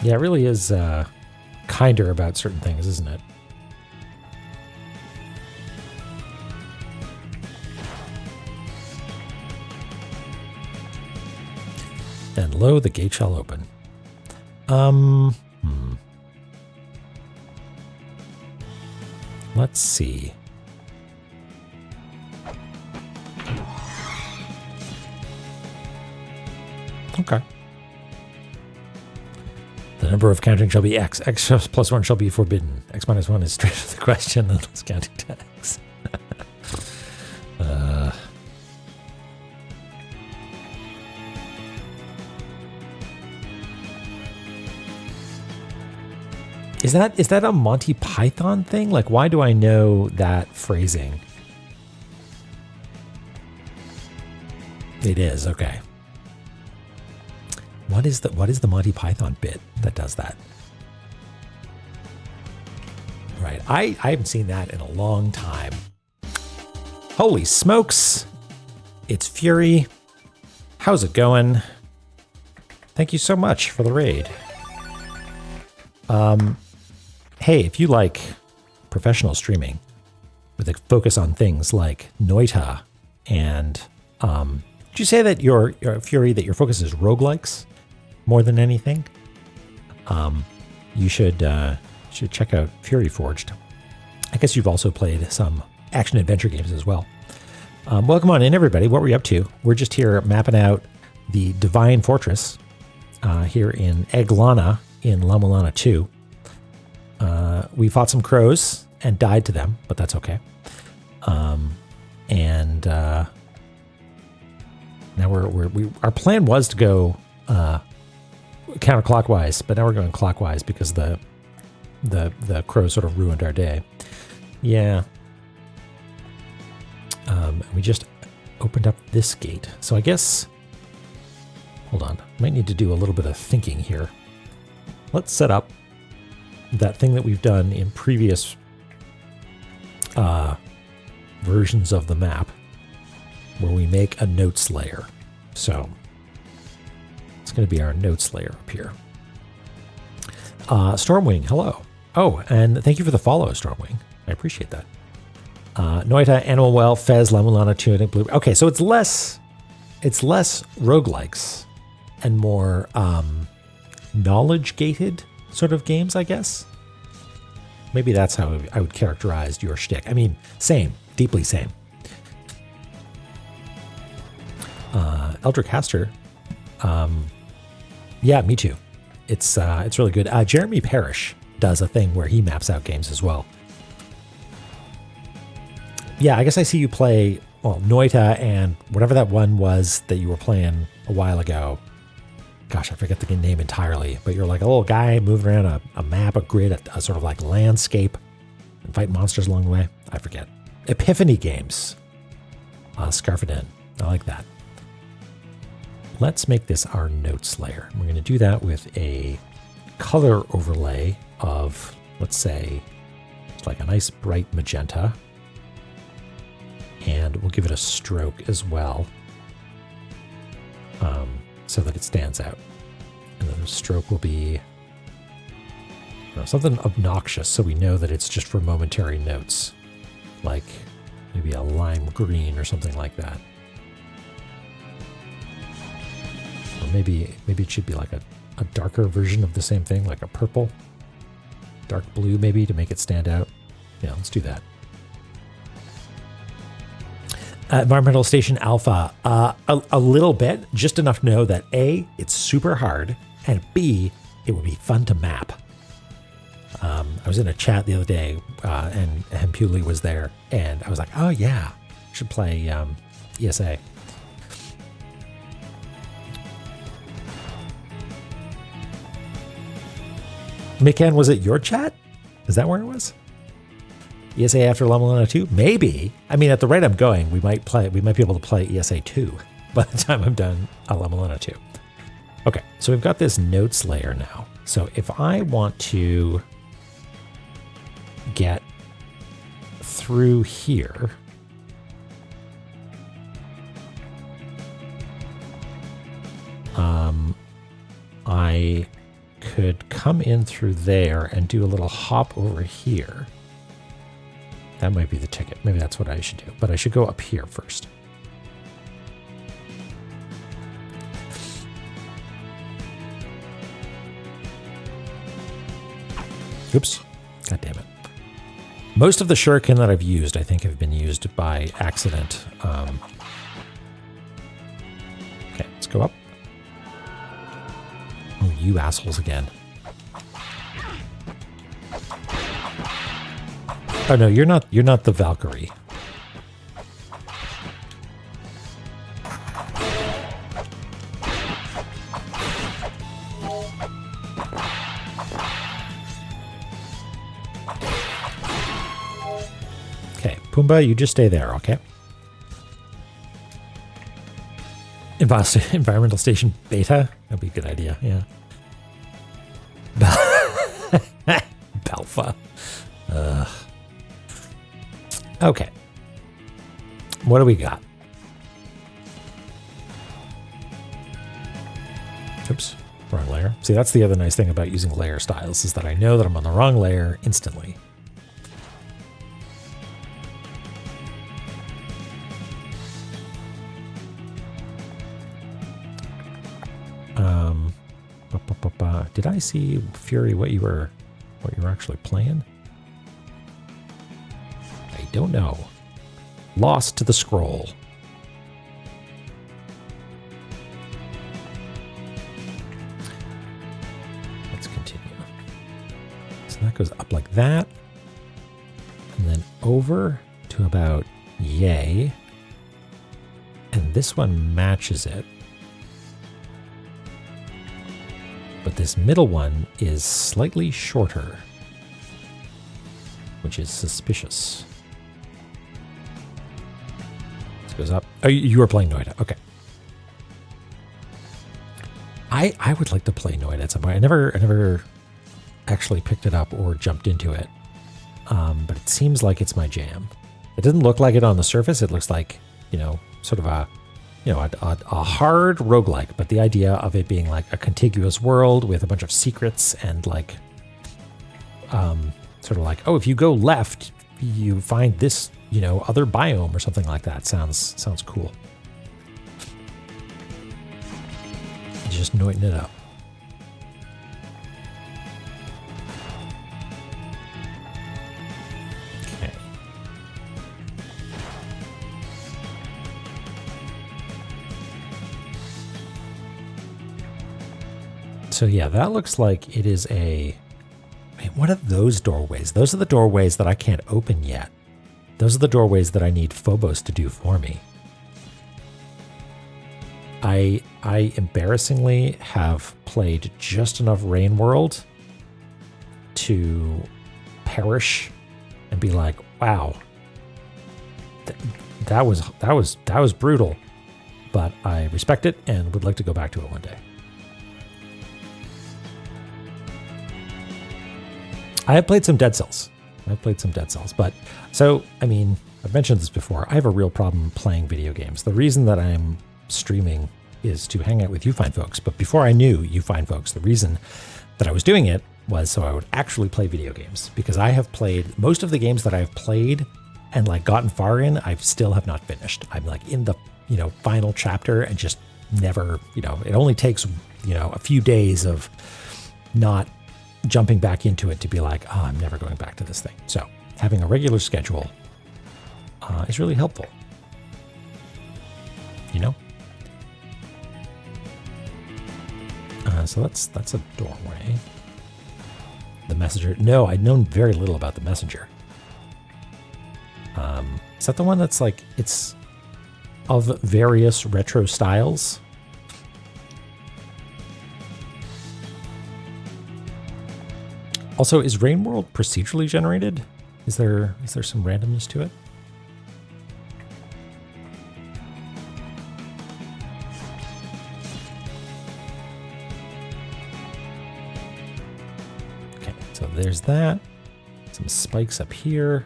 Yeah, it really is kinder about certain things, isn't it? And lo, the gate shall open. Let's see. Okay. The number of counting shall be X. X plus 1 shall be forbidden. X minus 1 is straight to the question and less counting to X. Is that a Monty Python thing? Like, why do I know that phrasing? It is, okay. What is the Monty Python bit that does that? Right. I haven't seen that in a long time. Holy smokes. It's Fury. How's it going? Thank you so much for the raid. Hey, if you like professional streaming with a focus on things like Noita and did you say that your Fury, that your focus is roguelikes more than anything? You should check out Fury Forged. I guess you've also played some action adventure games as well. Welcome on in, everybody. What were you up to? We're just here mapping out the Divine Fortress here in La-Mulana in La-Mulana 2. We fought some crows and died to them, but that's okay. And now our plan was to go counterclockwise, but now we're going clockwise because the crows sort of ruined our day. Yeah. We just opened up this gate. So I guess, hold on, might need to do a little bit of thinking here. Let's set up that thing that we've done in previous versions of the map where we make a notes layer. So it's going to be our notes layer up here. Stormwing, hello. Oh, and thank you for the follow, Stormwing. I appreciate that. Noita, Animal Well, Fez, La-Mulana, Tunic, Blue. Okay, so it's less roguelikes and more knowledge-gated sort of games, I guess. Maybe that's how I would characterize your shtick. I mean, same, deeply same. Eldrick Haster, yeah, me too. It's really good. Jeremy Parrish does a thing where he maps out games as well. Yeah, I guess I see you play, well, Noita and whatever that one was that you were playing a while ago. gosh, I forget the name entirely, but you're like a little guy moving around a map, a grid, a sort of like landscape, and fight monsters along the way. I forget. Epiphany Games. Scarf it in. I like that. Let's make this our notes layer. We're going to do that with a color overlay of, let's say, it's like a nice bright magenta. And we'll give it a stroke as well, so that it stands out. And then the stroke will be something obnoxious, so we know that it's just for momentary notes, like maybe a lime green or something like that. Or maybe it should be like a darker version of the same thing, like a purple, dark blue maybe, to make it stand out. Yeah, let's do that. Environmental Station Alpha, a little bit, just enough to know that A, it's super hard, and B, it would be fun to map. I was in a chat the other day, and Hempuli was there, and I was like, oh yeah, I should play ESA. Mikan, was it your chat? Is that where it was? ESA after La-Mulana 2? Maybe. I mean, at the rate I'm going, we might be able to play ESA 2 by the time I'm done La-Mulana 2. Okay, so we've got this notes layer now. So if I want to get through here, I could come in through there and do a little hop over here. That might be the ticket. Maybe that's what I should do. But I should go up here first. Oops. God damn it. Most of the shuriken that I've used, I think, have been used by accident. Okay, let's go up. Oh, you assholes again. Oh no, you're not the Valkyrie. Okay, Pumbaa, you just stay there, okay? Environmental Station Beta? That'd be a good idea, yeah. Balfa. Okay. What do we got? Oops, wrong layer. See, that's the other nice thing about using layer styles, is that I know that I'm on the wrong layer instantly. Did I see, Fury, what you were actually playing? I don't know. Lost to the scroll. Let's continue. So that goes up like that. And then over to about yay. And this one matches it. But this middle one is slightly shorter, which is suspicious. This goes up. Oh, you were playing Noida. Okay. I would like to play Noida at some point. I never actually picked it up or jumped into it. But it seems like it's my jam. It doesn't look like it on the surface. It looks like, sort of a hard roguelike, but the idea of it being like a contiguous world with a bunch of secrets and like, sort of like, oh, if you go left, you find this, other biome or something like that. Sounds cool. Just noiting it up. Okay. So yeah, that looks like it is what are those doorways? Those are the doorways that I can't open yet. Those are the doorways that I need Phobos to do for me. I embarrassingly have played just enough Rain World to perish and be like, wow, that was brutal, but I respect it and would like to go back to it one day. I have played some Dead Cells. But so, I mean, I've mentioned this before. I have a real problem playing video games. The reason that I'm streaming is to hang out with you fine folks. But before I knew you fine folks, the reason that I was doing it was so I would actually play video games, because I have played most of the games that I've played and like gotten far in, I still have not finished. I'm like in the, final chapter and just never, it only takes, a few days of not jumping back into it to be like, oh, I'm never going back to this thing. So having a regular schedule is really helpful. So that's a doorway. The messenger. No, I'd known very little about the messenger. Is that the one that's like, it's of various retro styles? Also, is Rain World procedurally generated? Is there some randomness to it? Okay, so there's that. Some spikes up here.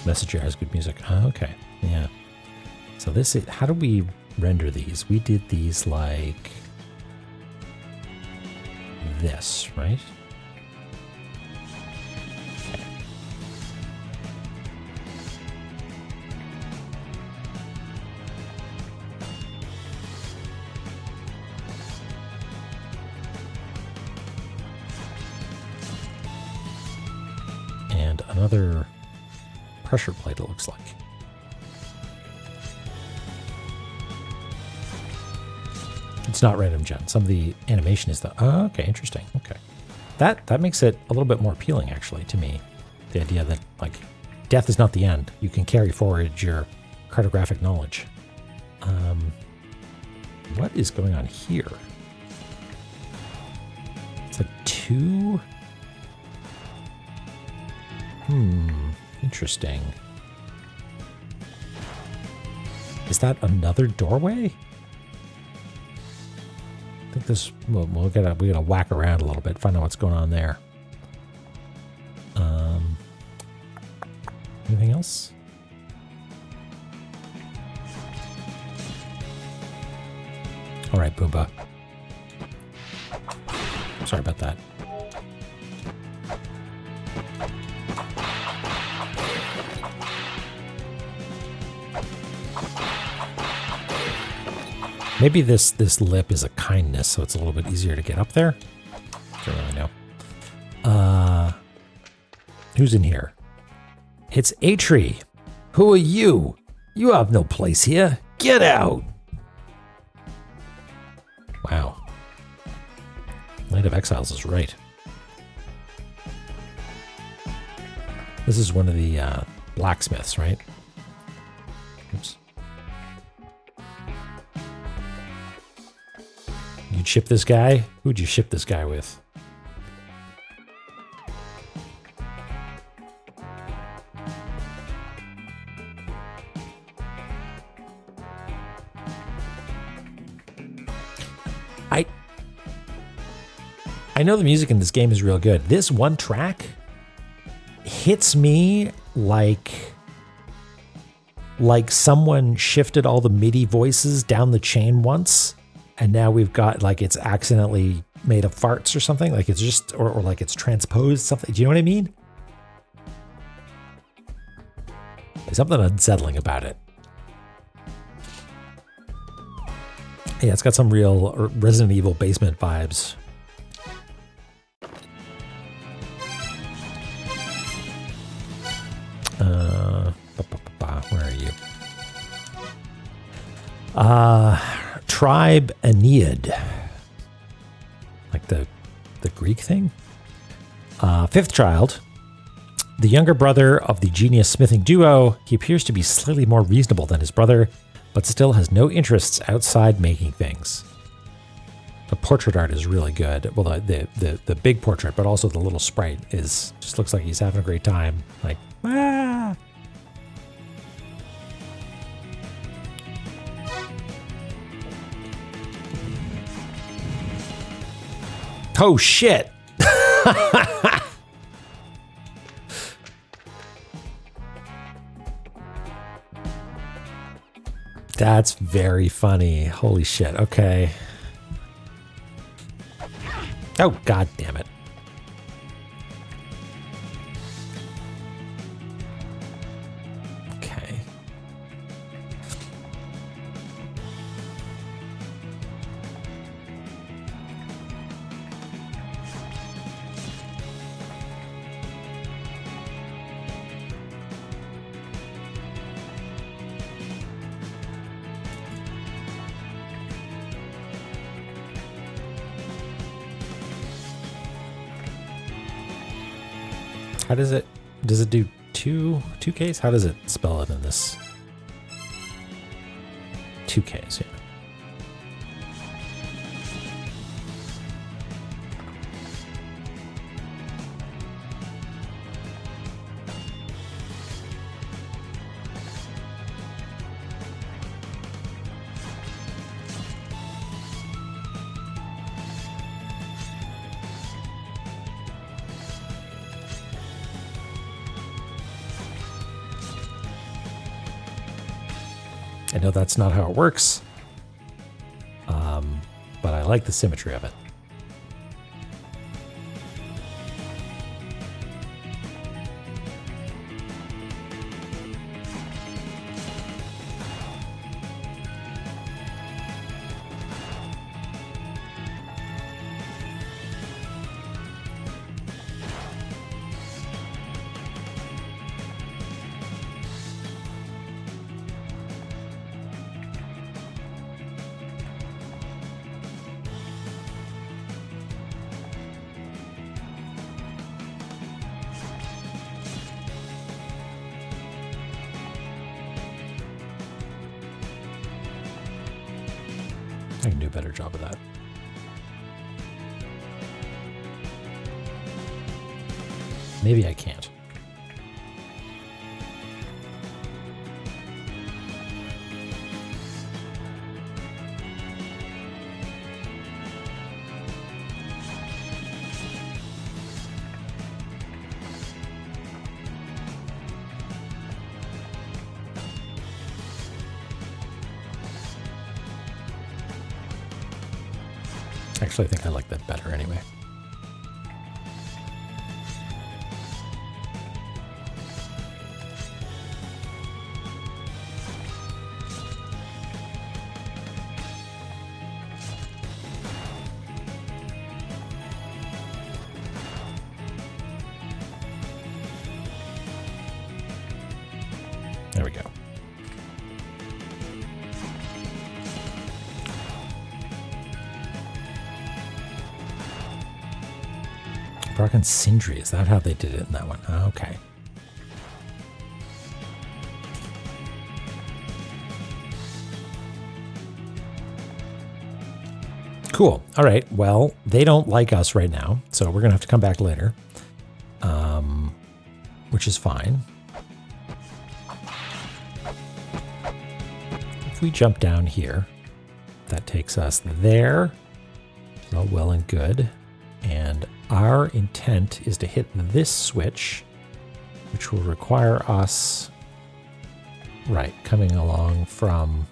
Messenger has good music. Oh, okay, yeah. So this is, how do we render these? We did these like this, right? Okay. And another pressure plate, it looks like. It's not random gen. Some of the animation is the, oh, okay, interesting. Okay. That makes it a little bit more appealing, actually, to me. The idea that, like, death is not the end. You can carry forward your cartographic knowledge. What is going on here? It's like two. Interesting. Is that another doorway? I think this, we gotta whack around a little bit, find out what's going on there. Anything else? All right, Boomba. Sorry about that. Maybe this lip is a kindness, so it's a little bit easier to get up there. Don't really know. Who's in here? It's A-Tree. Who are you? You have no place here. Get out. Wow. Land of Exiles is right. This is one of the blacksmiths, right? Oops. You'd ship this guy? Who'd you ship this guy with? I know the music in this game is real good. This one track hits me like someone shifted all the MIDI voices down the chain once, and now we've got, like, it's accidentally made of farts or something. Like it's just, or like it's transposed something. Do you know what I mean? There's something unsettling about it. Yeah, it's got some real Resident Evil basement vibes. Where are you? Tribe Aeneid. Like the Greek thing? Fifth child. The younger brother of the genius smithing duo, he appears to be slightly more reasonable than his brother, but still has no interests outside making things. The portrait art is really good. Well, the big portrait, but also the little sprite just looks like he's having a great time. Like, ah! Oh, shit! That's very funny. Holy shit. Okay. Oh, god damn it. Okay. How does it do 2Ks? How does it spell it in this? 2Ks, yeah. I know that's not how it works, but I like the symmetry of it. I can do a better job of that. Maybe I can't. Actually, I think I like that better anyway. There we go. Brocken Sindri, is that how they did it in that one? Okay. Cool. All right. Well, they don't like us right now, so we're going to have to come back later, which is fine. If we jump down here, that takes us there. Oh, well and good. And our intent is to hit this switch, which will require us, right, coming along from,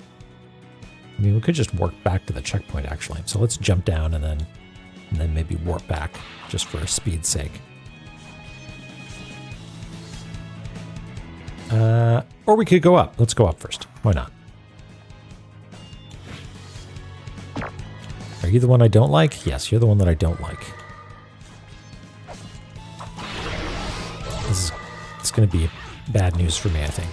I mean, we could just warp back to the checkpoint, actually. So let's jump down and then maybe warp back just for speed's sake. Or we could go up. Let's go up first. Why not? Are you the one I don't like? Yes, you're the one that I don't like. It's going to be bad news for me, I think.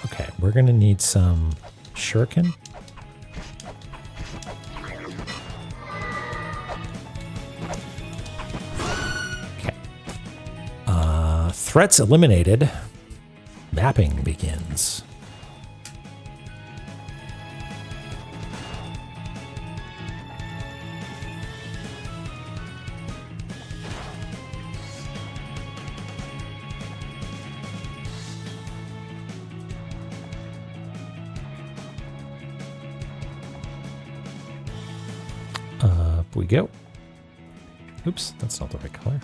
Okay, we're going to need some shuriken. Threats eliminated. Mapping begins. Up we go. Oops, that's not the right color.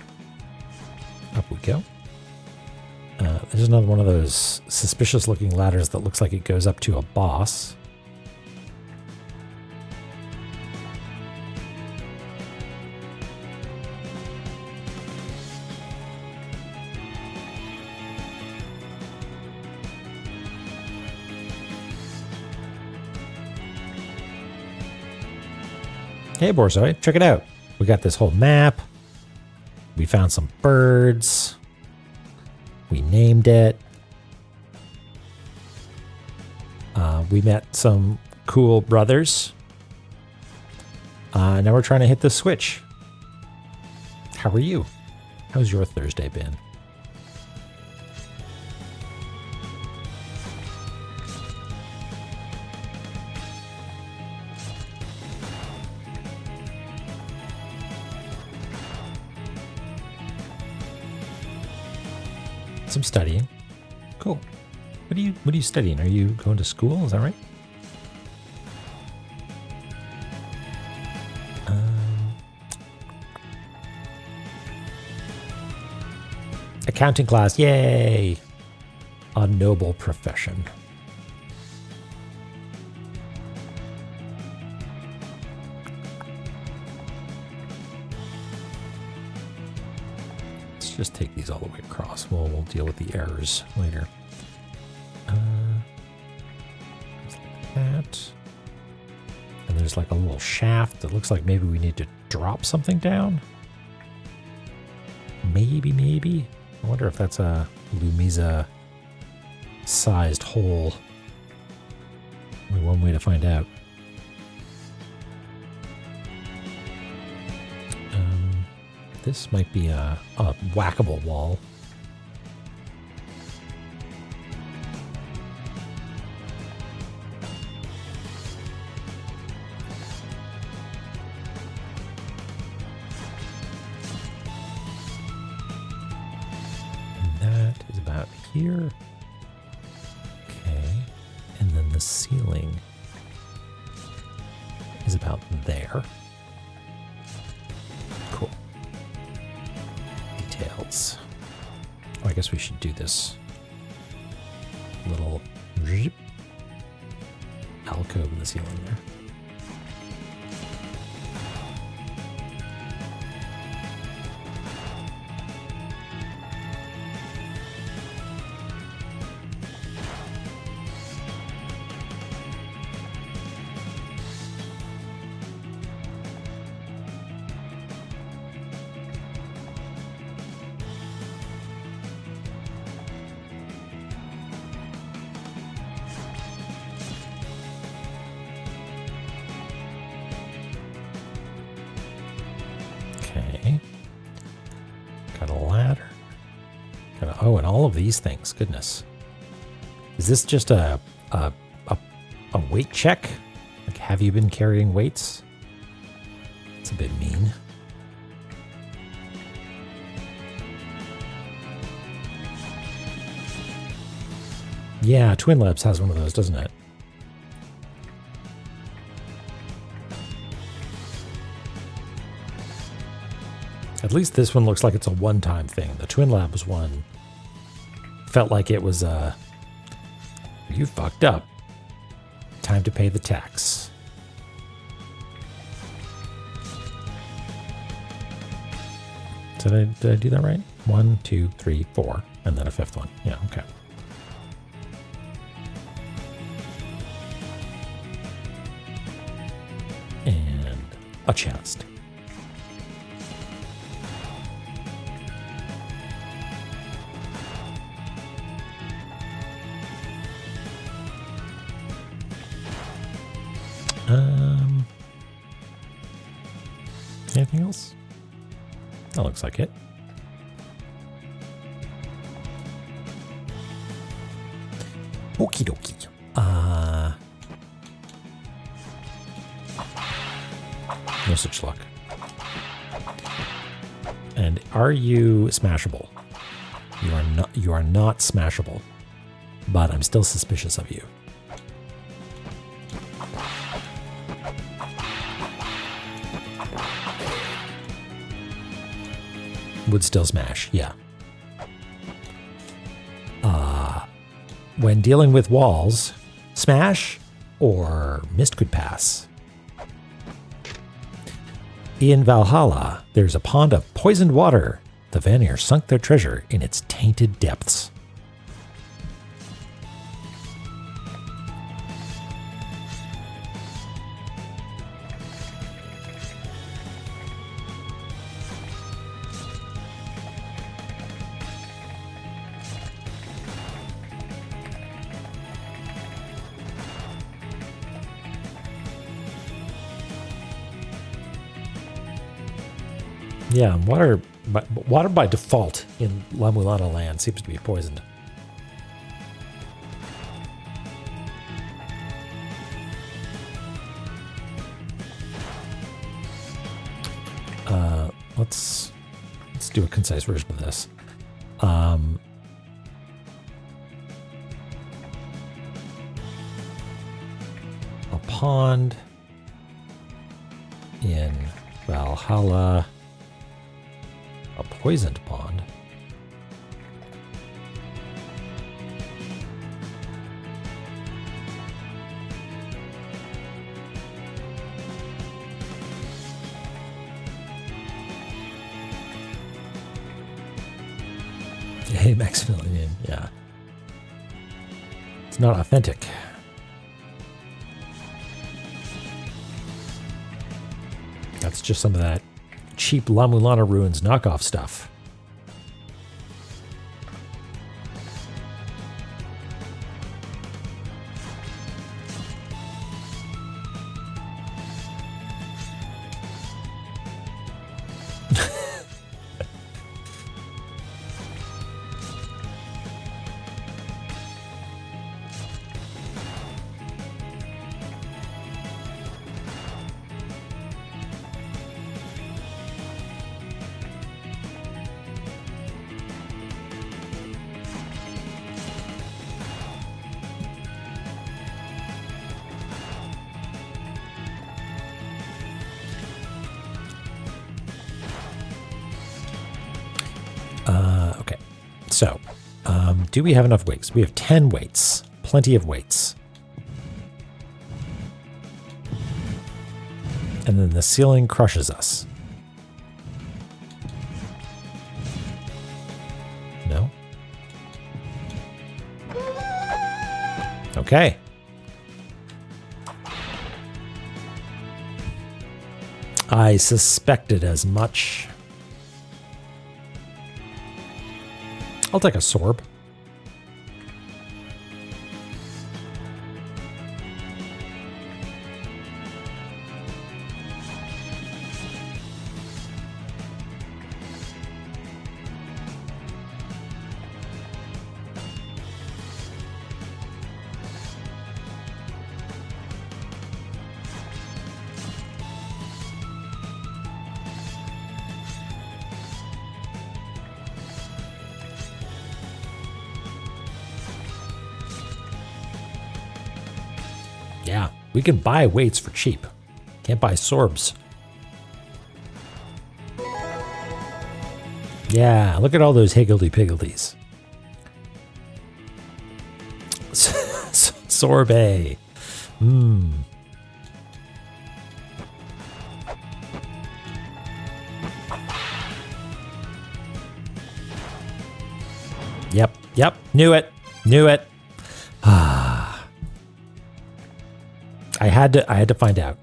Up we go. There's another one of those suspicious looking ladders that looks like it goes up to a boss. Hey, Borzoi, check it out. We got this whole map. We found some birds. We named it. We met some cool brothers. Now we're trying to hit the switch. How are you? How's your Thursday been? Some studying. Cool. What are you studying? Are you going to school? Is that right? Accounting class. Yay! A noble profession. Just take these all the way across. We'll deal with the errors later. Just like that. And there's like a little shaft that looks like maybe we need to drop something down. Maybe. I wonder if that's a Lumiza sized hole. Only one way to find out. This might be a whackable wall. And that is about here. Okay. And then the ceiling is about there. Cool. Details. Oh, I guess we should do this little alcove in the ceiling there. Okay. Got a ladder. Oh, and all of these things. Goodness. Is this just a weight check? Like, have you been carrying weights? It's a bit mean. Yeah, Twin Labs has one of those, doesn't it? At least this one looks like it's a one-time thing. The Twin Labs one felt like it was you fucked up. Time to pay the tax. Did I do that right? 1, 2, 3, 4, and then a fifth one. Yeah, okay. And a chest. Anything else? That looks like it. Okie dokie. No such luck. And are you smashable? You are not. You are not smashable. But I'm still suspicious of you. Would still smash, yeah. When dealing with walls, smash or mist could pass. In Valhalla, there's a pond of poisoned water. The Vanir sunk their treasure in its tainted depths. Yeah, water by default in La-Mulana land seems to be poisoned. Let's do a concise version of this. A pond in Valhalla. A poisoned pond. Hey, Maximilian, yeah. It's not authentic. That's just some of that cheap La-Mulana Ruins knockoff stuff. Okay, so do we have enough weights? We have 10 weights, plenty of weights. And then the ceiling crushes us. No? Okay. I suspected as much. I'll take a sorb. Yeah, we can buy weights for cheap. Can't buy sorbs. Yeah, look at all those higgledy-piggledies. Sorbet. Mmm. Yep, knew it. I had to find out.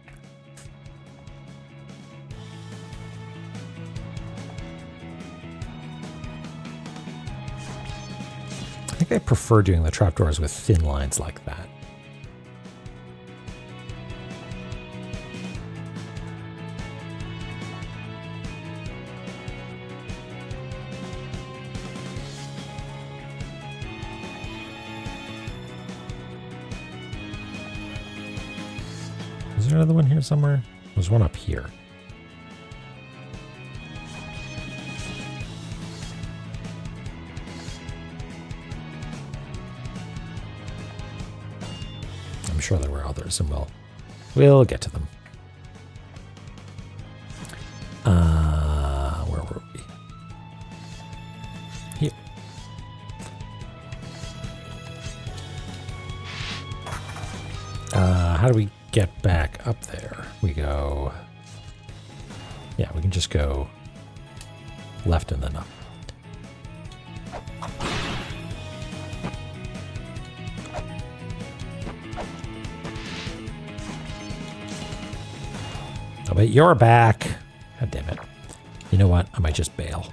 I think I prefer doing the trapdoors with thin lines like that. Is there another one here somewhere? There's one up here. I'm sure there were others, and we'll get to them. Where were we? Here. How do we get back up there? We go... Yeah, we can just go left and then up. Oh, but you're back. God damn it. You know what? I might just bail.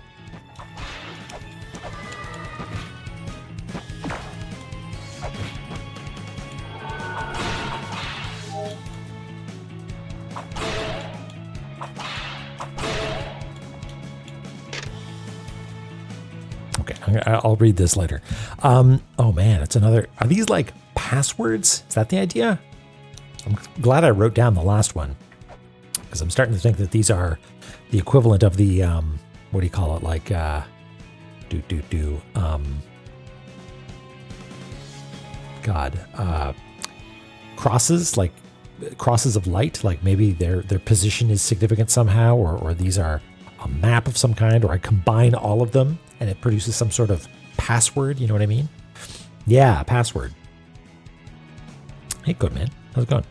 Okay, I'll read this later. Oh man, it's another... Are these like passwords? Is that the idea? I'm glad I wrote down the last one, because I'm starting to think that these are the equivalent of the, what do you call it? Like, crosses, like crosses of light. Like maybe their position is significant somehow, or these are a map of some kind, or I combine all of them and it produces some sort of password. You know what I mean? Yeah, password. Hey, good man. How's it going?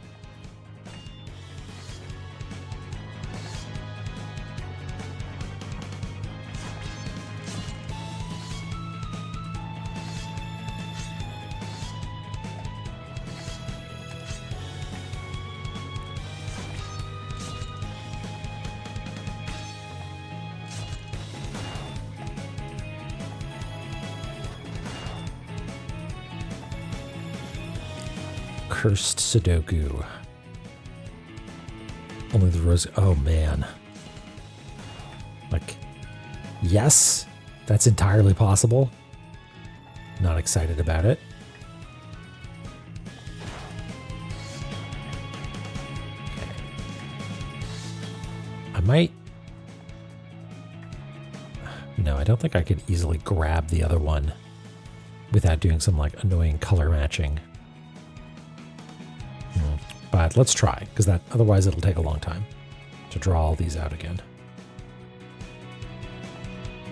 Cursed Sudoku. Only the rose. Oh man. Like, yes, that's entirely possible. Not excited about it. Okay. I might. No, I don't think I could easily grab the other one without doing some like annoying color matching. But let's try, because otherwise it'll take a long time to draw all these out again.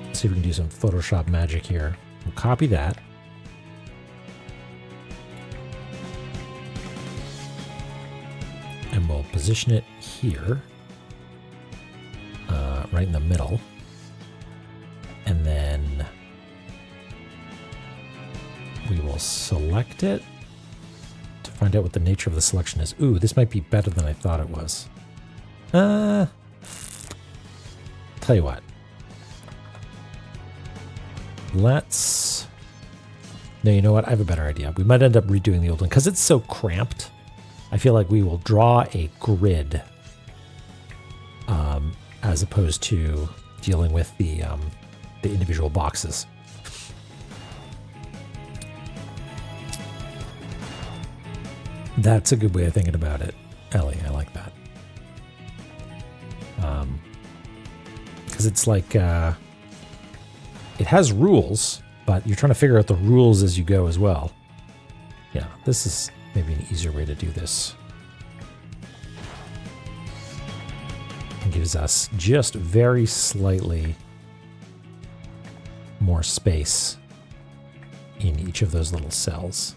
Let's see if we can do some Photoshop magic here. We'll copy that. And we'll position it here, right in the middle. And then we will select it. Find out what the nature of the selection is. Ooh, this might be better than I thought it was. Tell you what. Let's... No, you know what? I have a better idea. We might end up redoing the old one. Because it's so cramped, I feel like we will draw a grid as opposed to dealing with the individual boxes. That's a good way of thinking about it, Ellie. I like that. Because it's like, it has rules, but you're trying to figure out the rules as you go as well. Yeah, this is maybe an easier way to do this. It gives us just very slightly more space in each of those little cells.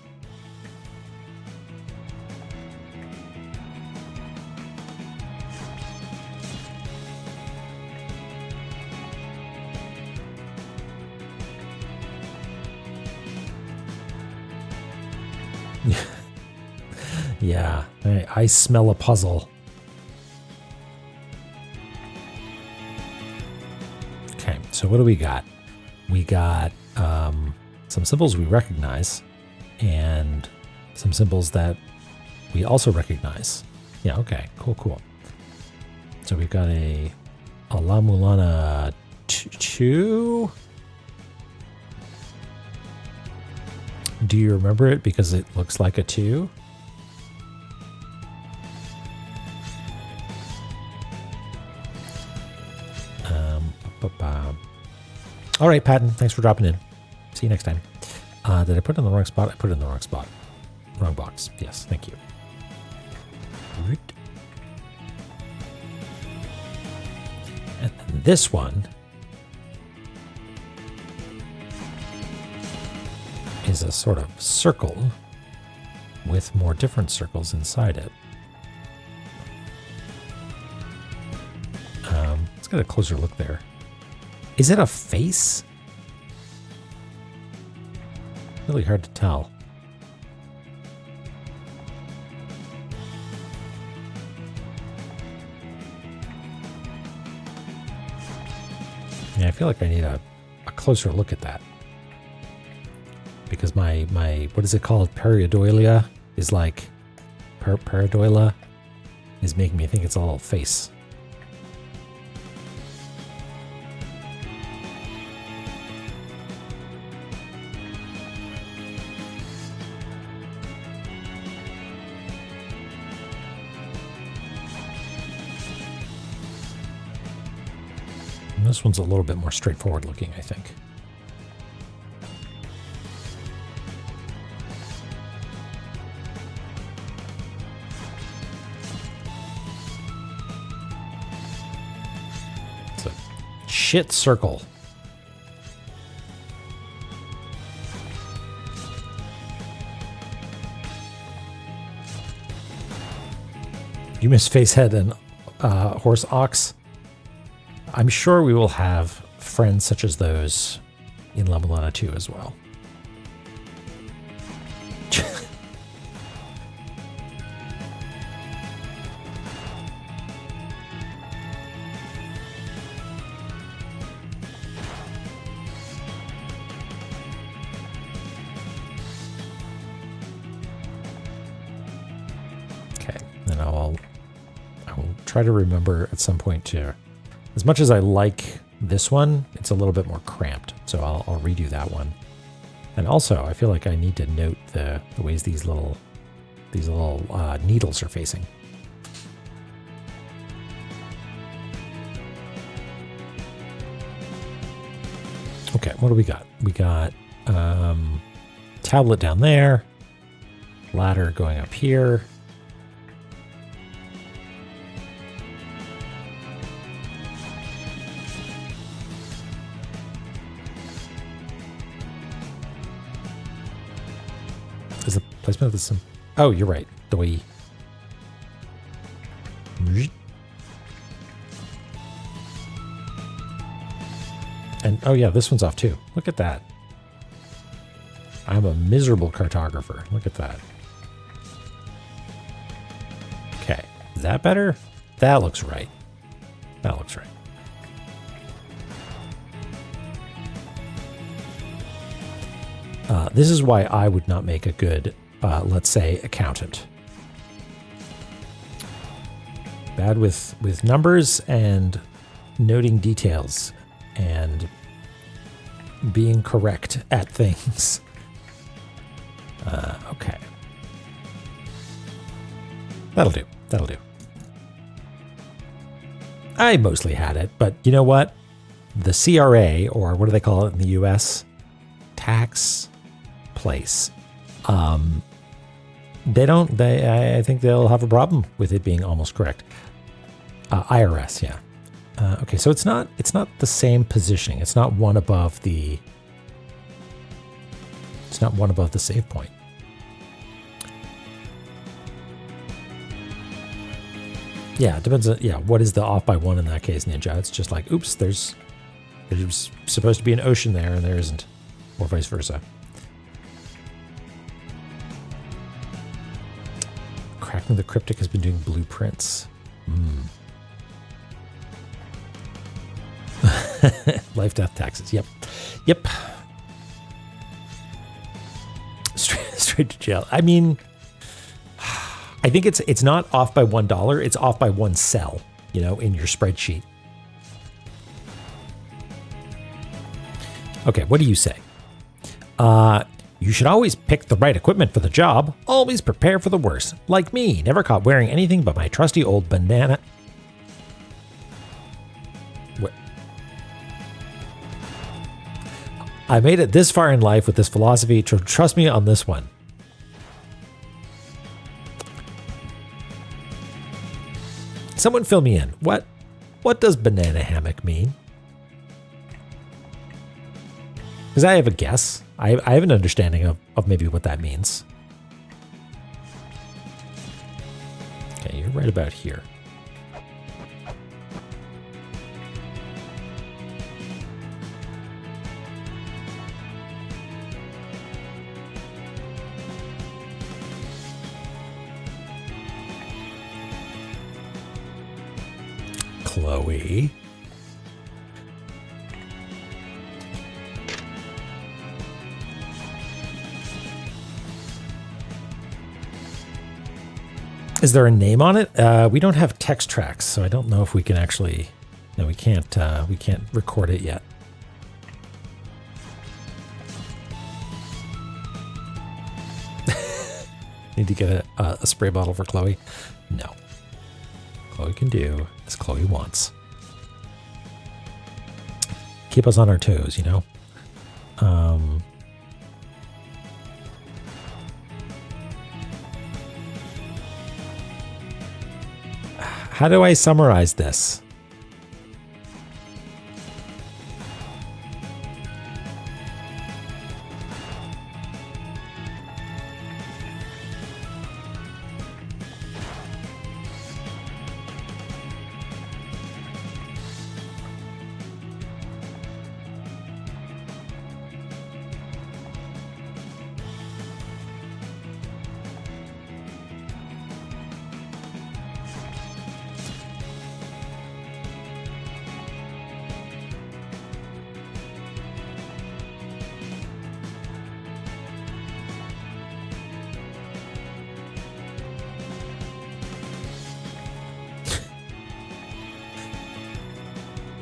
Yeah, I smell a puzzle. Okay, so what do we got? We got some symbols we recognize and some symbols that we also recognize. Yeah, okay, cool. So we've got a La-Mulana 2. Do you remember it because it looks like a 2? All right, Patton, thanks for dropping in. See you next time. Did I put it in the wrong spot? I put it in the wrong spot. Wrong box. Yes, thank you. And then this one is a sort of circle with more different circles inside it. Let's get a closer look there. Is it a face? Really hard to tell. Yeah, I feel like I need a closer look at that. Because my what is it called? Pareidolia is like, pareidolia is making me think it's a little face. And this one's a little bit more straightforward looking, I think. It's a shit circle. You miss Facehead and Horse Ox. I'm sure we will have friends such as those in La-Mulana 2 as well. Okay, and I will try to remember at some point to. As much as I like this one, it's a little bit more cramped, so I'll redo that one. And also, I feel like I need to note the ways these little needles are facing. Okay, what do we got? We got tablet down there, ladder going up here. Is the placement of the sim? Oh, you're right. The way. And oh yeah, this one's off too. Look at that. I'm a miserable cartographer. Look at that. Okay, is that better? That looks right. That looks right. This is why I would not make a good, let's say, accountant. Bad with numbers and noting details and being correct at things. Okay. That'll do. That'll do. I mostly had it, but you know what? The CRA, or what do they call it in the US? Tax place. I think they'll have a problem with it being almost correct. IRS, yeah. Okay, so it's not the same positioning. It's not one above the save point. Yeah, it depends on, what is the off by one in that case, Ninja? It's just like, oops, there's supposed to be an ocean there and there isn't, or vice versa. Cracking the Cryptic has been doing blueprints. Life, death, taxes. Yep. Straight to jail. I mean, I think it's not off by $1. It's off by one cell, in your spreadsheet. Okay, what do you say? You should always pick the right equipment for the job. Always prepare for the worst. Like me, never caught wearing anything but my trusty old banana. What? I made it this far in life with this philosophy. Trust me on this one. Someone fill me in. What does banana hammock mean? Because I have a guess. I have an understanding of maybe what that means. Okay, you're right about here. Chloe. Is there a name on it? We don't have text tracks, so I don't know if we can actually. No, we can't record it yet. Need to get a spray bottle for Chloe? No. Chloe can do as Chloe wants. Keep us on our toes, you know? How do I summarize this?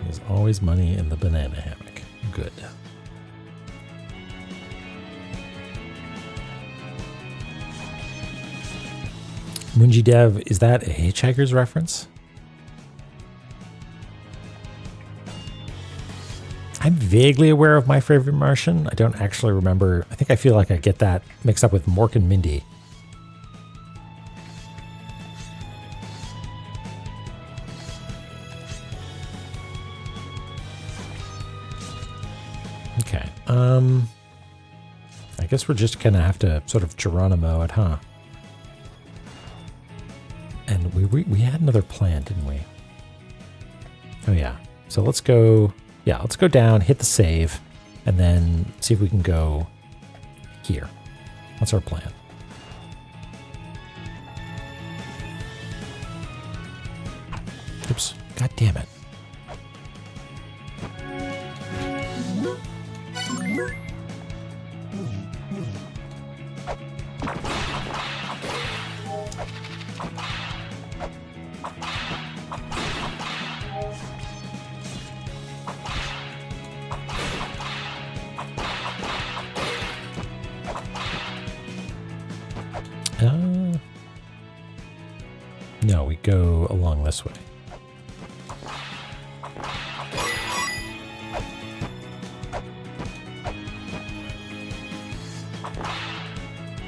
There's always money in the banana hammock. Good. Munji Dev, is that a Hitchhiker's reference? I'm vaguely aware of My Favorite Martian. I don't actually remember. I think I feel like I get that mixed up with Mork and Mindy. Okay. I guess we're just gonna have to sort of Geronimo it, huh? And we had another plan, didn't we? Oh yeah. So let's go. Yeah, let's go down, hit the save, and then see if we can go here. That's our plan. Oops. God damn it. No, we go along this way.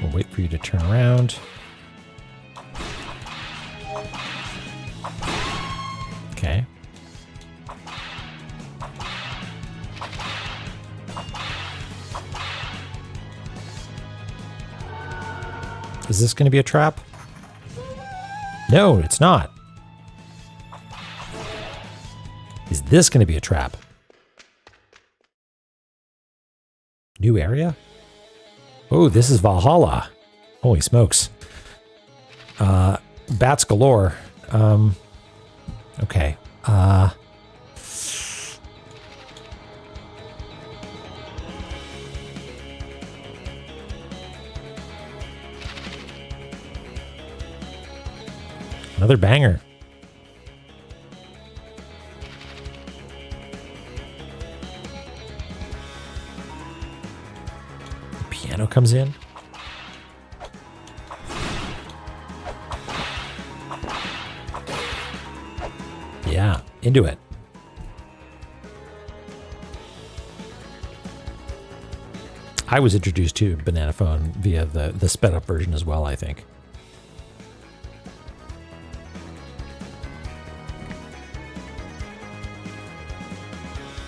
We'll wait for you to turn around. Okay. Is this going to be a trap? No, it's not. Is this going to be a trap? New area? Oh, this is Valhalla. Holy smokes. Bats galore. Okay. Another banger. The piano comes in. Yeah, into it. I was introduced to Banana Phone via the sped up version as well, I think.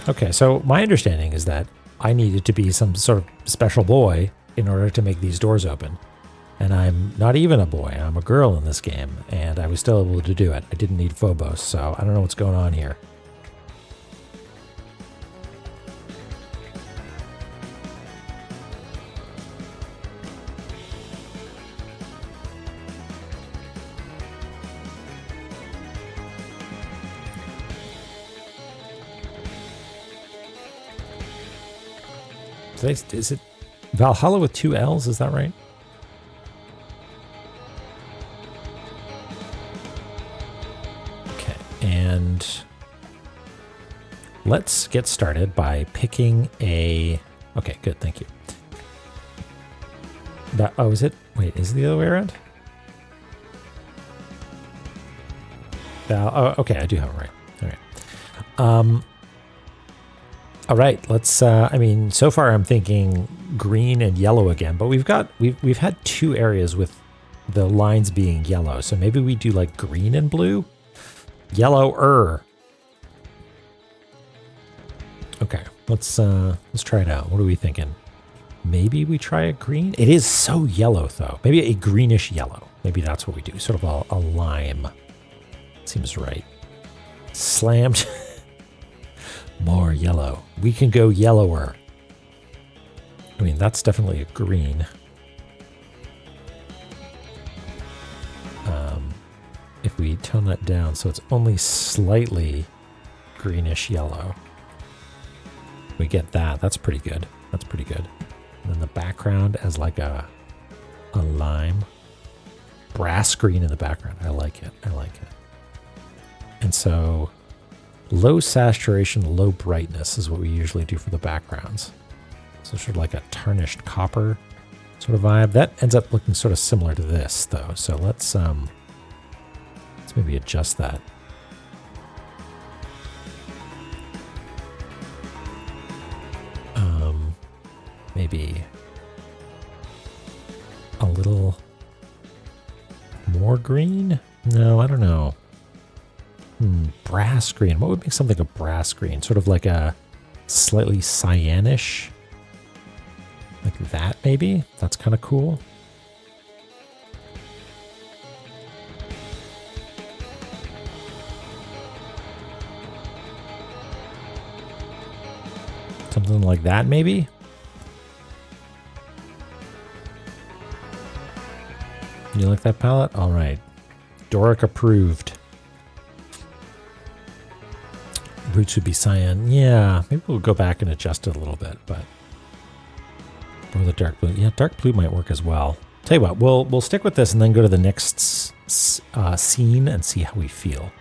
Okay, so my understanding is that I needed to be some sort of special boy in order to make these doors open. And I'm not even a boy, I'm a girl in this game, and I was still able to do it. I didn't need Phobos, so I don't know what's going on here. Is it Valhalla with 2 L's? Is that right? Okay, and let's get started by picking a... Okay, good, thank you. Oh, is it? Wait, is it the other way around? Oh, okay, I do have it right. All right. All right, let's, I mean, so far I'm thinking green and yellow again, but we've had 2 areas with the lines being yellow, so maybe we do like green and blue? Yellower. Okay, let's try it out. What are we thinking? Maybe we try a green? It is so yellow though. Maybe a greenish yellow. Maybe that's what we do, sort of a lime. Seems right. Slammed. More yellow. We can go yellower. I mean, that's definitely a green. If we tone that down so it's only slightly greenish yellow, we get that. That's pretty good. That's pretty good. And then the background as like a lime. Brass green in the background. I like it. I like it. And so... low saturation, low brightness is what we usually do for the backgrounds. So sort of like a tarnished copper sort of vibe. That ends up looking sort of similar to this though. So let's maybe adjust that. Maybe a little more green? No, I don't know. Brass green. What would make something a brass green? Sort of like a slightly cyanish. Like that, maybe? That's kind of cool. Something like that, maybe? You like that palette? All right. Doric approved. Roots would be cyan. Yeah, maybe we'll go back and adjust it a little bit, but or the dark blue. Yeah, dark blue might work as well. Tell you what, we'll stick with this and then go to the next scene and see how we feel.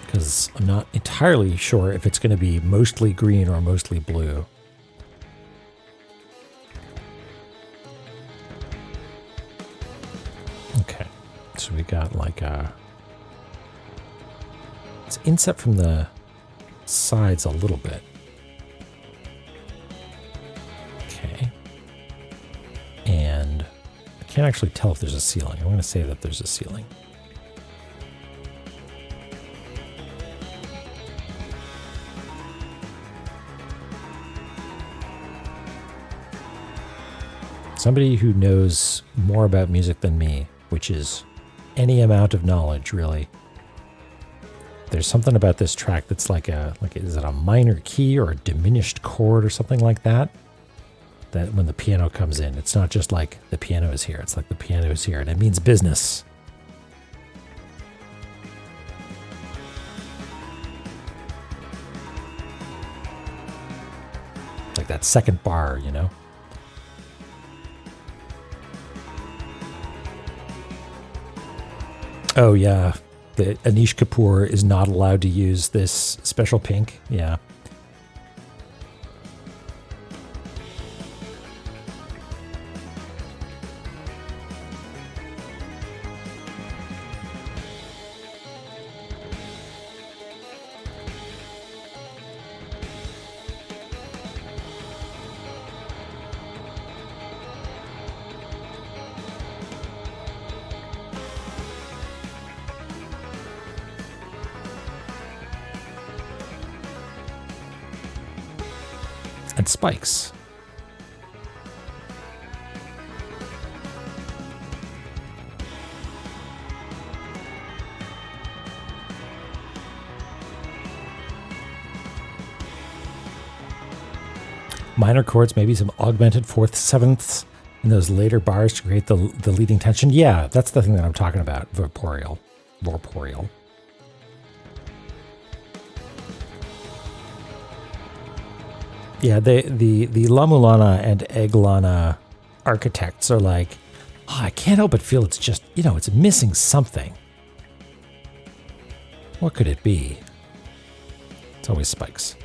Because I'm not entirely sure if it's going to be mostly green or mostly blue. Okay, so we got like a... It's inset from the sides a little bit. Okay. And I can't actually tell if there's a ceiling. I'm going to say that there's a ceiling. Somebody who knows more about music than me, which is any amount of knowledge, really. There's something about this track that's like is it a minor key or a diminished chord or something like that? That when the piano comes in, it's not just like the piano is here. It's like the piano is here and it means business. Like that second bar, you know? Oh, yeah. The Anish Kapoor is not allowed to use this special pink. Yeah. and spikes. Minor chords, maybe some augmented fourths, sevenths in those later bars to create the leading tension. Yeah, that's the thing that I'm talking about. Vorporial. Yeah, the La-Mulana and Egglana architects are like, oh, I can't help but feel it's just, it's missing something. What could it be? It's always spikes.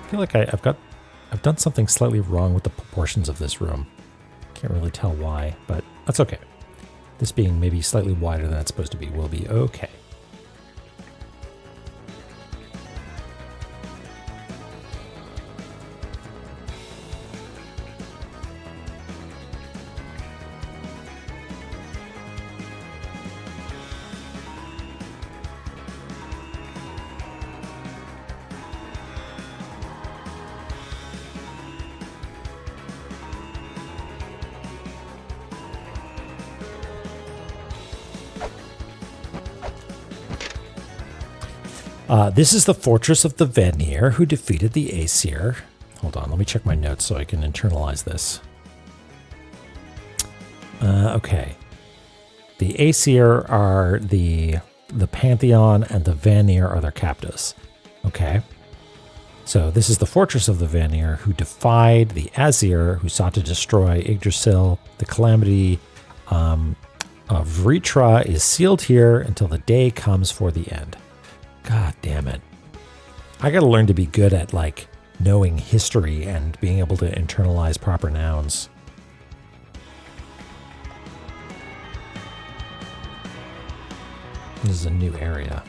I feel like I've done something slightly wrong with the proportions of this room. Can't really tell why, but that's okay. This being maybe slightly wider than it's supposed to be will be okay. This is the fortress of the Vanir who defeated the Aesir. Hold on, let me check my notes so I can internalize this. Okay. The Aesir are the Pantheon and the Vanir are their captives. Okay. So this is the fortress of the Vanir who defied the Aesir who sought to destroy Yggdrasil. The calamity of Vritra is sealed here until the day comes for the end. God damn it. I gotta learn to be good at, knowing history and being able to internalize proper nouns. This is a new area.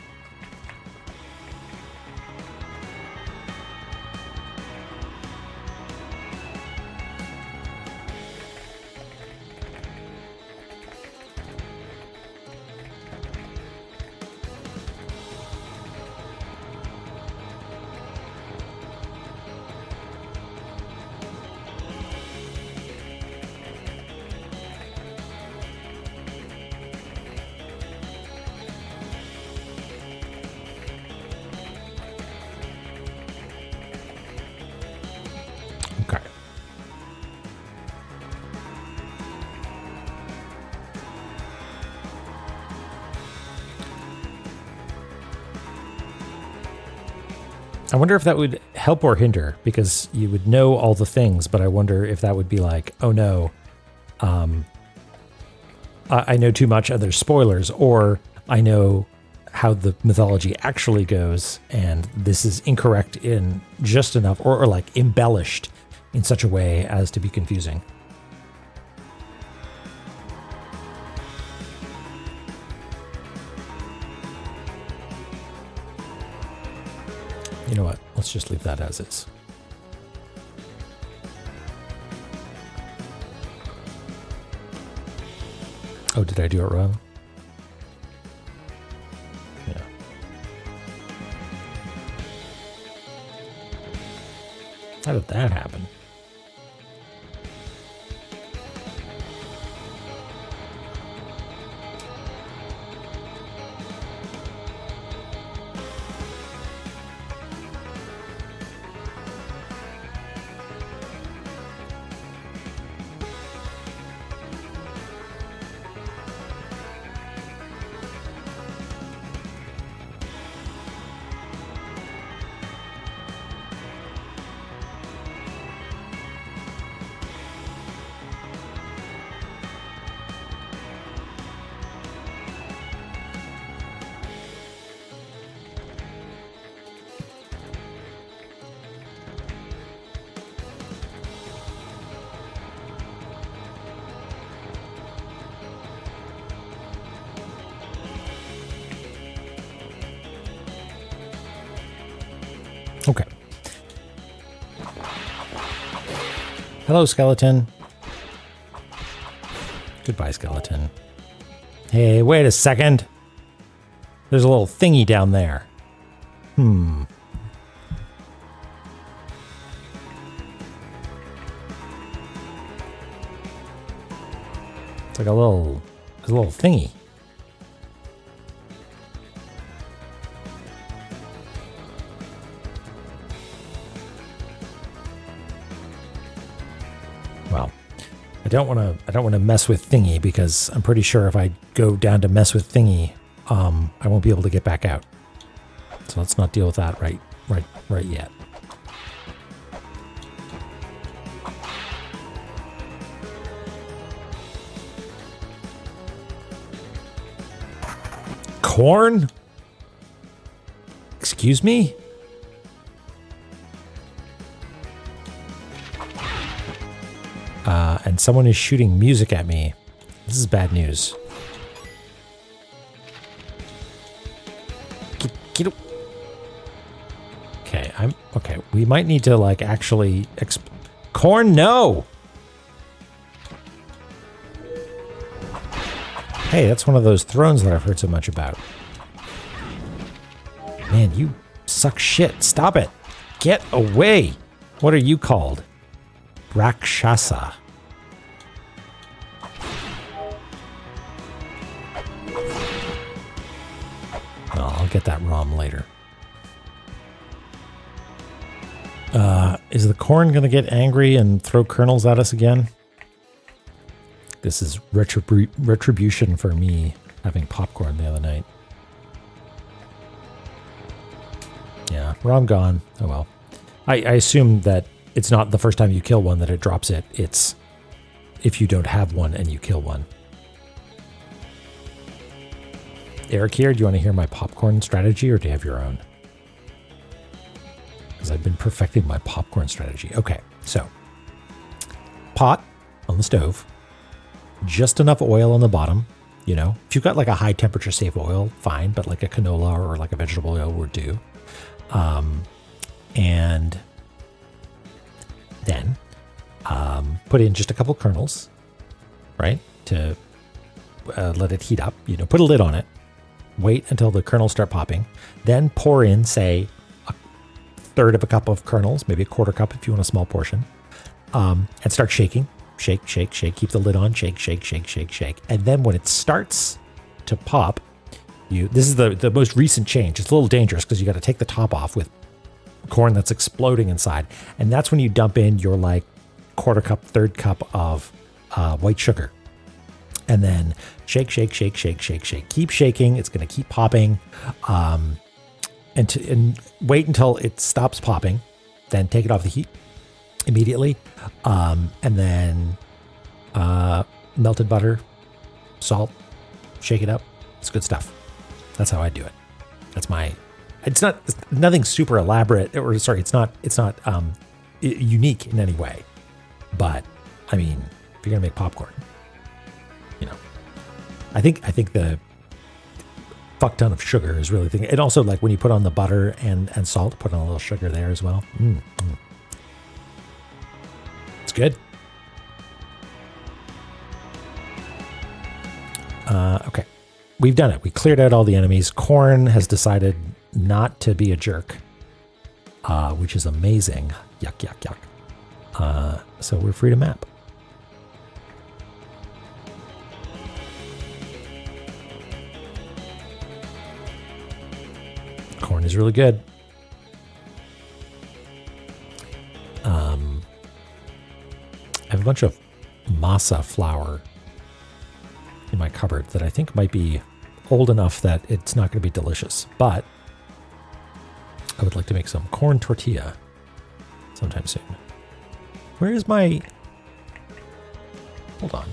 I wonder if that would help or hinder, because you would know all the things, but I wonder if that would be like, oh no, I know too much and there's spoilers, or I know how the mythology actually goes and this is incorrect in just enough, or embellished in such a way as to be confusing. You know what? Let's just leave that as is. Oh, did I do it wrong? Yeah. How did that happen? Okay. Hello, skeleton. Goodbye, skeleton. Hey, wait a second. There's a little thingy down there. It's like a little thingy. Well, I don't want to mess with thingy because I'm pretty sure if I go down to mess with thingy, I won't be able to get back out. So let's not deal with that right yet. Corn? Excuse me? And someone is shooting music at me. This is bad news. Get okay, okay. We might need to like actually Corn, no! Hey, that's one of those thrones that I've heard so much about. Man, you suck shit. Stop it. Get away. What are you called? Rakshasa. Oh, I'll get that ROM later. Is the corn going to get angry and throw kernels at us again? This is retribution for me having popcorn the other night. Yeah, ROM gone. Oh well. I assume that it's not the first time you kill one that it drops it. It's if you don't have one and you kill one. Eric here, do you want to hear my popcorn strategy or do you have your own? Because I've been perfecting my popcorn strategy. Okay, so pot on the stove, just enough oil on the bottom. You know, if you've got like a high temperature safe oil, fine, but like a canola or like a vegetable oil would do. And then put in just a couple kernels, right, to let it heat up. You know, put a lid on it. Wait until the kernels start popping. Then pour in, say, a third of a cup of kernels, maybe a quarter cup if you want a small portion, and start shaking. Shake, shake, shake. Keep the lid on. Shake, shake, shake, shake, shake. And then when it starts to pop, this is the most recent change. It's a little dangerous because you got to take the top off with corn that's exploding inside. And that's when you dump in your like quarter cup, third cup of white sugar. And then shake, shake, shake, shake, shake, shake. Keep shaking. It's going to keep popping. And wait until it stops popping. Then take it off the heat immediately. And then melted butter, salt, shake it up. It's good stuff. That's how I do it. That's my. It's nothing super elaborate, or sorry, it's not unique in any way. But I mean, if you're gonna make popcorn, you know, I think the fuck ton of sugar is really the thing. And also, like when you put on the butter and salt, put on a little sugar there as well. It's good. Okay. We've done it. We cleared out all the enemies. Corn has decided not to be a jerk, which is amazing. Yuck, yuck, yuck. So we're free to map. Corn is really good. I have a bunch of masa flour in my cupboard that I think might be old enough that it's not going to be delicious, but I would like to make some corn tortilla sometime soon. Where is my... Hold on.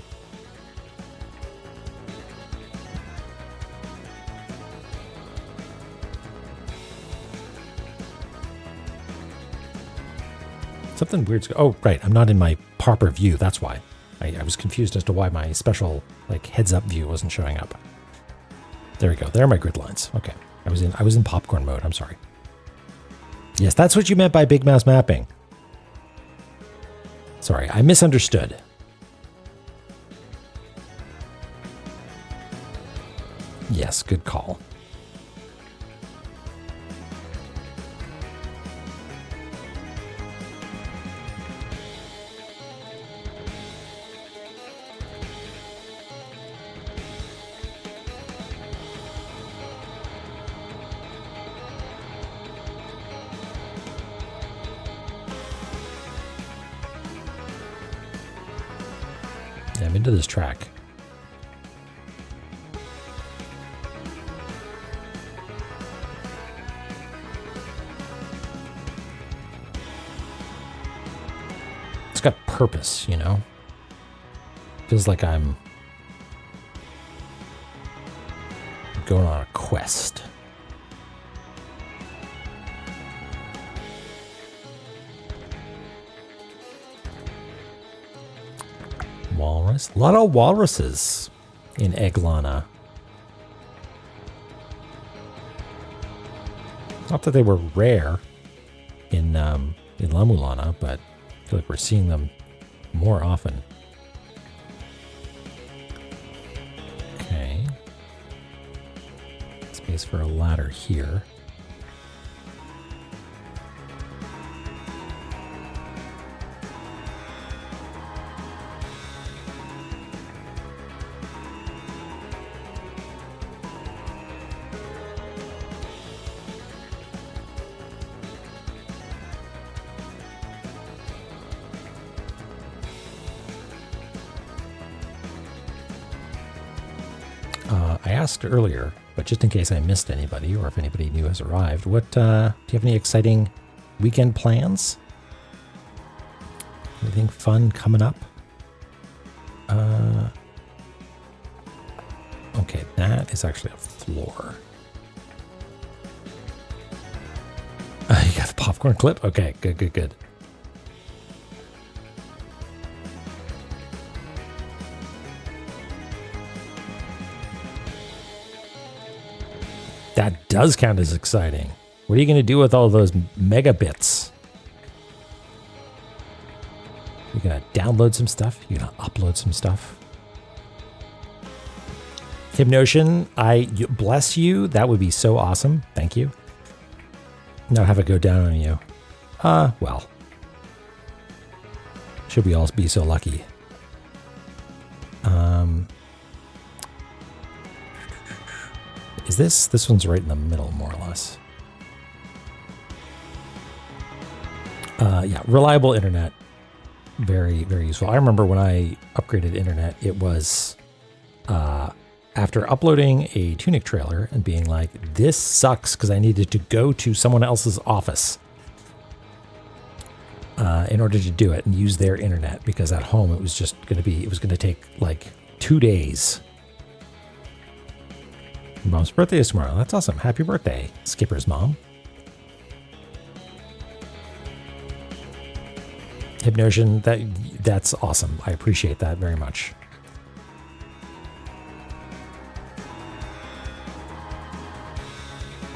Something weird's... Oh, right. I'm not in my proper view. That's why. I was confused as to why my special like heads-up view wasn't showing up. There we go. There are my grid lines. Okay. I was in popcorn mode. I'm sorry. Yes, that's what you meant by big mouse mapping. Sorry, I misunderstood. Yes, good call. Yeah, I'm into this track. It's got purpose, you know? Feels like I'm going on a quest. Walrus? A lot of walruses in E04. Not that they were rare in La-Mulana, but I feel like we're seeing them more often. Okay. Space for a ladder here. I asked earlier, but just in case I missed anybody or if anybody new has arrived, what do you have any exciting weekend plans? Anything fun coming up? Okay, that is actually a floor. You got the popcorn clip? Okay, good, good, good. That does count as exciting. What are you going to do with all those megabits? You're going to download some stuff? You're going to upload some stuff? Hypnotion, I bless you. That would be so awesome. Thank you. Not have it go down on you. Well. Should we all be so lucky? Is this one's right in the middle, more or less. Yeah, reliable internet. Very, very useful. I remember when I upgraded internet, it was after uploading a Tunic trailer and being like, this sucks because I needed to go to someone else's office in order to do it and use their internet, because at home it was just going to take like 2 days. Mom's birthday is tomorrow. That's awesome. Happy birthday, Skipper's mom. Hypnotion, that's awesome. I appreciate that very much.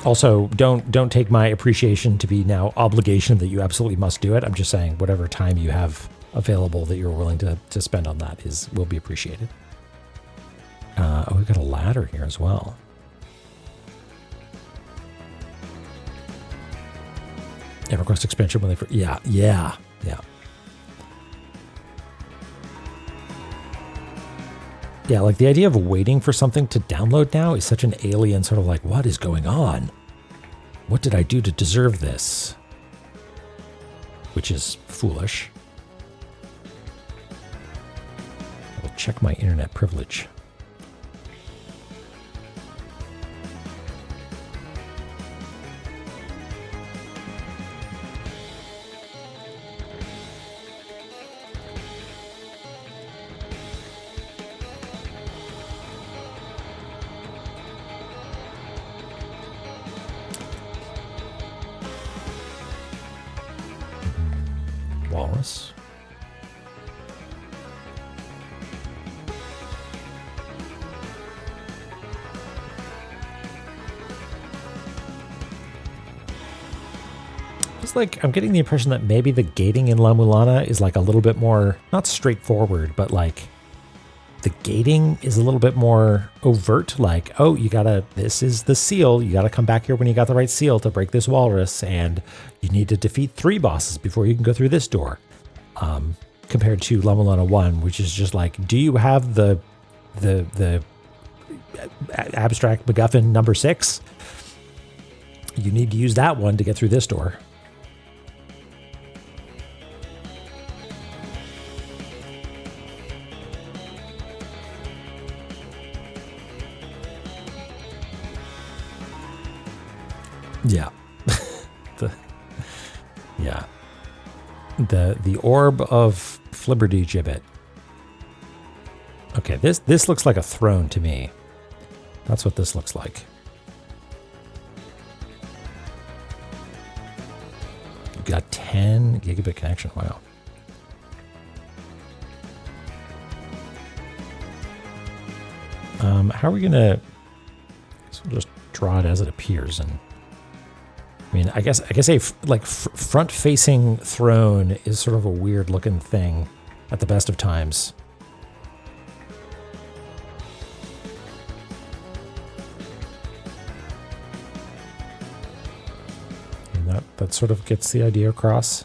Also, don't take my appreciation to be now obligation that you absolutely must do it. I'm just saying whatever time you have available that you're willing to spend on that will be appreciated. Oh, we've got a ladder here as well. EverQuest expansion when they yeah. Yeah, like the idea of waiting for something to download now is such an alien sort of like, what is going on? What did I do to deserve this? Which is foolish. I will check my internet privilege. Walrus. It's like I'm getting the impression that maybe the gating in La-Mulana is like a little bit more, not straightforward, but like the gating is a little bit more overt, like, oh, this is the seal. You got to come back here when you got the right seal to break this walrus, and you need to defeat 3 bosses before you can go through this door. Compared to La-Mulana 1, which is just like, do you have the abstract MacGuffin number 6? You need to use that one to get through this door. Yeah. The orb of Flibberty Gibbet. Okay, this looks like a throne to me. That's what this looks like. You've got 10 gigabit connection. Wow. How are we gonna? I guess we'll just draw it as it appears, and I mean, I guess a front-facing throne is sort of a weird-looking thing at the best of times. And that sort of gets the idea across.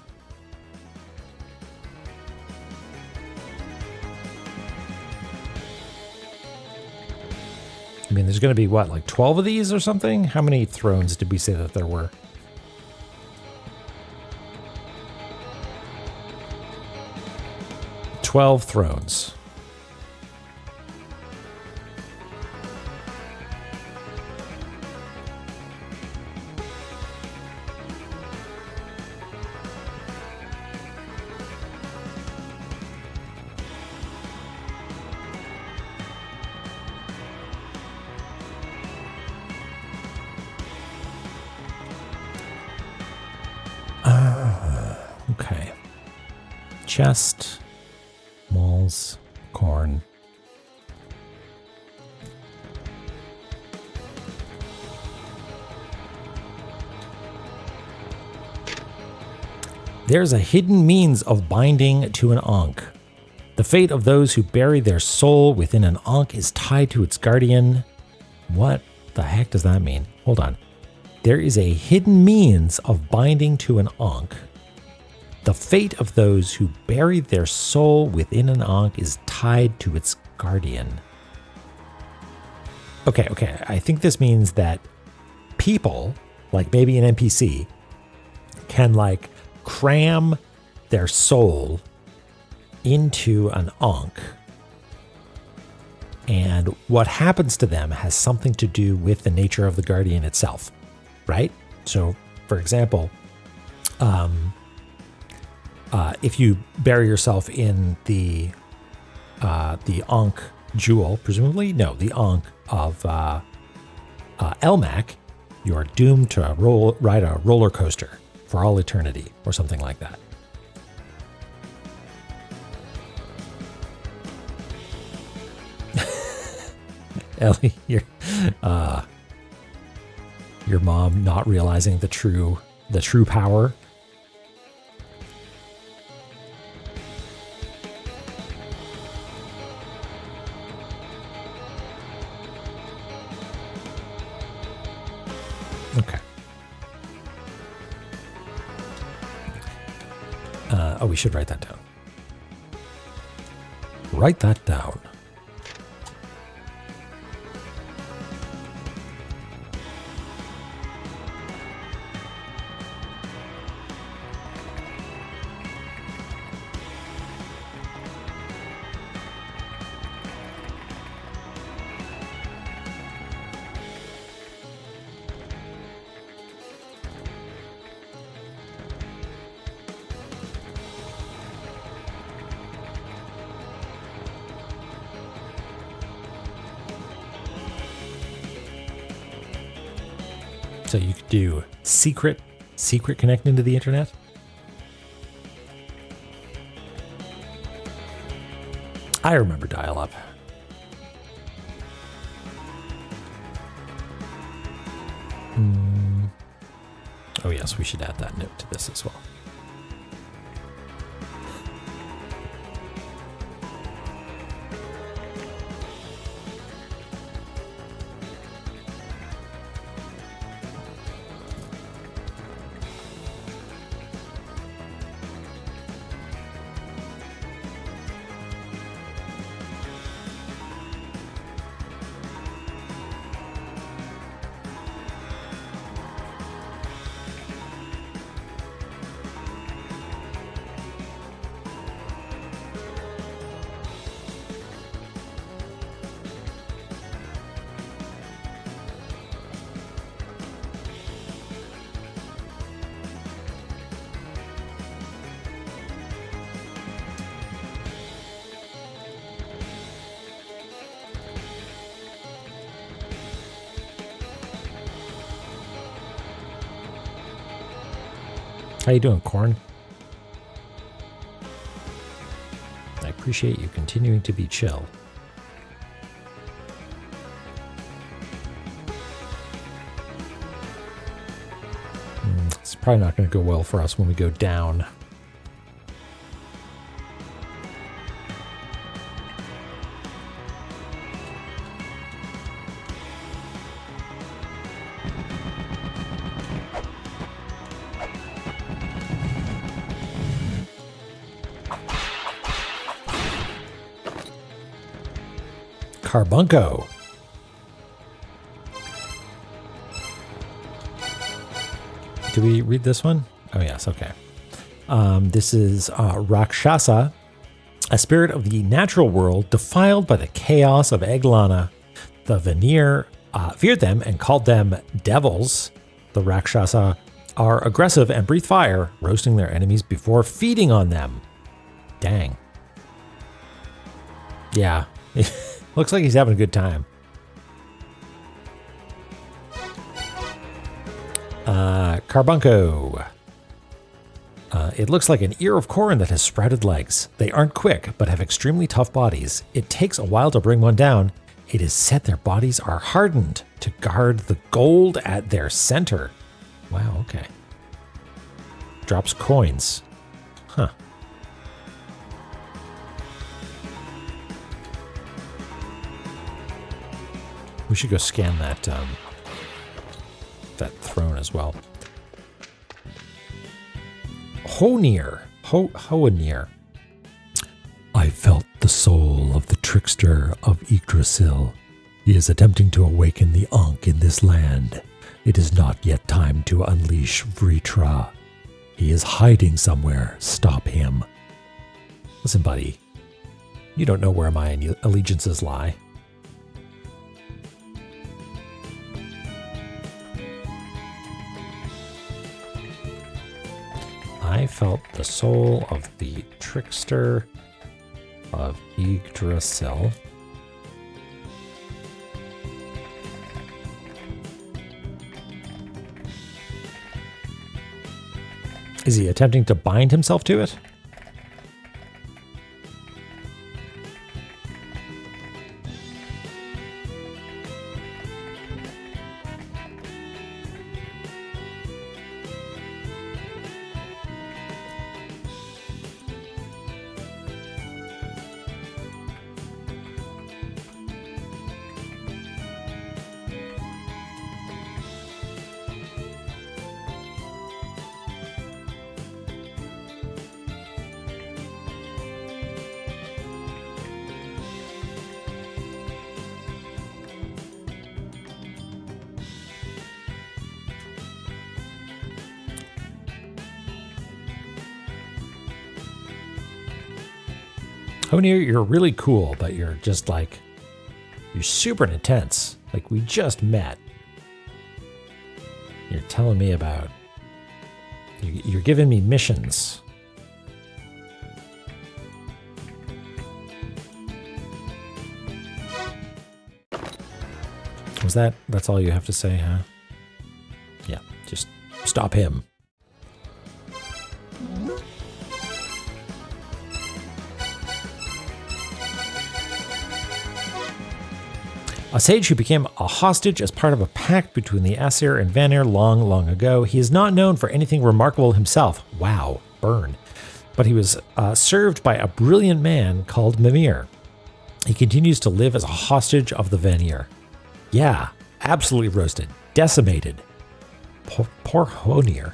I mean, there's going to be, what, like 12 of these or something? How many thrones did we say that there were? 12 thrones. Okay. Chest, malls, corn. There's a hidden means of binding to an Ankh. The fate of those who bury their soul within an Ankh is tied to its guardian. What the heck does that mean? Hold on. There is a hidden means of binding to an Ankh. The fate of those who bury their soul within an Ankh is tied to its guardian. Okay. I think this means that people, like maybe an NPC, can like cram their soul into an Ankh. And what happens to them has something to do with the nature of the guardian itself, right? So, for example, if you bury yourself in the Ankh jewel, presumably, no, the Ankh of Elmac, you are doomed to ride a roller coaster for all eternity, or something like that. Ellie, your mom not realizing the true power. Okay. Oh, we should write that down. Write that down. So you could do secret connecting to the internet. I remember dial-up. Oh yes, we should add that note to this as well. How you doing, Corn? I appreciate you continuing to be chill. It's probably not going to go well for us when we go down. Carbunco. Do we read this one? Oh, yes. Okay. This is Rakshasa, a spirit of the natural world defiled by the chaos of La-Mulana. The Vanir feared them and called them devils. The Rakshasa are aggressive and breathe fire, roasting their enemies before feeding on them. Dang. Yeah. Looks like he's having a good time. Carbunco. It looks like an ear of corn that has sprouted legs. They aren't quick, but have extremely tough bodies. It takes a while to bring one down. It is said their bodies are hardened to guard the gold at their center. Wow, okay. Drops coins. Huh. We should go scan that that throne as well. Honir. Hoanir. I felt the soul of the trickster of Yggdrasil. He is attempting to awaken the Ankh in this land. It is not yet time to unleash Vritra. He is hiding somewhere. Stop him. Listen, buddy. You don't know where my allegiances lie. I felt the soul of the trickster of Yggdrasil. Is he attempting to bind himself to it? Honir, you're really cool, but you're just like, you're super intense. Like, we just met. You're telling me about, you're giving me missions. That's all you have to say, huh? Yeah, just stop him. A sage who became a hostage as part of a pact between the Aesir and Vanir long, long ago. He is not known for anything remarkable himself. Wow, burn. But he was served by a brilliant man called Mimir. He continues to live as a hostage of the Vanir. Yeah, absolutely roasted, decimated. Poor Honir.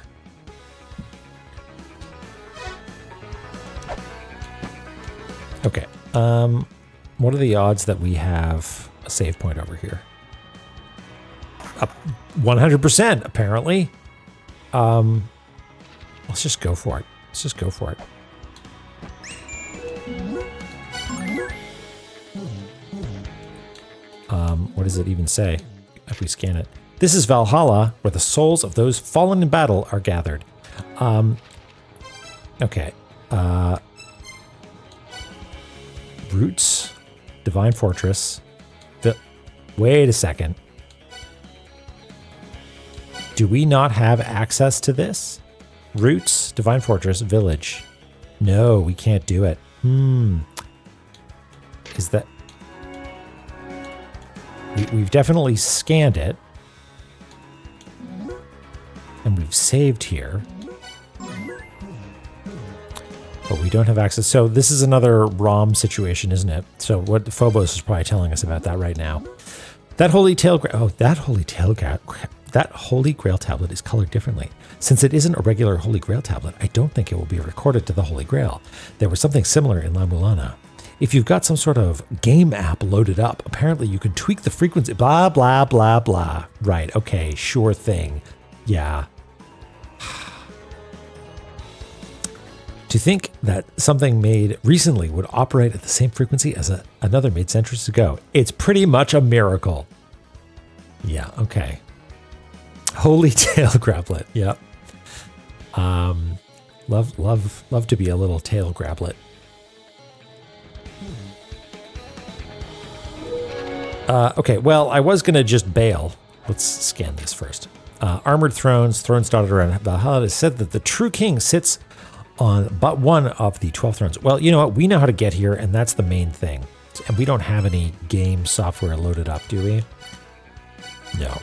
Okay, what are the odds that we have a save point over here? 100%, apparently. Let's just go for it. Let's just go for it. What does it even say if we scan it? This is Valhalla, where the souls of those fallen in battle are gathered. Okay. Roots, Divine Fortress. Wait a second. Do we not have access to this? Roots, Divine Fortress, Village. No, we can't do it. Is that... We've definitely scanned it. And we've saved here. But we don't have access. So this is another ROM situation, isn't it? So what Phobos is probably telling us about that right now. That Holy Grail tablet is colored differently. Since it isn't a regular Holy Grail tablet, I don't think it will be recorded to the Holy Grail. There was something similar in La-Mulana. If you've got some sort of game app loaded up, apparently you can tweak the frequency, blah, blah, blah, blah. Right, okay, sure thing. Yeah. To think that something made recently would operate at the same frequency as another made centuries ago. It's pretty much a miracle. Yeah, okay. Holy tail grablet. Yep. Love to be a little tail grablet. Okay, well, I was going to just bail. Let's scan this first. Armored thrones dotted around Valhalla. It said that the true king sits on but one of the 12 thrones. Well, you know what? We know how to get here, and that's the main thing. And we don't have any game software loaded up, do we? No.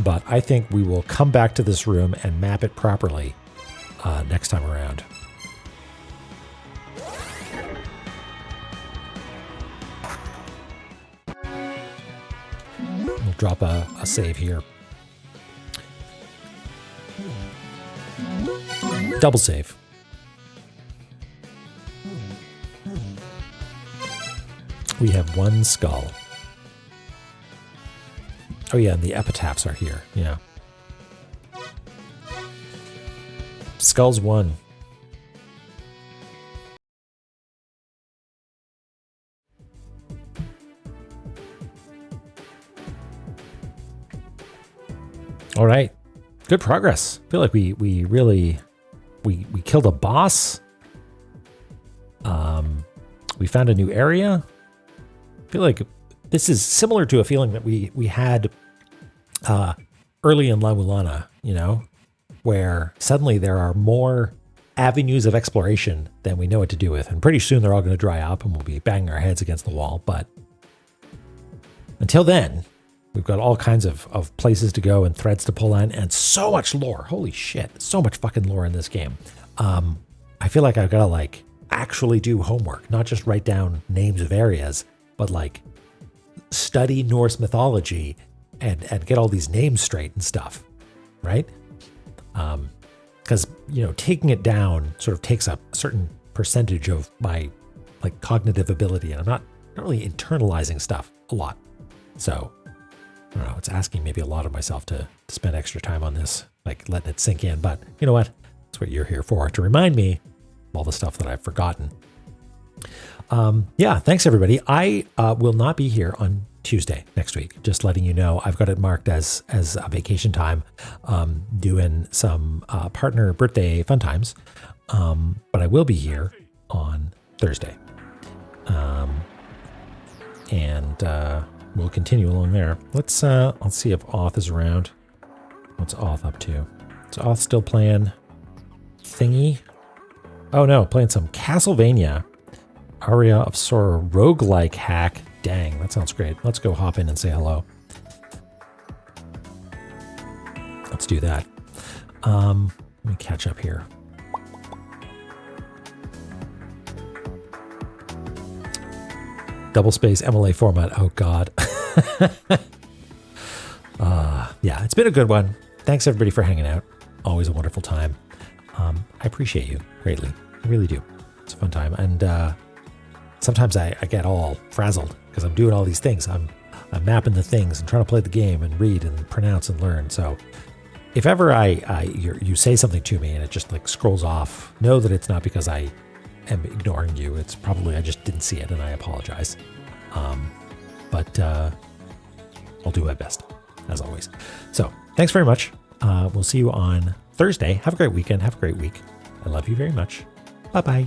But I think we will come back to this room and map it properly next time around. We'll drop a save here. Double save. We have one skull. Oh yeah, and the epitaphs are here. Yeah. Skulls 1. All right. Good progress. I feel like we really we killed a boss. We found a new area. I feel like this is similar to a feeling that we had early in La-Mulana, you know, where suddenly there are more avenues of exploration than we know what to do with. And pretty soon they're all going to dry up and we'll be banging our heads against the wall. But until then, we've got all kinds of places to go and threads to pull on and so much lore. Holy shit. So much fucking lore in this game. I feel like I've got to actually do homework, not just write down names of areas, but study Norse mythology and get all these names straight and stuff, right? Because, taking it down sort of takes up a certain percentage of my cognitive ability, and I'm not really internalizing stuff a lot. So, I don't know, it's asking maybe a lot of myself to spend extra time on this, letting it sink in. But you know what? That's what you're here for, to remind me of all the stuff that I've forgotten. Yeah, thanks everybody. I will not be here on Tuesday next week. Just letting you know, I've got it marked as a vacation time, doing some partner birthday fun times. But I will be here on Thursday. And we'll continue along there. Let's see if Auth is around. What's Auth up to? Is Auth still playing Thingy? Oh no, playing some Castlevania. Aria of Sorrow roguelike hack. Dang, that sounds great. Let's go hop in and say hello. Let's do that. Let me catch up here. Double space MLA format. Oh God. Yeah, it's been a good one. Thanks everybody for hanging out. Always a wonderful time. I appreciate you greatly. I really do. It's a fun time. And sometimes I get all frazzled because I'm doing all these things. I'm mapping the things and trying to play the game and read and pronounce and learn. So if ever you say something to me and it just scrolls off, know that it's not because I am ignoring you. It's probably I just didn't see it and I apologize. But I'll do my best as always. So thanks very much. We'll see you on Thursday. Have a great weekend. Have a great week. I love you very much. Bye-bye.